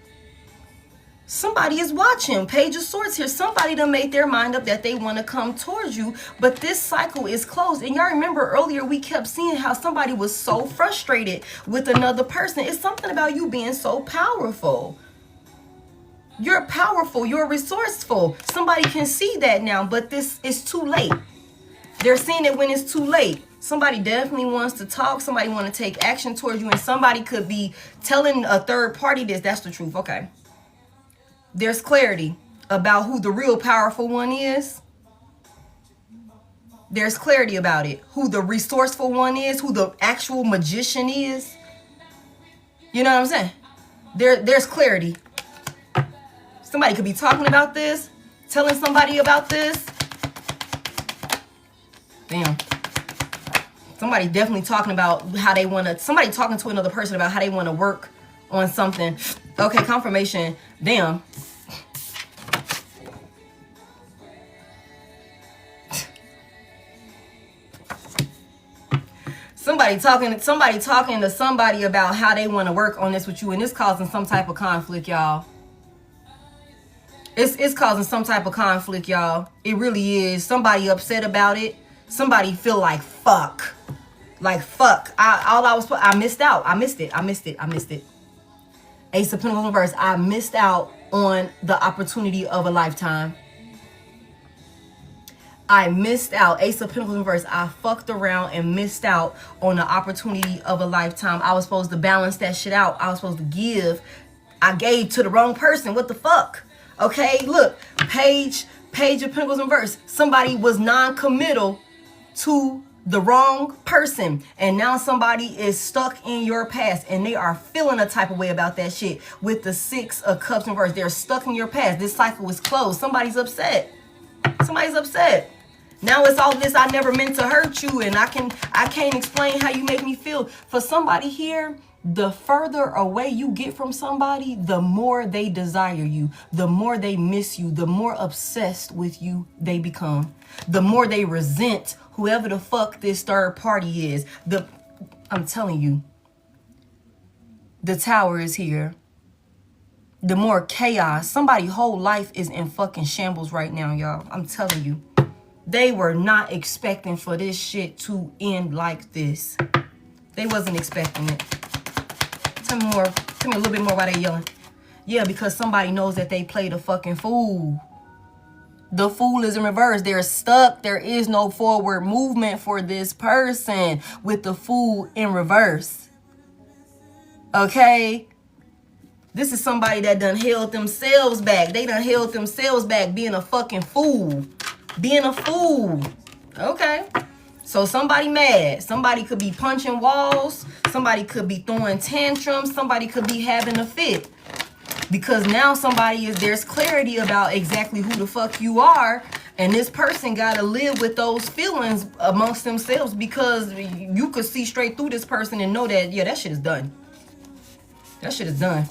Somebody is watching. Page of Swords here. Somebody done made their mind up that they want to come towards you, but this cycle is closed. And y'all remember earlier we kept seeing how somebody was so frustrated with another person. It's something about you being so powerful. You're powerful. You're resourceful. Somebody can see that now, but this is too late. They're seeing it when it's too late. Somebody definitely wants to talk. Somebody want to take action towards you, and somebody could be telling a third party this. That's the truth. Okay. There's clarity about who the real powerful one is. There's clarity about it. Who the resourceful one is. Who the actual magician is. You know what I'm saying? There's clarity. Somebody could be talking about this. Telling somebody about this. Damn. Somebody definitely talking about how they want to. Somebody talking to another person about how they want to work on something. Okay, confirmation. Damn. Somebody talking to somebody about how they want to work on this with you, and it's causing some type of conflict, y'all. It's causing some type of conflict, y'all. It really is. Somebody upset about it. Somebody feel like fuck. Like fuck. I missed out. I missed it. Ace of Pentacles reverse. I missed out on the opportunity of a lifetime. I missed out. Ace of Pentacles reverse. I fucked around and missed out on the opportunity of a lifetime. I was supposed to balance that shit out. I was supposed to give. I gave to the wrong person. What the fuck? Okay, look. Page of Pentacles reverse. Somebody was non-committal to the wrong person, and now somebody is stuck in your past, and they are feeling a type of way about that shit. With the Six of Cups in reverse, they're stuck in your past. This cycle is closed. Somebody's upset. Somebody's upset. Now it's all this, I never meant to hurt you, and I can't explain how you make me feel. For somebody here, the further away you get from somebody, the more they desire you, the more they miss you, the more obsessed with you they become, the more they resent whoever the fuck this third party is. I'm telling you, the Tower is here. The more chaos. Somebody's whole life is in fucking shambles right now, y'all. I'm telling you. They were not expecting for this shit to end like this. They wasn't expecting it. Tell me more. Tell me a little bit more why they yelling. Yeah, because somebody knows that they played a fucking fool. The Fool is in reverse. They're stuck. There is no forward movement for this person with the Fool in reverse. Okay? This is somebody that done held themselves back. They done held themselves back being a fucking fool. Being a fool. Okay. So somebody mad. Somebody could be punching walls. Somebody could be throwing tantrums. Somebody could be having a fit. Because now there's clarity about exactly who the fuck you are. And this person got to live with those feelings amongst themselves, because you could see straight through this person and know that, yeah, that shit is done. That shit is done.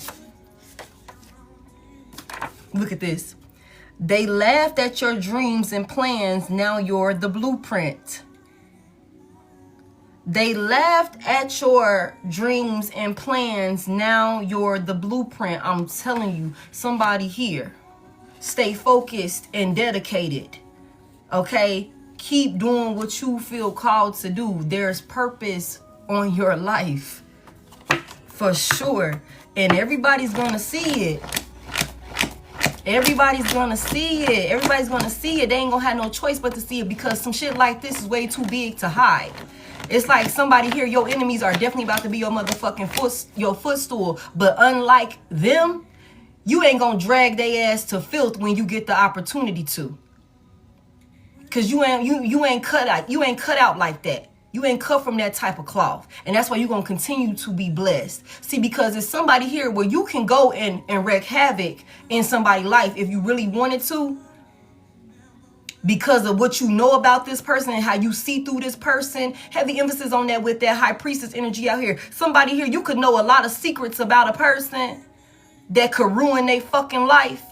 Look at this. They laughed at your dreams and plans. Now you're the blueprint. They laughed at your dreams and plans. Now you're the blueprint. I'm telling you, somebody here, stay focused and dedicated. Okay? Keep doing what you feel called to do. There's purpose on your life. For sure. And everybody's going to see it. Everybody's gonna see it. Everybody's gonna see it. They ain't gonna have no choice but to see it, because some shit like this is way too big to hide. It's like somebody here, your enemies are definitely about to be your motherfucking footstool. But unlike them, you ain't gonna drag their ass to filth when you get the opportunity to. Cause you ain't cut out like that. You ain't cut from that type of cloth. And that's why you're going to continue to be blessed. See, because it's somebody here where you can go and wreak havoc in somebody's life if you really wanted to. because of what you know about this person and how you see through this person. Heavy emphasis on that with that high priestess energy out here. Somebody here, you could know a lot of secrets about a person that could ruin their fucking life,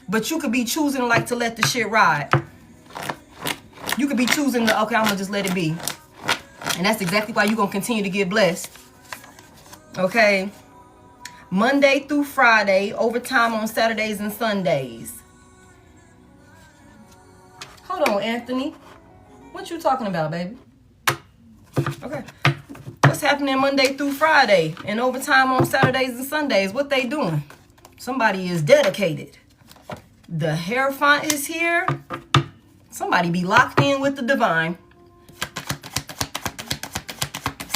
but you could be choosing like to let the shit ride. You could be choosing to, okay, I'm gonna just let it be. And that's exactly why you're gonna continue to get blessed. Okay? Monday through Friday, overtime on Saturdays and Sundays. Hold on, Anthony. What you talking about, baby? Okay. What's happening Monday through Friday and overtime on Saturdays and Sundays? What they doing? Somebody is dedicated. The Hierophant is here. Somebody be locked in with the divine.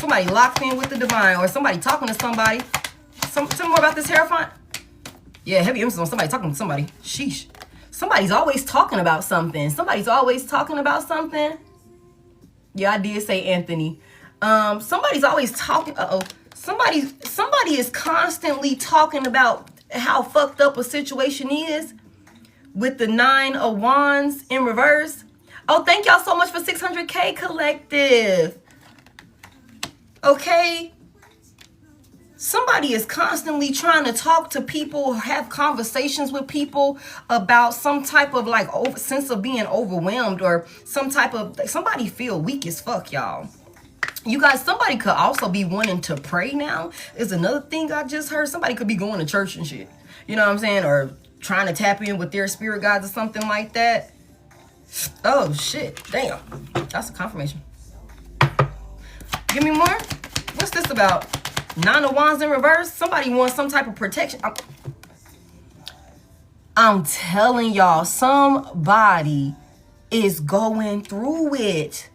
Somebody locked in with the divine, or somebody talking to somebody. Tell me more about this Hierophant. Yeah, heavy emphasis on somebody talking to somebody. Sheesh. Somebody's always talking about something. Somebody's always talking about something. Yeah, I did say Anthony. Somebody's always talking. Somebody is constantly talking about how fucked up a situation is with the 9 of Wands in reverse. Oh, thank y'all so much for 600K collective. Okay. Somebody is constantly trying to talk to people, have conversations with people about some type of like sense of being overwhelmed, or some type of, somebody feel weak as fuck, y'all. You guys, somebody could also be wanting to pray now. Is another thing I just heard. Somebody could be going to church and shit. You know what I'm saying? Or trying to tap in with their spirit guides or something like that. Oh, shit. Damn. That's a confirmation. Give me more. What's this about? 9 of Wands in reverse. Somebody wants some type of protection. I'm telling y'all, somebody is going through it.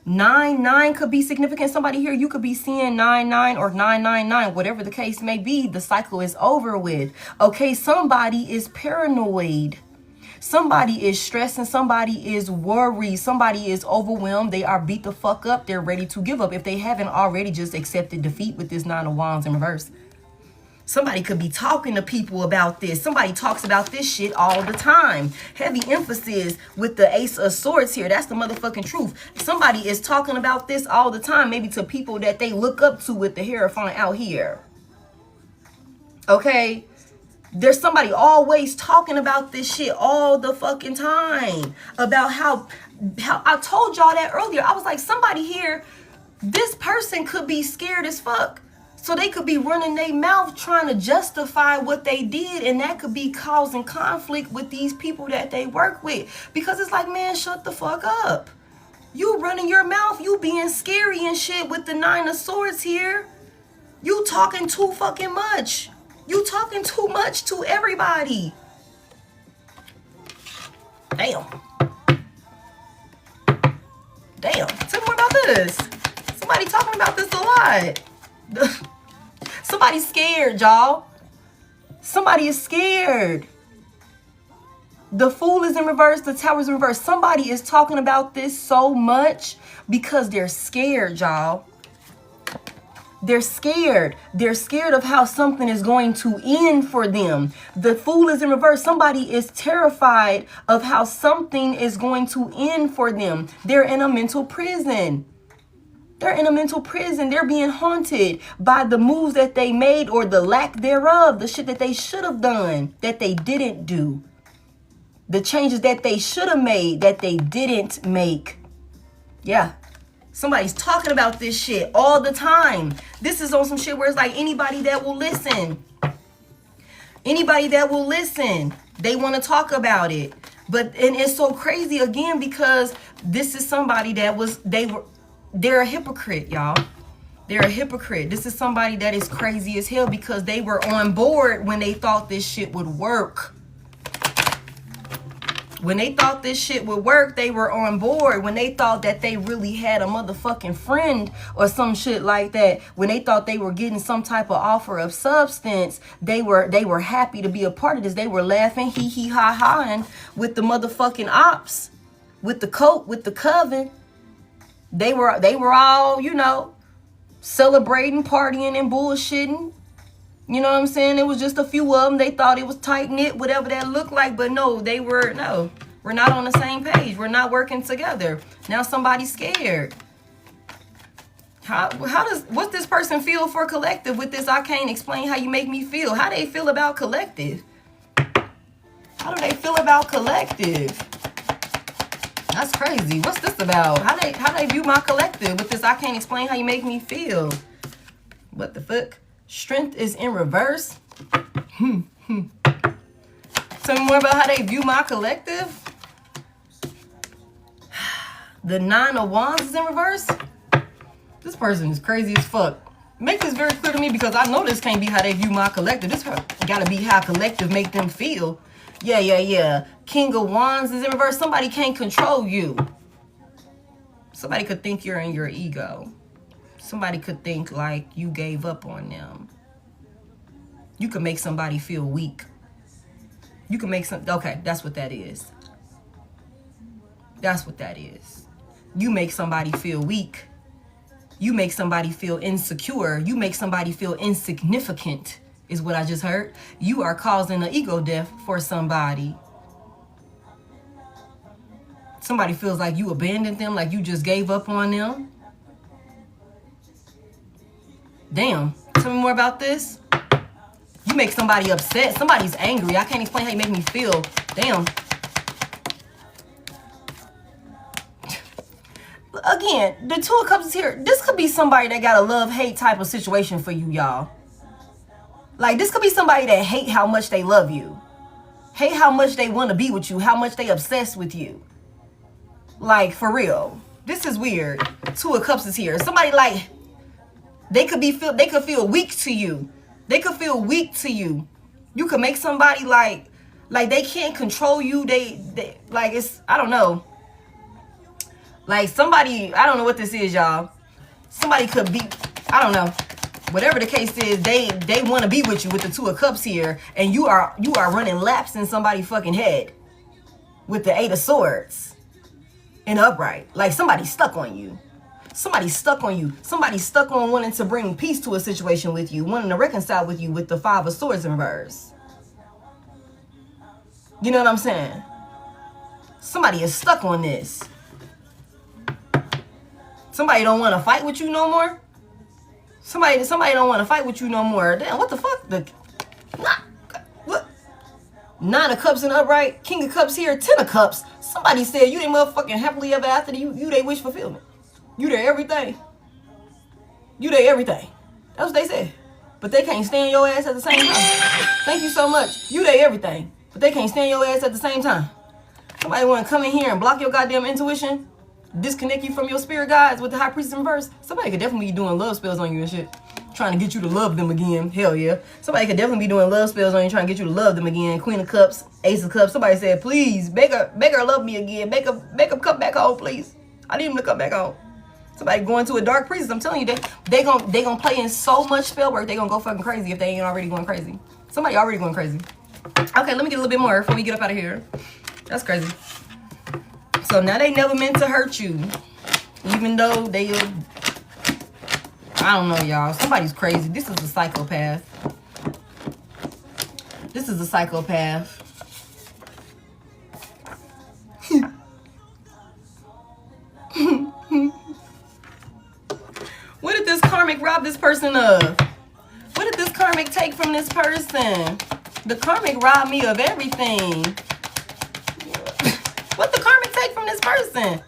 9 could be significant. Somebody here, you could be seeing 9 or 999, whatever the case may be. The cycle is over with. Okay, somebody is paranoid. Somebody is stressing. Somebody is worried. Somebody is overwhelmed. They are beat the fuck up. They're ready to give up if they haven't already just accepted defeat with this 9 of Wands in reverse. Somebody could be talking to people about this. Somebody talks about this shit all the time. Heavy emphasis with the Ace of Swords here. That's the motherfucking truth. Somebody is talking about this all the time, maybe to people that they look up to with the Hierophant out here. Okay? There's somebody always talking about this shit all the fucking time. About how I told y'all that earlier. I was like, somebody here, this person could be scared as fuck. So they could be running their mouth trying to justify what they did, and that could be causing conflict with these people that they work with. Because it's like, man, shut the fuck up. You running your mouth, you being scary and shit with the 9 of Swords here. You talking too fucking much. You talking too much to everybody. Damn. Damn. Tell me more about this. Somebody talking about this a lot. Somebody's scared, y'all. Somebody is scared. The Fool is in reverse. The Tower is in reverse. Somebody is talking about this so much because they're scared, y'all. They're scared. They're scared of how something is going to end for them. The Fool is in reverse. Somebody is terrified of how something is going to end for them. They're in a mental prison. They're in a mental prison. They're being haunted by the moves that they made or the lack thereof, the shit that they should have done that they didn't do. The changes that they should have made that they didn't make. Yeah. Somebody's talking about this shit all the time. This is on some shit where it's like anybody that will listen. Anybody that will listen, they want to talk about it. And it's so crazy again because this is somebody that they're a hypocrite, y'all. They're a hypocrite. This is somebody that is crazy as hell because they were on board when they thought this shit would work. When they thought this shit would work, they were on board. When they thought that they really had a motherfucking friend or some shit like that, when they thought they were getting some type of offer of substance, they were happy to be a part of this. They were laughing, hee hee ha ha, with the motherfucking ops, with the coat, with the coven. They were all, you know, celebrating, partying, and bullshitting. You know what I'm saying? It was just a few of them. They thought it was tight-knit, whatever that looked like. But no, we're We're not on the same page. We're not working together. Now somebody's scared. What's this person feel for collective with this? I can't explain how you make me feel. How they feel about collective? How do they feel about collective? That's crazy. What's this about? How they view my collective with this? I can't explain how you make me feel. What the fuck? Strength is in reverse. Tell me more about how they view my collective. The 9 of Wands is in reverse. This person is crazy as fuck. Make this very clear to me, because I know this can't be how they view my collective. This gotta be how collective make them feel. Yeah. King of Wands is in reverse. Somebody can't control you. Somebody could think you're in your ego. Somebody could think like you gave up on them. You could make somebody feel weak. You can make some, okay, that's what that is. That's what that is. You make somebody feel weak. You make somebody feel insecure. You make somebody feel insignificant, is what I just heard. You are causing an ego death for somebody. Somebody feels like you abandoned them, like you just gave up on them. Damn. Tell me more about this. You make somebody upset. Somebody's angry. I can't explain how you make me feel. Damn. Again, the 2 of Cups is here. This could be somebody that got a love-hate type of situation for you, y'all. Like, this could be somebody that hate how much they love you. Hate how much they want to be with you. How much they obsessed with you. Like, for real. This is weird. 2 of Cups is here. Somebody like, they could feel weak to you. They could feel weak to you. You could make somebody like they can't control you. They like, it's, I don't know. Like somebody, I don't know what this is, y'all. Somebody could be, I don't know. Whatever the case is, they want to be with you with the 2 of Cups here, and you are running laps in somebody's fucking head with the 8 of Swords in upright. Like somebody's stuck on you. Somebody's stuck on you. Somebody's stuck on wanting to bring peace to a situation with you, wanting to reconcile with you with the 5 of Swords in reverse. You know what I'm saying? Somebody is stuck on this. Somebody don't want to fight with you no more. Somebody don't want to fight with you no more. Damn, what the fuck? What? 9 of Cups in upright. King of Cups here. 10 of Cups. Somebody said you ain't motherfucking happily ever after. You they wish fulfillment. You their everything. You their everything. That's what they said. But they can't stand your ass at the same time. Thank you so much. You their everything. But they can't stand your ass at the same time. Somebody want to come in here and block your goddamn intuition? Disconnect you from your spirit guides with the High Priestess in reverse? Somebody could definitely be doing love spells on you and shit. Trying to get you to love them again. Hell yeah. Somebody could definitely be doing love spells on you, trying to get you to love them again. Queen of Cups, Ace of Cups. Somebody said, please, make her love me again. Make her come back home, please. I need him to come back home. Somebody going to a dark priestess. I'm telling you, they gonna play in so much spell work. They gonna go fucking crazy if they ain't already going crazy. Somebody already going crazy. Okay, let me get a little bit more before we get up out of here. That's crazy. So now they never meant to hurt you, even though they, I don't know, y'all. Somebody's crazy. This is a psychopath. This is a psychopath. What did this karmic rob this person of? What did this karmic take from this person? The karmic robbed me of everything. What the karmic take from this person?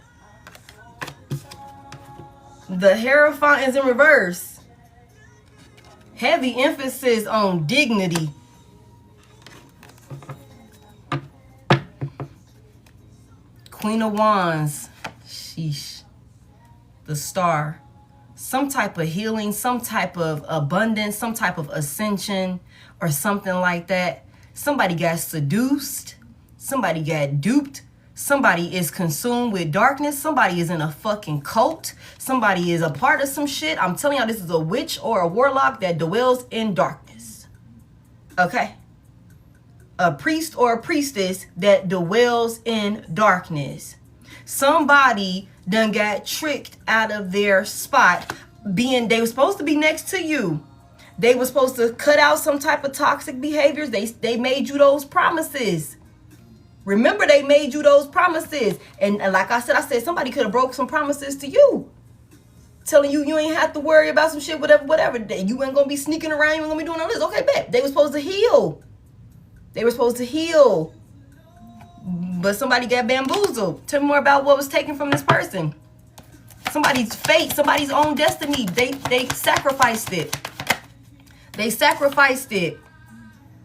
The Hierophant is in reverse. Heavy emphasis on dignity. Queen of Wands. Sheesh. The Star. Some type of healing, some type of abundance, some type of ascension or something like that. Somebody got seduced. Somebody got duped. Somebody is consumed with darkness. Somebody is in a fucking cult. Somebody is a part of some shit. I'm telling y'all, this is a witch or a warlock that dwells in darkness. Okay? A priest or a priestess that dwells in darkness. Somebody done got tricked out of their spot. They were supposed to be next to you. They were supposed to cut out some type of toxic behaviors. They made you those promises. Remember, they made you those promises. And like I said somebody could have broke some promises to you. Telling you ain't have to worry about some shit, whatever. You ain't gonna be sneaking around, you ain't gonna be doing all this. Okay, bet. They were supposed to heal. They were supposed to heal. But somebody got bamboozled. Tell me more about what was taken from this person. Somebody's fate, somebody's own destiny. They sacrificed it. They sacrificed it.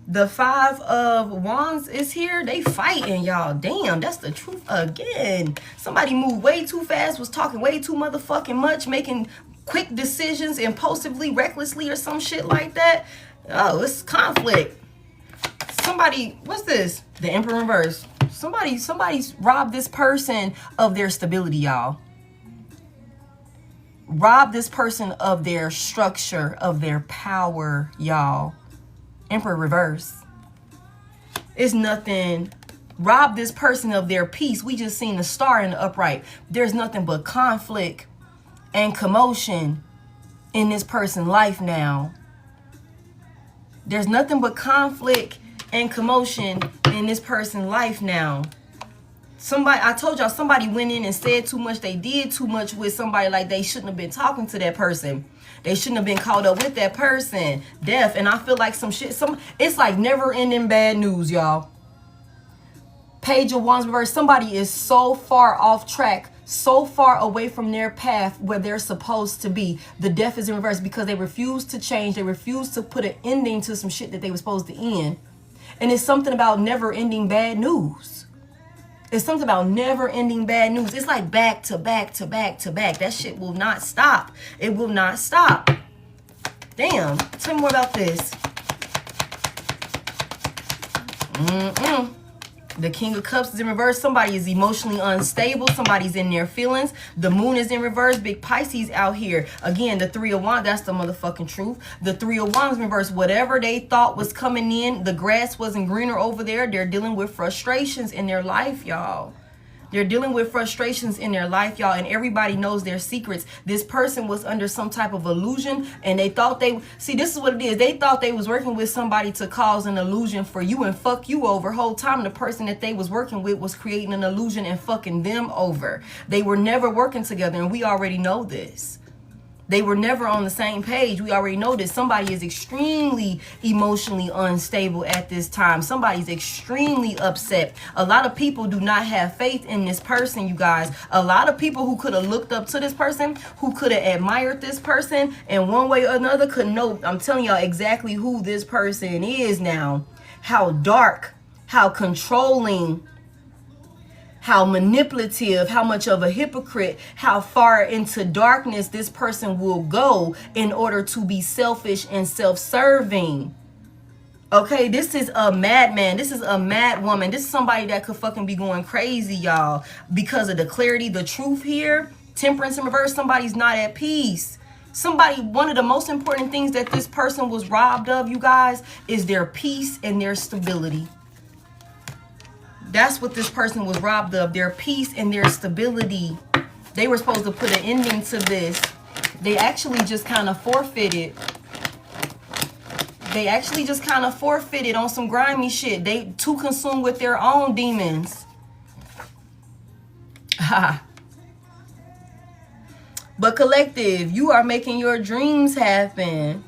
The 5 of Wands is here. They fighting, y'all. Damn, that's the truth again. Somebody moved way too fast, was talking way too motherfucking much, making quick decisions impulsively, recklessly, or some shit like that. Oh, it's conflict. Somebody, what's this? The Emperor reverse. Somebody's robbed this person of their stability, y'all. Rob this person of their structure, of their power, y'all. Emperor reverse. It's nothing. Rob this person of their peace. We just seen the star in the upright. There's nothing but conflict and commotion in this person's life now. There's nothing but conflict and commotion in this person's life now. Somebody, I told y'all, somebody went in and said too much. They did too much with somebody, like they shouldn't have been talking to that person. They shouldn't have been caught up with that person. Death. And I feel like some shit, it's like never ending bad news, y'all. Page of Wands reverse. Somebody is so far off track, so far away from their path where they're supposed to be. The death is in reverse because they refuse to change. They refuse to put an ending to some shit that they were supposed to end. And it's something about never ending bad news. It's something about never ending bad news. It's like back to back to back to back. That shit will not stop. It will not stop. Damn. Tell me more about this. The King of Cups is in reverse. Somebody is emotionally unstable. Somebody's in their feelings. The Moon is in reverse. Big Pisces out here. Again, the 3 of Wands, that's the motherfucking truth. The 3 of Wands in reverse. Whatever they thought was coming in, the grass wasn't greener over there. They're dealing with frustrations in their life, y'all. They're dealing with frustrations in their life, y'all, and everybody knows their secrets. This person was under some type of illusion, and they thought see, this is what it is. They thought they was working with somebody to cause an illusion for you and fuck you over. Whole time the person that they was working with was creating an illusion and fucking them over. They were never working together, and we already know this. They were never on the same page. We already know this. Somebody is extremely emotionally unstable at this time. Somebody's extremely upset. A lot of people do not have faith in this person, you guys. A lot of people who could have looked up to this person, who could have admired this person, and one way or another could know, I'm telling y'all exactly who this person is now. How dark, how controlling, how manipulative, how much of a hypocrite, how far into darkness this person will go in order to be selfish and self-serving. Okay, this is a madman. This is a mad woman. This is somebody that could fucking be going crazy, y'all, because of the clarity, the truth here. Temperance in reverse. Somebody's not at peace. Somebody, one of the most important things that this person was robbed of, you guys, is their peace and their stability. That's what this person was robbed of, their peace and their stability. They were supposed to put an ending to this. They actually just kind of forfeited. They actually just kind of forfeited on some grimy shit. They too consumed with their own demons. But collective, you are making your dreams happen.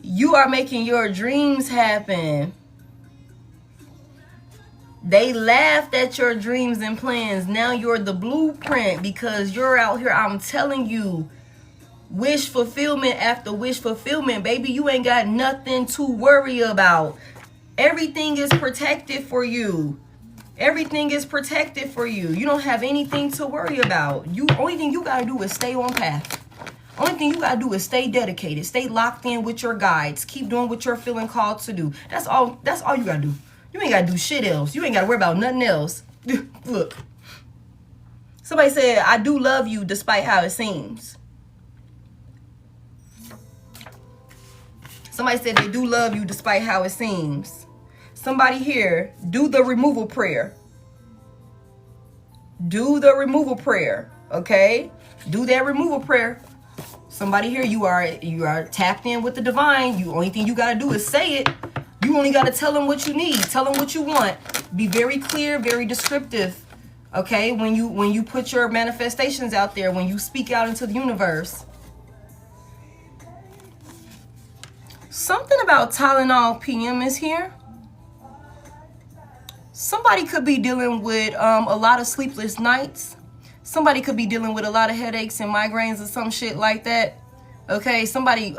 You are making your dreams happen. They laughed at your dreams and plans. Now you're the blueprint because you're out here. I'm telling you, wish fulfillment after wish fulfillment, baby. You ain't got nothing to worry about. Everything is protected for you. Everything is protected for you. You don't have anything to worry about. Only thing you got to do is stay on path. Only thing you got to do is stay dedicated. Stay locked in with your guides. Keep doing what you're feeling called to do. That's all you got to do. You ain't got to do shit else. You ain't got to worry about nothing else. Look. Somebody said, I do love you despite how it seems. Somebody said they do love you despite how it seems. Somebody here, do the removal prayer. Do the removal prayer. Okay? Do that removal prayer. Somebody here, you are tapped in with the divine. Only thing you got to do is say it. You only got to tell them what you need. Tell them what you want. Be very clear, very descriptive. Okay, when you put your manifestations out there, when you speak out into the universe. Something about Tylenol PM is here. Somebody could be dealing with a lot of sleepless nights. Somebody could be dealing with a lot of headaches and migraines or some shit like that. Okay, somebody,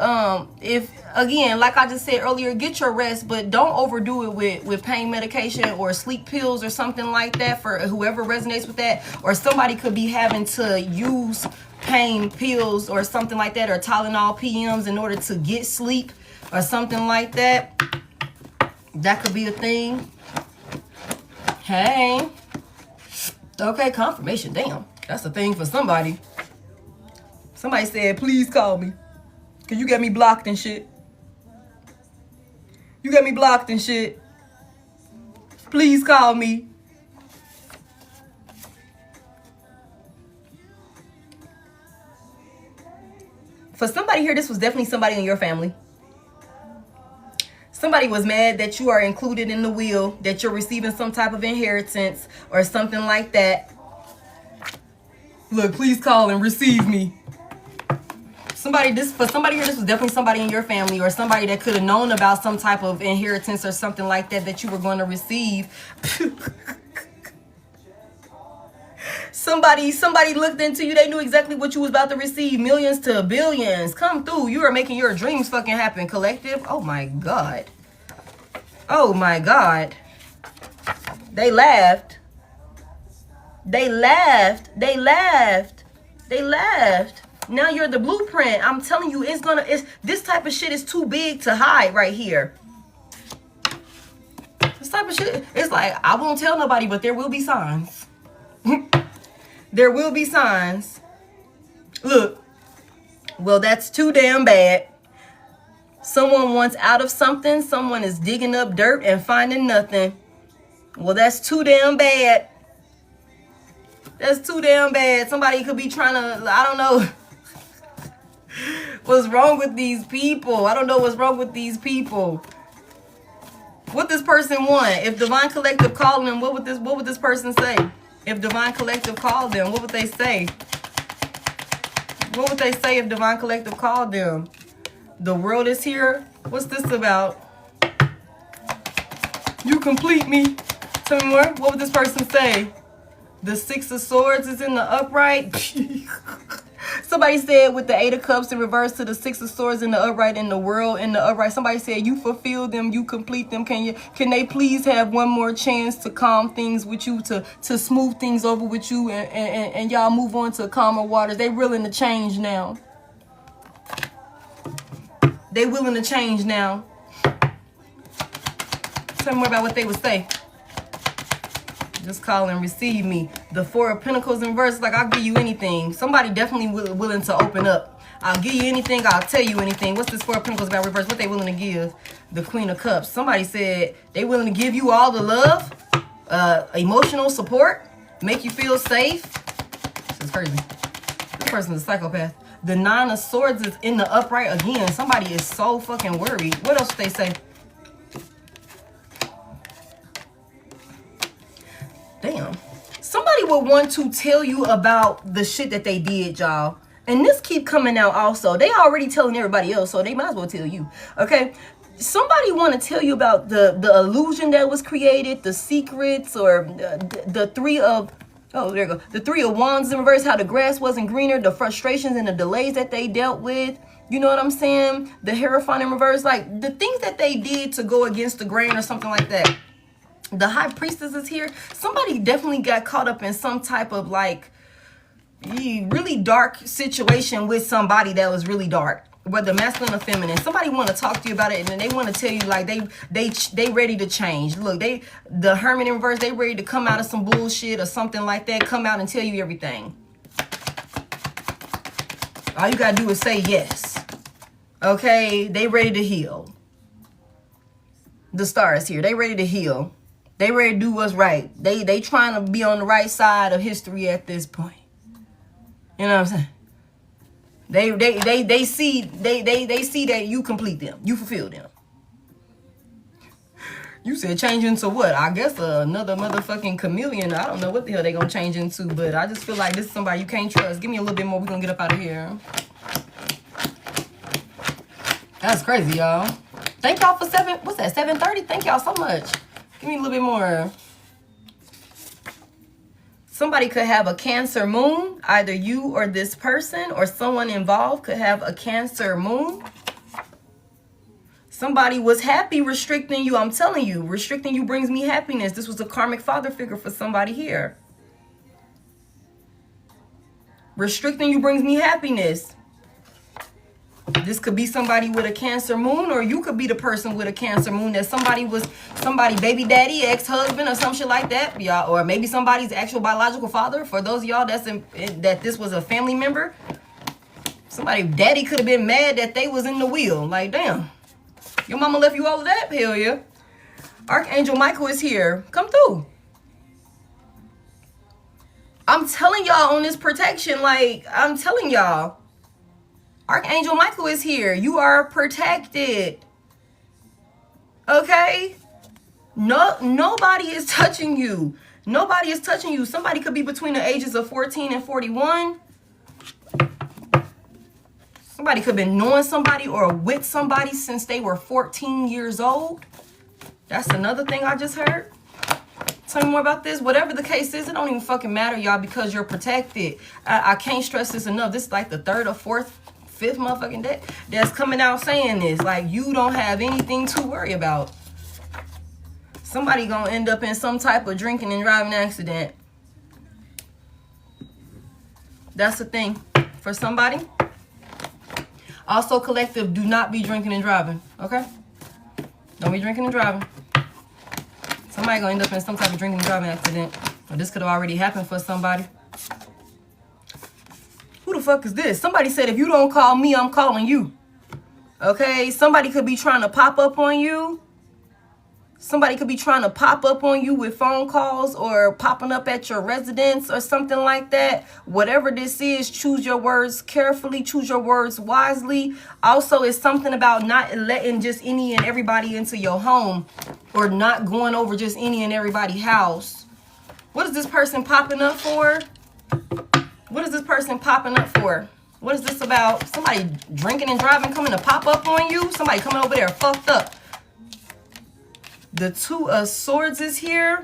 if, again, like I just said earlier, get your rest, but don't overdo it with pain medication or sleep pills or something like that for whoever resonates with that. Or somebody could be having to use pain pills or something like that, or Tylenol PMs in order to get sleep or something like that. That could be a thing. Hey. Okay, confirmation. Damn, that's a thing for somebody. Somebody said, please call me. Because you got me blocked and shit. You got me blocked and shit. Please call me. For somebody here, this was definitely somebody in your family. Somebody was mad that you are included in the will, that you're receiving some type of inheritance or something like that. Look, please call and receive me. For somebody here, this was definitely somebody in your family or somebody that could have known about some type of inheritance or something like that you were going to receive. Somebody looked into you. They knew exactly what you was about to receive. Millions to billions. Come through. You are making your dreams fucking happen, collective. Oh my God. Oh my God. They laughed. They laughed. They laughed. They laughed. Now you're the blueprint. I'm telling you, this type of shit is too big to hide right here. This type of shit, it's like, I won't tell nobody, but there will be signs. There will be signs. Look, well, that's too damn bad. Someone wants out of something. Someone is digging up dirt and finding nothing. Well, that's too damn bad. That's too damn bad. Somebody could be trying to, I don't know. What's wrong with these people? I don't know what's wrong with these people. What this person want? If Divine Collective called them, what would this person say? If Divine Collective called them, what would they say? What would they say if Divine Collective called them? The world is here. What's this about? You complete me. Tell me more. What would this person say? The Six of Swords is in the upright. Somebody said with the Eight of Cups in reverse to the Six of Swords in the upright, in the world in the upright. Somebody said you fulfill them, you complete them. Can they please have one more chance to calm things with you, to smooth things over with you, and y'all move on to calmer waters? They willing to change now. They willing to change now. Tell me more about what they would say. Just call and receive me. The Four of Pentacles in reverse, like, I'll give you anything. Somebody definitely willing to open up. I'll give you anything. I'll tell you anything. What's this Four of Pentacles about reverse? What they willing to give? The Queen of Cups. Somebody said they willing to give you all the love, emotional support, make you feel safe. This is crazy. This person is a psychopath. The Nine of Swords is in the upright again. Somebody is so fucking worried. What else did they say? Damn. Somebody would want to tell you about the shit that they did, y'all. And this keep coming out also. They already telling everybody else, so they might as well tell you. Okay? Somebody want to tell you about the illusion that was created, the secrets, or the Three of... Oh, there you go. The Three of Wands in reverse, how the grass wasn't greener, the frustrations and the delays that they dealt with. You know what I'm saying? The Hierophant in reverse, like the things that they did to go against the grain or something like that. The High Priestess is here. Somebody definitely got caught up in some type of like really dark situation with somebody that was really dark, whether masculine or feminine. Somebody want to talk to you about it, and then they want to tell you like they ready to change. Look, the Hermit in reverse, they ready to come out of some bullshit or something like that. Come out and tell you everything. All you gotta do is say yes. Okay, they ready to heal. The Star is here. They ready to heal. They ready to do what's right. They trying to be on the right side of history at this point. You know what I'm saying? They see that you complete them. You fulfill them. You said change into what? I guess another motherfucking chameleon. I don't know what the hell they gonna change into, but I just feel like this is somebody you can't trust. Give me a little bit more. We're gonna get up out of here. That's crazy, y'all. Thank y'all for 7:30? Thank y'all so much. Give me a little bit more. Somebody could have a Cancer moon. Either you or this person or someone involved could have a Cancer moon. Somebody was happy restricting you. I'm telling you, restricting you brings me happiness. This was a karmic father figure for somebody here. Restricting you brings me happiness. This could be somebody with a Cancer moon, or you could be the person with a Cancer moon that somebody baby daddy, ex-husband, or some shit like that, y'all. Or maybe somebody's actual biological father. For those of y'all that this was a family member, somebody daddy could have been mad that they was in the wheel. Like, damn. Your mama left you all of that? Hell yeah. Archangel Michael is here. Come through. I'm telling y'all on this protection, like, I'm telling y'all. Archangel Michael is here. You are protected. Okay? Nobody is touching you. Nobody is touching you. Somebody could be between the ages of 14 and 41. Somebody could have been knowing somebody or with somebody since they were 14 years old. That's another thing I just heard. Tell me more about this. Whatever the case is, it don't even fucking matter, y'all, because you're protected. I can't stress this enough. This is like the third or fourth, fifth motherfucking day that's coming out saying this. Like, you don't have anything to worry about. Somebody gonna end up in some type of drinking and driving accident. That's the thing for somebody. Also, collective, do not be drinking and driving, okay? Don't be drinking and driving. Somebody gonna end up in some type of drinking and driving accident. Or this could have already happened for somebody. Who the fuck is this? Somebody said, if you don't call me, I'm calling you. Okay? Somebody could be trying to pop up on you. Somebody could be trying to pop up on you with phone calls or popping up at your residence or something like that. Whatever this is, choose your words carefully. Choose your words wisely. Also, it's something about not letting just any and everybody into your home or not going over just any and everybody's house. What is this person popping up for? What is this person popping up for? What is this about? Somebody drinking and driving coming to pop up on you? Somebody coming over there fucked up. The Two of Swords is here.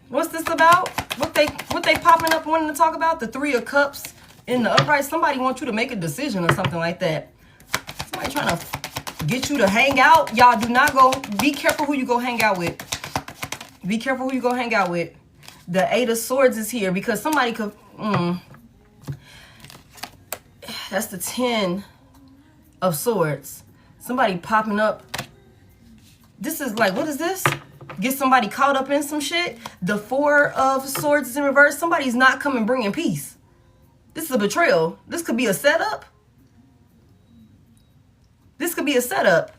What's this about? What they popping up wanting to talk about? The Three of Cups in the upright. Somebody wants you to make a decision or something like that. Somebody trying to get you to hang out. Y'all do not go. Be careful who you go hang out with. Be careful who you go hang out with. The Eight of Swords is here because somebody could. That's the Ten of Swords. Somebody popping up. This is like, what is this? Get somebody caught up in some shit. The Four of Swords is in reverse. Somebody's not coming bringing peace. This is a betrayal. This could be a setup. This could be a setup.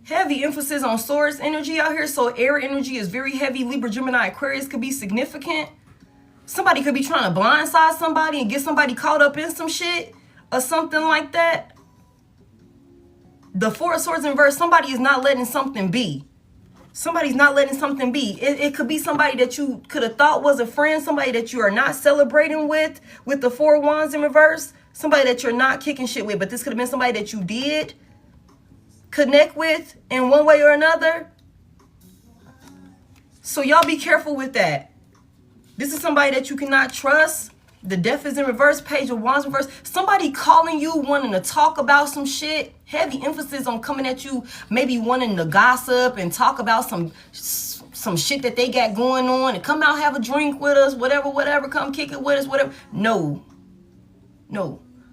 Heavy emphasis on Swords energy out here. So air energy is very heavy. Libra, Gemini, Aquarius could be significant. Somebody could be trying to blindside somebody and get somebody caught up in some shit or something like that. The Four of Swords in reverse, somebody is not letting something be. Somebody's not letting something be. It could be somebody that you could have thought was a friend, somebody that you are not celebrating with the Four of Wands in reverse, somebody that you're not kicking shit with, but this could have been somebody that you did connect with in one way or another. So y'all be careful with that. This is somebody that you cannot trust. The Death is in reverse, Page of Wands in reverse. Somebody calling you, wanting to talk about some shit. Heavy emphasis on coming at you, maybe wanting to gossip and talk about some shit that they got going on. And come out, have a drink with us, whatever. Come kick it with us, whatever. No.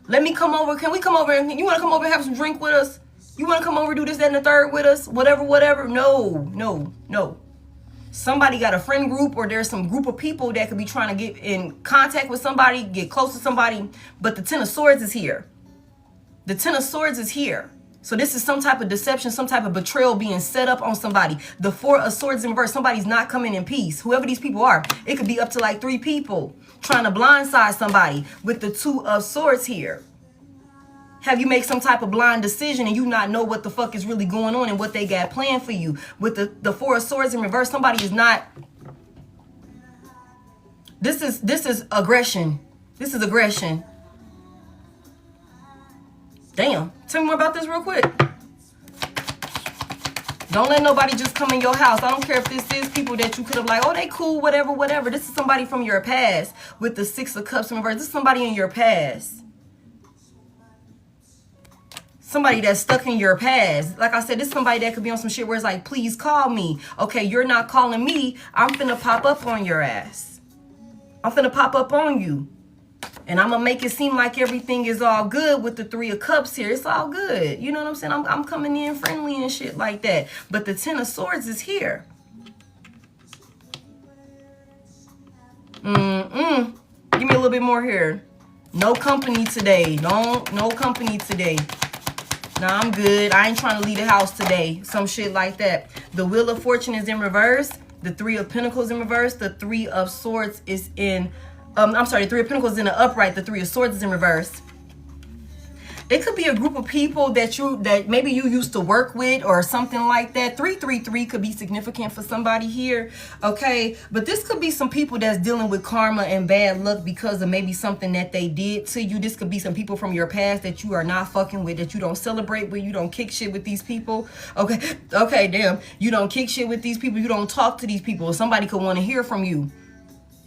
Let me come over. Can we come over? You want to come over and have some drink with us? You want to come over, do this, that, and the third with us? Whatever. No. Somebody got a friend group or there's some group of people that could be trying to get in contact with somebody, get close to somebody. But the Ten of Swords is here. The Ten of Swords is here. So this is some type of deception, some type of betrayal being set up on somebody. The Four of Swords in reverse, somebody's not coming in peace. Whoever these people are, it could be up to like 3 people trying to blindside somebody with the Two of Swords here. have you make some type of blind decision and you not know what the fuck is really going on and what they got planned for you. With the Four of Swords in reverse, somebody is not. This is aggression. This is aggression. Damn. Tell me more about this real quick. Don't let nobody just come in your house. I don't care if this is people that you could have like, oh, they cool, whatever, whatever. This is somebody from your past with the Six of Cups in reverse. This is somebody in your past. Somebody that's stuck in your past. Like I said, this is somebody that could be on some shit where it's like, please call me. Okay, you're not calling me. I'm finna pop up on your ass. I'm finna pop up on you. And I'm going to make it seem like everything is all good with the Three of Cups here. It's all good. You know what I'm saying? I'm coming in friendly and shit like that. But the Ten of Swords is here. Give me a little bit more here. No company today. No company today. Nah, I'm good. I ain't trying to leave the house today. Some shit like that. The Wheel of Fortune is in reverse. The Three of Pentacles in reverse. The Three of Swords is in... I'm sorry, the Three of Pentacles is in the upright. The Three of Swords is in reverse. It could be a group of people that maybe you used to work with or something like that. 333 could be significant for somebody here, okay? But this could be some people that's dealing with karma and bad luck because of maybe something that they did to you. This could be some people from your past that you are not fucking with, that you don't celebrate with. You don't kick shit with these people, okay, damn. You don't kick shit with these people. You don't talk to these people. Somebody could want to hear from you.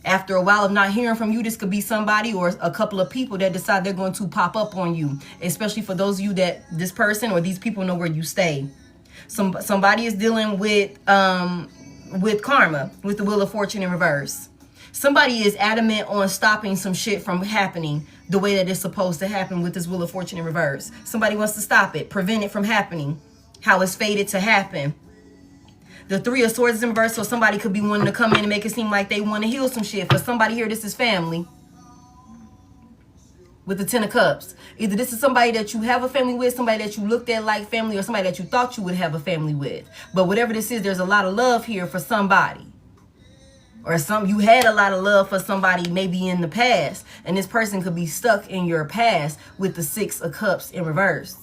After a while of not hearing from you, this could be somebody or a couple of people that decide they're going to pop up on you. Especially for those of you that this person or these people know where you stay. Somebody is dealing with karma, with the Wheel of Fortune in reverse. Somebody is adamant on stopping some shit from happening the way that it's supposed to happen with this Wheel of Fortune in reverse. Somebody wants to stop it, prevent it from happening, how it's fated to happen. The Three of Swords is in reverse, so somebody could be wanting to come in and make it seem like they want to heal some shit. For somebody here, this is family. With the Ten of Cups. Either this is somebody that you have a family with, somebody that you looked at like family, or somebody that you thought you would have a family with. But whatever this is, there's a lot of love here for somebody. Or you had a lot of love for somebody maybe in the past. And this person could be stuck in your past with the Six of Cups in reverse.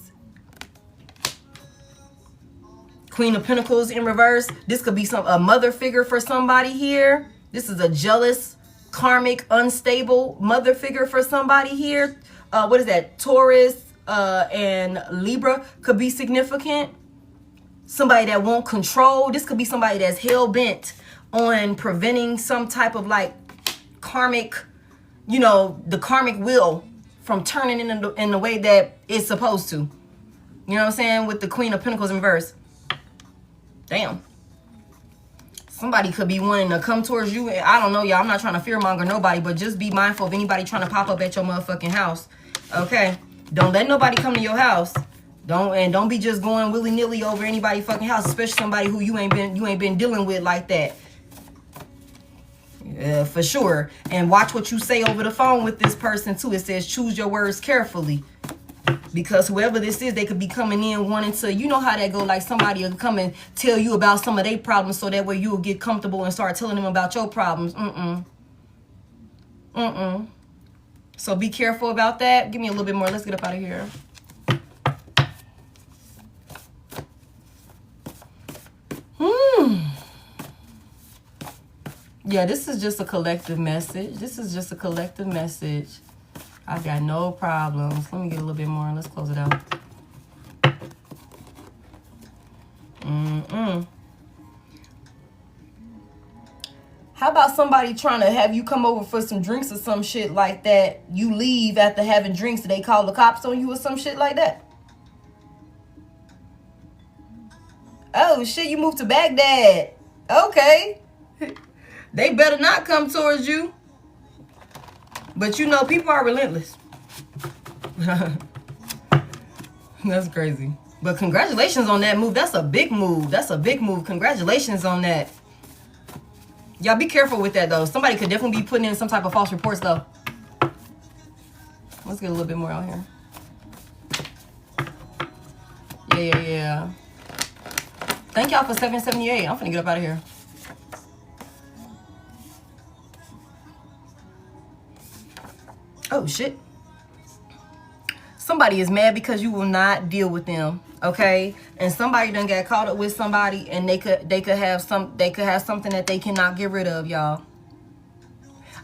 Queen of Pentacles in reverse. This could be a mother figure for somebody here. This is a jealous, karmic, unstable mother figure for somebody here. What is that? Taurus and Libra could be significant. Somebody that won't control. This could be somebody that's hell-bent on preventing some type of like karmic, you know, the karmic wheel from turning in the way that it's supposed to. You know what I'm saying? With the Queen of Pentacles in reverse. Damn. Somebody could be wanting to come towards you. I don't know, y'all. I'm not trying to fearmonger nobody, but just be mindful of anybody trying to pop up at your motherfucking house. Okay? Don't let nobody come to your house. Don't be just going willy-nilly over anybody's fucking house, especially somebody who you ain't been dealing with like that. Yeah, for sure. And watch what you say over the phone with this person too. It says choose your words carefully. Because whoever this is, they could be coming in wanting to, you know how that go, like somebody will come and tell you about some of their problems so that way you will get comfortable and start telling them about your problems. So be careful about that. Give me a little bit more. Let's get up out of here. Yeah, this is just a collective message. This is just a collective message. I got no problems. Let me get a little bit more. Let's close it out. How about somebody trying to have you come over for some drinks or some shit like that? You leave after having drinks. They call the cops on you or some shit like that? Oh, shit, you moved to Baghdad. Okay. They better not come towards you. But you know, people are relentless. That's crazy. But congratulations on that move. That's a big move. That's a big move. Congratulations on that. Y'all be careful with that, though. Somebody could definitely be putting in some type of false reports, though. Let's get a little bit more out here. Yeah. Thank y'all for 778. I'm finna get up out of here. Oh, shit. somebody is mad because you will not deal with them, okay? And somebody done got caught up with somebody, and they could have something that they cannot get rid of, y'all.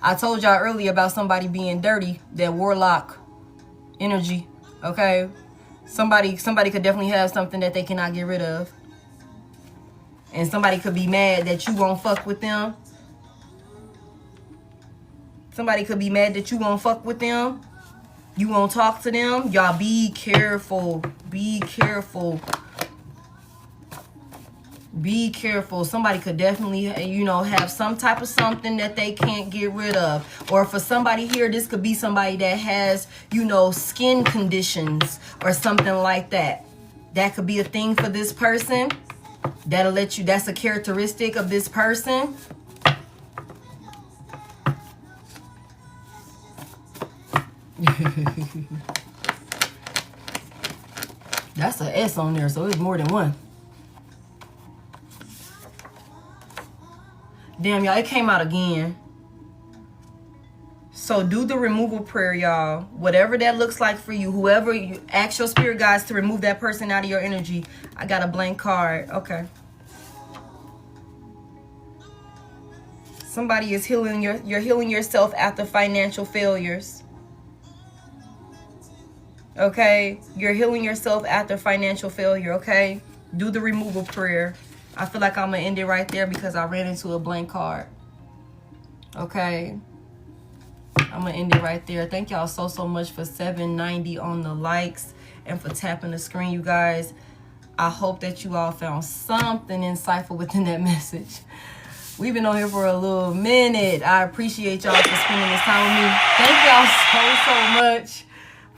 I told y'all earlier about somebody being dirty, that warlock energy, okay? Somebody could definitely have something that they cannot get rid of. And somebody could be mad that you won't fuck with them. Somebody could be mad that you won't fuck with them. You won't talk to them. Y'all be careful. Be careful. Be careful. Somebody could definitely, you know, have some type of something that they can't get rid of. Or for somebody here, this could be somebody that has, you know, skin conditions or something like that. That could be a thing for this person. That'll let you, that's a characteristic of this person. That's an S on there, so it's more than one. Damn, y'all, it came out again. So do the removal prayer, y'all. Whatever that looks like for you. Whoever, you ask your spirit guides to remove that person out of your energy. I got a blank card. Okay. Somebody is healing you're healing yourself after financial failures. Okay? You're healing yourself after financial failure, okay? Do the removal prayer. I feel like I'm going to end it right there because I ran into a blank card. Okay? I'm going to end it right there. Thank y'all so much for 790 on the likes and for tapping the screen, you guys. I hope that you all found something insightful within that message. We've been on here for a little minute. I appreciate y'all for spending this time with me. Thank y'all so much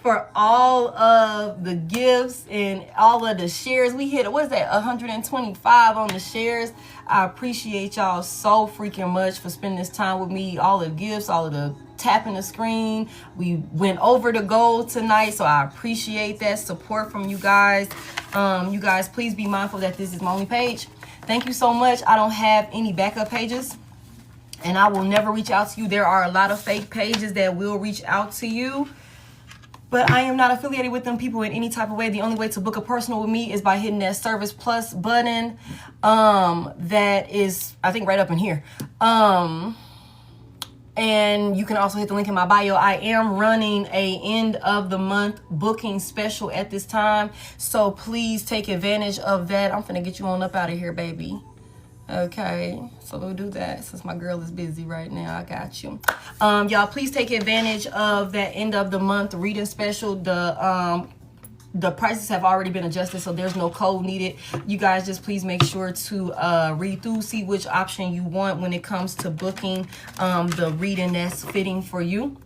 for all of the gifts and all of the shares. We hit, what is that, 125 on the shares. I appreciate y'all so freaking much for spending this time with me. All the gifts, all of the tapping the screen. We went over the goal tonight, so I appreciate that support from you guys. You guys, please be mindful that this is my only page. Thank you so much. I don't have any backup pages, and I will never reach out to you. There are a lot of fake pages that will reach out to you, but I am not affiliated with them people in any type of way. The only way to book a personal with me is by hitting that Service Plus button. That is, I think, right up in here. And you can also hit the link in my bio. I am running a end of the month booking special at this time, so please take advantage of that. I'm finna get you on up out of here, baby. Okay, so we'll do that since my girl is busy right now. I got you. Y'all, please take advantage of that end of the month reading special. The prices have already been adjusted, so there's no code needed. You guys just please make sure to read through, see which option you want when it comes to booking the reading that's fitting for you.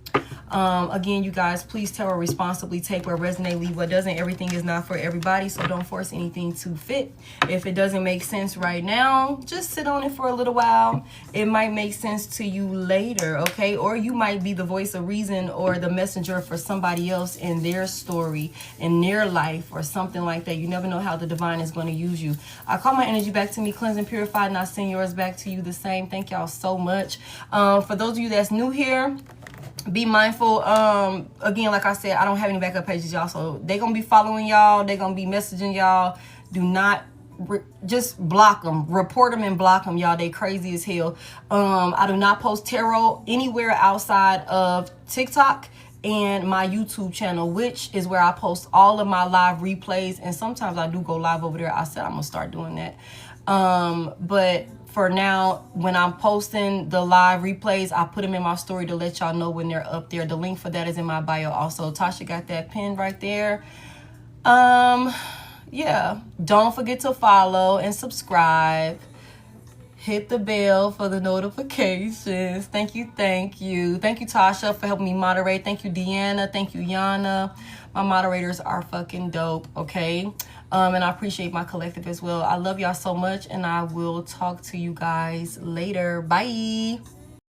Again, you guys, please tell her responsibly, take what resonate, leave what doesn't. Everything is not for everybody, so don't force anything to fit. If it doesn't make sense right now, just sit on it for a little while. It might make sense to you later, okay? Or you might be the voice of reason or the messenger for somebody else in their story, in their life, or something like that. You never know how the divine is going to use you. I call my energy back to me, cleansed and purified, and I send yours back to you the same. Thank y'all so much. For those of you that's new here, be mindful. Again, like I said, I don't have any backup pages, y'all, so they're gonna be following y'all, they're gonna be messaging y'all. Do not just block them, report them and block them, y'all. They crazy as hell. I do not post tarot anywhere outside of TikTok and my YouTube channel, which is where I post all of my live replays, and sometimes I do go live over there. I said I'm gonna start doing that, but for now, when I'm posting the live replays, I put them in my story to let y'all know when they're up there. The link for that is in my bio also. Tasha got that pinned right there. Yeah, don't forget to follow and subscribe. Hit the bell for the notifications. Thank you, thank you. Thank you, Tasha, for helping me moderate. Thank you, Deanna. Thank you, Yana. My moderators are fucking dope, okay? And I appreciate my collective as well. I love y'all so much, and I will talk to you guys later. Bye.